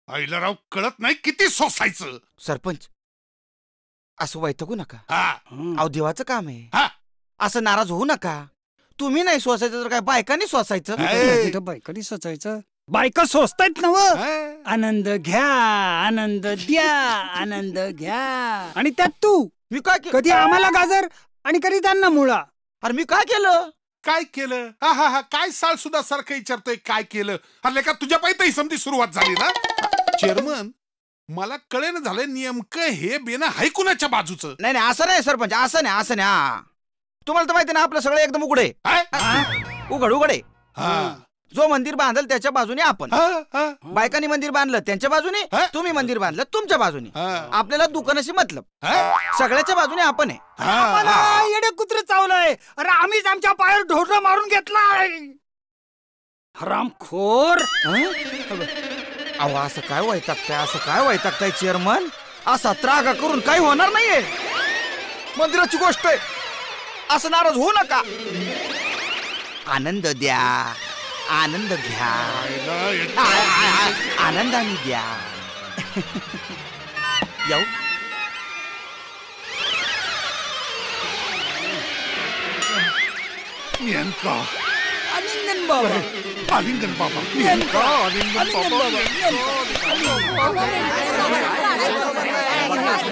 [SPEAKER 2] आईला राव कळत नाही किती सोसायचं.
[SPEAKER 7] सरपंच असं वैतागू नका. अहो देवाचं काम आहे. असं नाराज होऊ नका. तुम्ही नाही सोसायचं तर काय बायकांनी सोसायचं.
[SPEAKER 5] बायकांनी सोसायचं. बायका सोसतायत नव. आनंद घ्या, आनंद द्या, आनंद घ्या. आणि त्यात तू
[SPEAKER 7] मी काय
[SPEAKER 5] कधी आम्हाला गाजर आणि कधी त्यांना मुळा.
[SPEAKER 7] अरे मी काय केलं?
[SPEAKER 2] काय केलं? हा हा हा, काय साल सुद्धा सारखं विचारतोय काय केलं. अरे का तुझ्या पायी समती सुरुवात झाली ना. चेअरमन मला कळेन झालंय नेमकं हे बेना हाय कुणाच्या बाजूचं.
[SPEAKER 7] नाही नाही असं नाही सरपंच, असं नाही असं नाही. तुम्हाला तर माहिती ना आपलं सगळं एकदम उघडे. उघड उघडे. जो मंदिर बांधल त्याच्या बाजूने आपण. बायकांनी मंदिर बांधलं त्यांच्या बाजूने, तुम्ही मंदिर बांधलं तुमच्या बाजूने. आपल्याला दुकानाशी मतलब सगळ्याच्या बाजूने आपण आहे.
[SPEAKER 5] येडे कुत्र चावलंय. अरे आम्हीच आमच्या पायावर ढोरं मारून घेतलाय. हरामखोर.
[SPEAKER 7] अहो असं काय वैतागताय, असं काय वैतागताय चेअरमन. असा त्रागा करून काही होणार नाहीये. मंदिराची गोष्ट आहे. असं नाराज होऊ नका. आनंद द्या, आनंद घ्या, आनंदाने द्या. येऊ
[SPEAKER 2] नेमका
[SPEAKER 3] आलिंगन बाबा.
[SPEAKER 2] आलिंगन बाबा नेमका आलिंगन बाबा.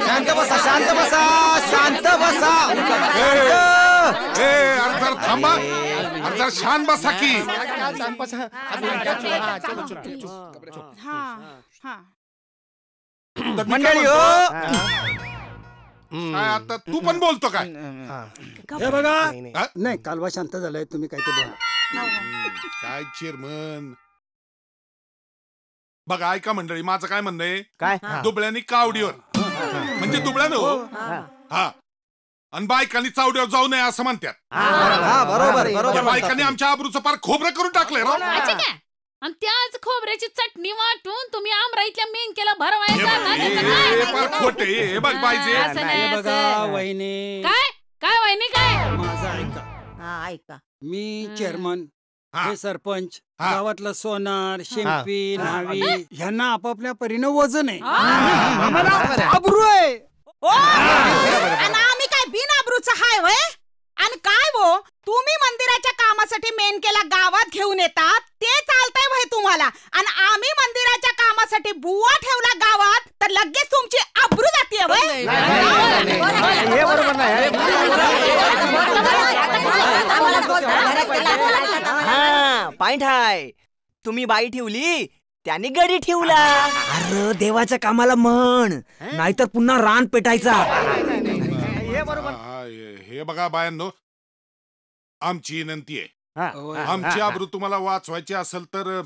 [SPEAKER 7] शांत बसा शांत बसा शांत बसा.
[SPEAKER 2] अरे जरा थांबा, अरे जरा शांत बसा की.
[SPEAKER 7] मंडळी हो,
[SPEAKER 2] काय आता तू पण बोलतो काय?
[SPEAKER 5] हे बघा नाही कालवा शांत झालाय, तुम्ही काय ते बोला.
[SPEAKER 2] काय चेअरमन बघा, ऐका मंडळी, माझं काय म्हणणं आहे,
[SPEAKER 6] काय
[SPEAKER 2] दुबळ्यांनी कावडीवर म्हणजे दुबळ्यानं हा आणि बायकांनी चावडीवर जाऊ नये असं म्हणतात.
[SPEAKER 6] बरोबर.
[SPEAKER 2] बायकांनी आमच्या आबरूचं पार खोबरं करून टाकलंय राव.
[SPEAKER 15] आणि त्याच खोबऱ्याची चटणी वाटून तुम्ही आमराईतल्या मेंढक्याला भरवायचा.
[SPEAKER 2] पार खोटे हे बघ पाहिजे.
[SPEAKER 5] बघा वहिनी,
[SPEAKER 15] काय वहिनी काय
[SPEAKER 5] माझं ऐका. मी चेअरमन, हे सरपंच, गावातलं सोनार, शिंपी, न्हावी ह्यांना आपापल्या परीनं वजन आहे, अब्रू आहे.
[SPEAKER 14] आणि आम्ही काय बिनआबरूच हाय वय? आणि काय वो, तुम्ही मंदिराच्या कामासाठी मेनकेला गावात घेऊन येतात ते चालतंय भाई तुम्हाला, आणि आम्ही मंदिराच्या कामासाठी बुवा ठेवला गावात तर लगेच तुमची आबरू जातीये वय?
[SPEAKER 6] हे बरोबर नाही.
[SPEAKER 11] हा पॉइंट हाय. तुम्ही बाई ठेवली, त्यांनी गडी ठेवला.
[SPEAKER 3] अरे देवाच्या कामाला म्हण, नाहीतर पुन्हा रान पेटायचा.
[SPEAKER 2] हे बघा बायांनो, आमची विनंती आहे, आमची आबरू तुम्हाला वाचवायची असेल तर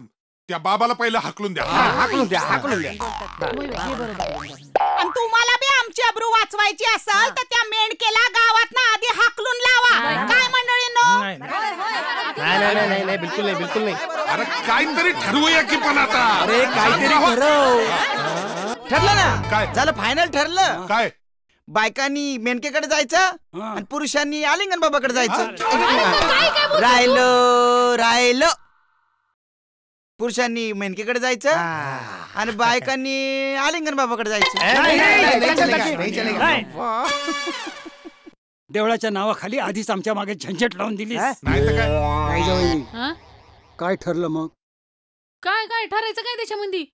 [SPEAKER 2] त्या बाबाला पहिला हाकलून द्या.
[SPEAKER 14] आणि तुम्हाला बी आमची आबरू वाचवायची असेल तर त्या मेंढकेला गावात ना आधी हाकलून लावा. काय मंडळींनो?
[SPEAKER 6] नाही बिलकुल नाही.
[SPEAKER 2] अरे काहीतरी ठरवूया की पण आता.
[SPEAKER 7] अरे काहीतरी ठरलं ना.
[SPEAKER 2] काय
[SPEAKER 7] झालं? फायनल ठरलं.
[SPEAKER 2] काय?
[SPEAKER 7] बायकांनी मेनकेकडे जायचं आणि पुरुषांनी आलिंगन बाबाकडे जायचं. राहिलं पुरुषांनी मेनकेकडे जायचं आणि बायकांनी आलिंगन बाबाकडे जायचं.
[SPEAKER 5] देवळाच्या नावाखाली आधीच आमच्या मागे झंझट लावून दिली.
[SPEAKER 2] नाही तर काय?
[SPEAKER 5] काय ठरलं मग?
[SPEAKER 15] काय ठरायचं काय त्याच्यामध्ये?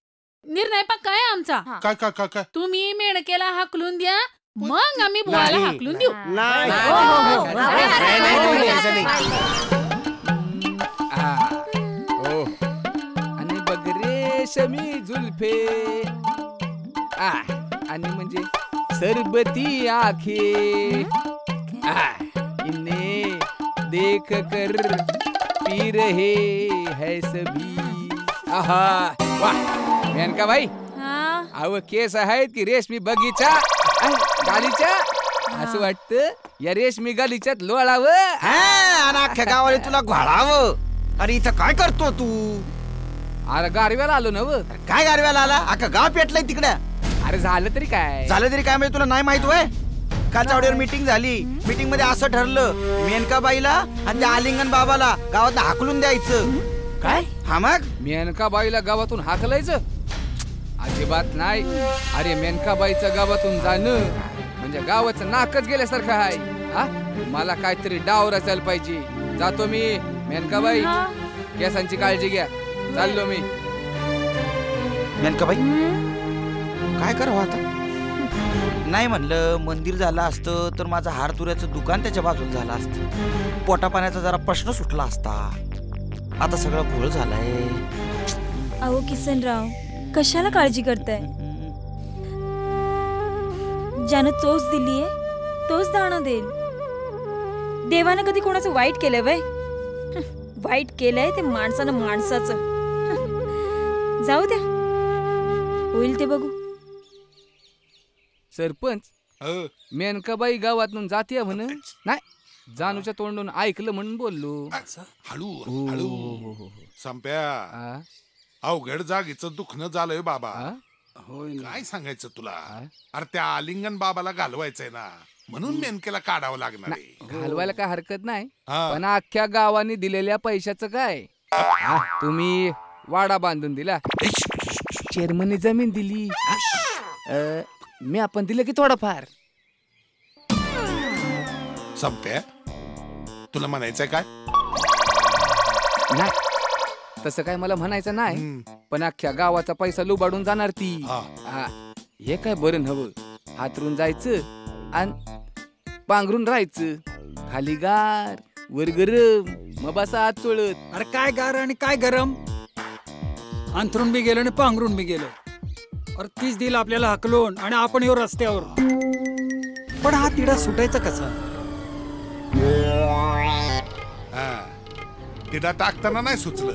[SPEAKER 15] निर्णय पक्का आहे आमचा.
[SPEAKER 2] काय
[SPEAKER 15] तुम्ही मेणकेला हाकलून द्या, मग आम्ही बुवाला हाकलून देऊ.
[SPEAKER 10] आणि बघ रेशमी जुल्फे आणि म्हणजे सरबती आखे इन्हें देख कर पी रहे है सभी. आहा वाह मेनका भाई, अव केस आहेत की रेशमी बगीचा गालीच्या, असं वाटतं या रेशमी गालीच्यात लोळावं
[SPEAKER 7] आणि अख्ख्या गावाला तुला घोळावं. अरे इथं काय करतो तू?
[SPEAKER 10] अरे गारव्याला आलो ना.
[SPEAKER 7] काय गारव्याला आला? अख्खा गाव पेटलंय तिकडे.
[SPEAKER 10] अरे झालं तरी काय
[SPEAKER 7] म्हणजे तुला नाही माहित होय? काल चावडीवर मीटिंग झाली. मीटिंग मध्ये असं ठरलं, मेनकाबाईला आणि त्या आलिंगन बाबाला गावात हाकलून द्यायचं.
[SPEAKER 10] काय?
[SPEAKER 7] हा मग
[SPEAKER 10] मेनकाबाईला गावातून हाकलायचं? अजिबात नाही. अरे मेनकाबाईचं गावातून जाणं म्हणजे गावाचं नाकच गेल्यासारखं आहे. हा मला काहीतरी डाव रचायला पाहिजे. जातो मी. मेनकाबाई केसांची काळजी घ्या. चाललो मी.
[SPEAKER 7] मेनकाबाई काय करावं आता? नाही म्हणलं मंदिर झालं असतं तर माझं हारतुऱ्याचं दुकान त्याच्या बाजूला झालं असतं. पोटा पाण्याचा जरा प्रश्न सुटला असता. आता सगळं घोळ झालाय.
[SPEAKER 12] अहो किसनराव, कशाला काळजी करताय? ज्यानं चोच दिलीये तोच दाणं देईल. देवानं कधी कोणाचं वाईट केलंय वय? वाईट केलंय ते माणसानं माणसाचं. जाऊ द्या, होईल ते बघू.
[SPEAKER 10] सरपंच, मेनकाबाई गावातून जाते म्हण. नाही, जानूच्या तोंडून ऐकलं म्हणून बोललो.
[SPEAKER 2] हळू संप्या, अवघड जागेचं दुखणं झालंय बाबा. काय सांगायचं तुला? अरे त्या आलिंगन बाबाला घालवायचंय ना, म्हणून मेनकेला काढावं लागणार आहे.
[SPEAKER 10] घालवायला काय हरकत नाही, पण अख्ख्या गावाने दिलेल्या पैशाचं काय? तुम्ही वाडा बांधून दिला, चेअरमनने जमीन दिली, मी आपण दिलं की थोडंफार.
[SPEAKER 2] संप्या, तुला म्हणायचंय काय?
[SPEAKER 10] नाही तसं काय मला म्हणायचं नाही, पण अख्ख्या गावाचा पैसा लुबाडून जाणार ती. हे काय बरं नव्हं. हातरून जायचं आणि पांघरून राहायचं. खाली गार वर गरम, मग बसा आत चोळत.
[SPEAKER 5] अरे काय गार आणि काय गरम, अंथरून बी गेलो आणि पांघरून बी गेलो. अरे तीच दिल आपल्याला हकलून आणि आपण येऊ रस्त्यावर. पण हा तिडा सुटायचा कसा?
[SPEAKER 2] तिडा टाकताना नाही सुचलं.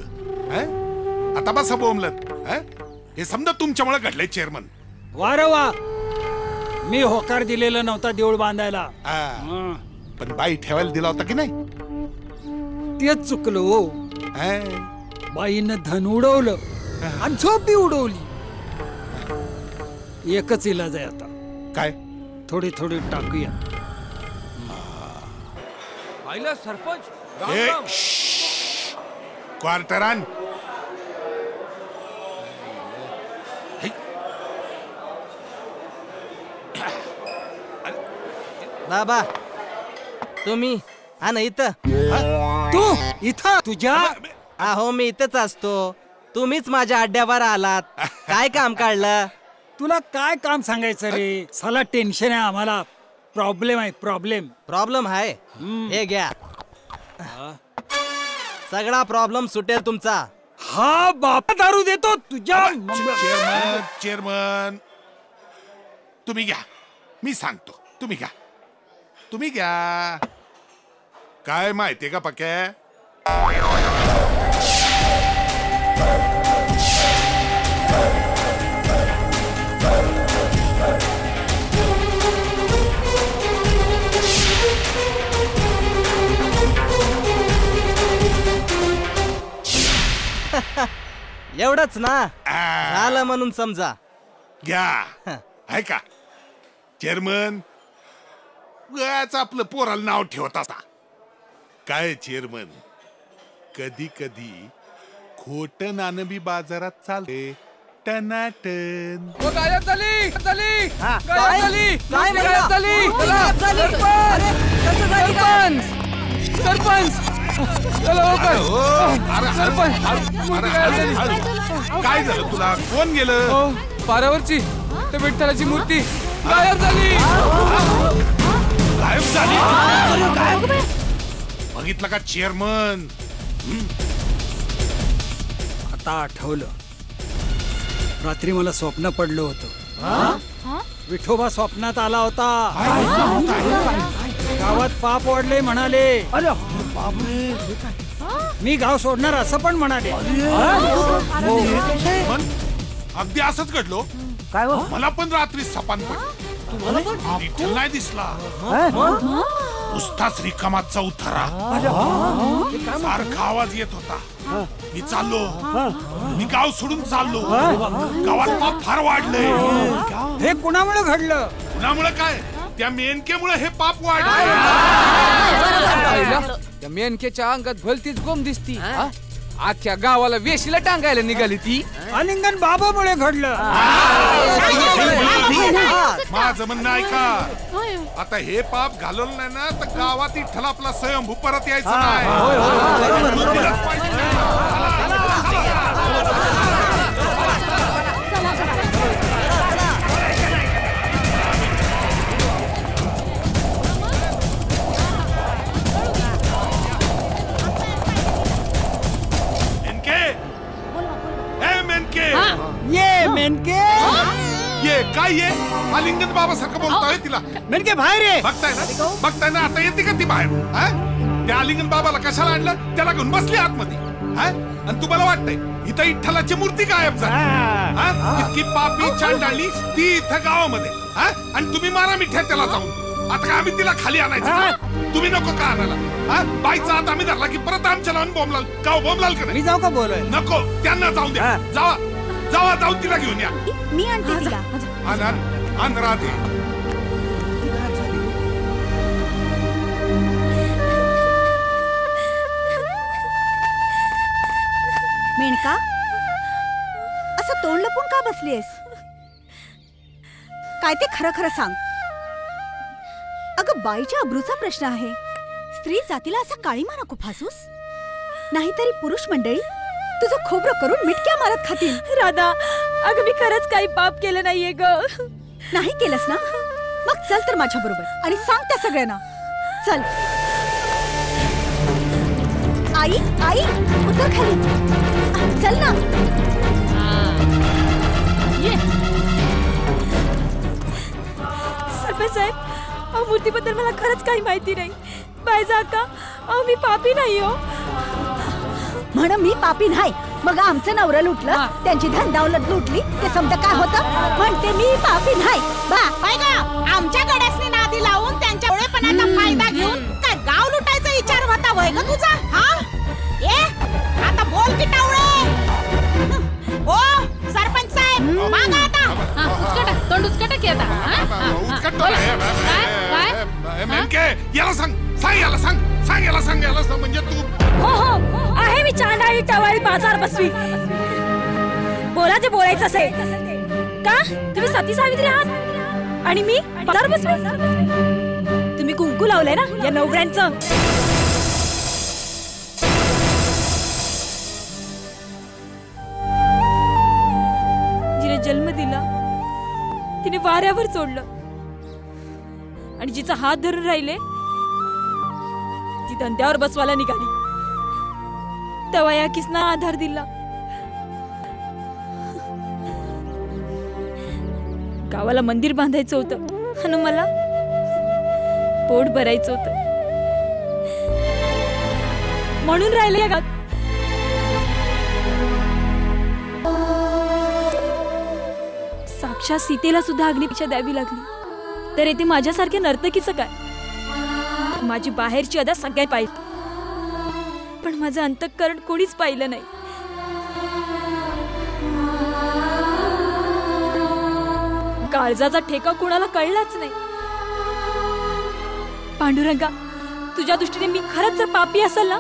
[SPEAKER 2] आता बसा बोंबलत. हे समजा तुमच्यामुळे घडलंय चेअरमन.
[SPEAKER 5] वा रे वा, मी होकार दिलेला नव्हता देऊळ बांधायला.
[SPEAKER 2] पण बाई ठेवायला दिला होता की नाही?
[SPEAKER 5] तेच चुकलो हो. बाईनं धन उडवलं आणि झोप बी उडवली. एकच इलाज आहे आता.
[SPEAKER 2] काय?
[SPEAKER 5] थोडी थोडी टाकूया.
[SPEAKER 4] पाहिलं सरपंच?
[SPEAKER 2] क्वार्टरान
[SPEAKER 17] बाबा तुम्ही हा ना इथं.
[SPEAKER 5] तू इथं? तुझ्या
[SPEAKER 17] अहो मी इथंच असतो. तुम्हीच माझ्या अड्ड्यावर आलात. काय काम काढलं?
[SPEAKER 5] तुला काय काम सांगायचं रे साला? टेन्शन आहे आम्हाला. प्रॉब्लेम आहे.
[SPEAKER 17] प्रॉब्लेम आहे. हे घ्या, सगळा प्रॉब्लेम सुटेल तुमचा.
[SPEAKER 5] हा बाप दारू देतो तुझ्या.
[SPEAKER 2] चेअरमन तुम्ही घ्या, मी सांगतो. तुम्ही घ्या. काय माहितीये का पक्या?
[SPEAKER 17] एवढंच ना? झालं म्हणून समजा.
[SPEAKER 2] घ्या. ऐका चेअरमन, उगाच आपलं पोराला नाव ठेवत असता. काय चेअरमन, कधी कधी खोट नाणं बी बाजारात चालते. टनाटन.
[SPEAKER 10] गायब झाली. सरपंच
[SPEAKER 2] काय झालं तुला? कोण गेलं?
[SPEAKER 10] पारावरची विठ्ठलाची मूर्ती गायब झाली.
[SPEAKER 2] बघितलं का चेअरमन?
[SPEAKER 5] आता आठवलं. रात्री मला स्वप्न पडलं होतं. विठोबा स्वप्नात आला होता. गावात पाप वाढले म्हणाले. मी गाव सोडणार असं पण म्हणाले.
[SPEAKER 2] अगदी असंच घडलो.
[SPEAKER 17] काय
[SPEAKER 2] मला पण रात्री सपान पडलं. नाही दिसला. नुसताच रिकामाचा उतारा. सारखा आवाज येत होता. मी गाव सोडून चाललो. गावात पाप फार वाढलंय.
[SPEAKER 5] हे कुणामुळे घडलं?
[SPEAKER 2] कुणामुळे काय? त्या मेनकेमुळे हे पाप वाढलंय.
[SPEAKER 10] त्या मेनकेच्या अंगात भलतीच गोम दिसती. अख्ख्या गावाला वेशीला टांगायला निघाली ती.
[SPEAKER 5] आलिंगन बाबामुळे घडलं.
[SPEAKER 2] माझं म्हणणं ऐका. आता हे पाप घालवलं नाही ना तर गावात इथला आपला स्वयंभू परत यायचं नाही.
[SPEAKER 5] मेनके
[SPEAKER 2] ये काय ये? आलिंगन बाबा सारखं बोलतोय तिला.
[SPEAKER 5] मेनके बाहेर आहे.
[SPEAKER 2] बघताय ना आता येते का ती बाहेर? त्या आलिंगन बाबाला कशाला आणलं? त्याला घेऊन बसली आतमध्ये. आणि तुम्हाला वाटतंय इथं विठ्ठलाची मूर्ती गायब झाली? इतकी पापी चांडाळली ती इथं गावामध्ये. आणि तुम्ही मारा मिठ्या त्याला जाऊन. आता काय आम्ही तिला खाली आणायचं? तुम्ही नको का आणायला? बाईचा हात आम्ही धरला की परत आमच्या लावून बोंबलाल. गाव बोंबलाल का नाही?
[SPEAKER 5] जाऊ का बोलाय?
[SPEAKER 2] नको, त्यांना जाऊन द्या. जाऊन तिला घेऊन या.
[SPEAKER 1] मी आणते तिला.
[SPEAKER 2] आण राधे.
[SPEAKER 1] मेनका, असं तोंड लपून का बसलीयस? काय ते खरं खरं सांग. अगं बाईच्या अब्रूचा प्रश्न आहे. स्त्री जातीला असा काळीमा नको फासूस. नाहीतरी पुरुष मंडळी तुझं खोबरं करून मिटक्या मारत खातील.
[SPEAKER 12] राधा, अगं मी खरंच काही पाप केलं नाहीये ग.
[SPEAKER 1] नाही केलंस ना? मग चल तर माझ्या बरोबर आणि सांग त्या सगळ्यांना. चल. आई आई उतर खाली. चल ना.
[SPEAKER 12] ये. सरपंच साहेब, अहो मूर्तीबद्दल मला खरंच काही माहिती नाही. बायजा का, अहो मी पापी नाही हो.
[SPEAKER 1] म्हण मी पापी नाही. मग आमचं नवरं लुटलं, त्यांची धनदौलत लुटली, ते समजा काय होतं? म्हणते मी पापी नाही. बा
[SPEAKER 14] बाय गा, आमच्या गड्यासनी नादी लावून त्यांच्या ओळेपणाचा फायदा घेऊन काय गाव लुटायचा विचार होता वय ग तुझा? हा ए आता बोल की टावळे. ओ सरपंच साहेब, मागा आता.
[SPEAKER 15] उचकटा, तोंड उचकटा की आता.
[SPEAKER 2] याला सांग, याला सांग म्हणजे तू.
[SPEAKER 12] हो आहे मी चांडाळी टवाळी बाजार बसवी. बोलायचं असेल का? तुम्ही सती सावित्री आहात आणि मी बाजार बसवी. तुम्ही कुंकू लावलंय ना या नवऱ्यांचं. जिने जन्म दिला तिने वाऱ्यावर सोडलं आणि जिचा हात धरून राहिले ती धंद्यावर बसवायला निघाली. तेव्हा या किसना आधार दिला. गावाला मंदिर बांधायचं होतं आणि मला पोट भरायचं होतं म्हणून राहिले या गात. साक्षात सीतेला सुद्धा अग्निपरीक्षा द्यावी लागली तर येथे माझ्यासारख्या नर्तकीचं काय? माझी बाहेरची अदा सगळ्यात पाहिजे पण माझं अंतःकरण कोणीच पाहिलं नाही. काळजाचा ठेका कुणाला कळलाच नाही. पांडुरंगा, तुझ्या दृष्टीने मी खरंच जर पापी असेल ना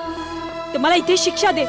[SPEAKER 12] तर मला इथे शिक्षा दे.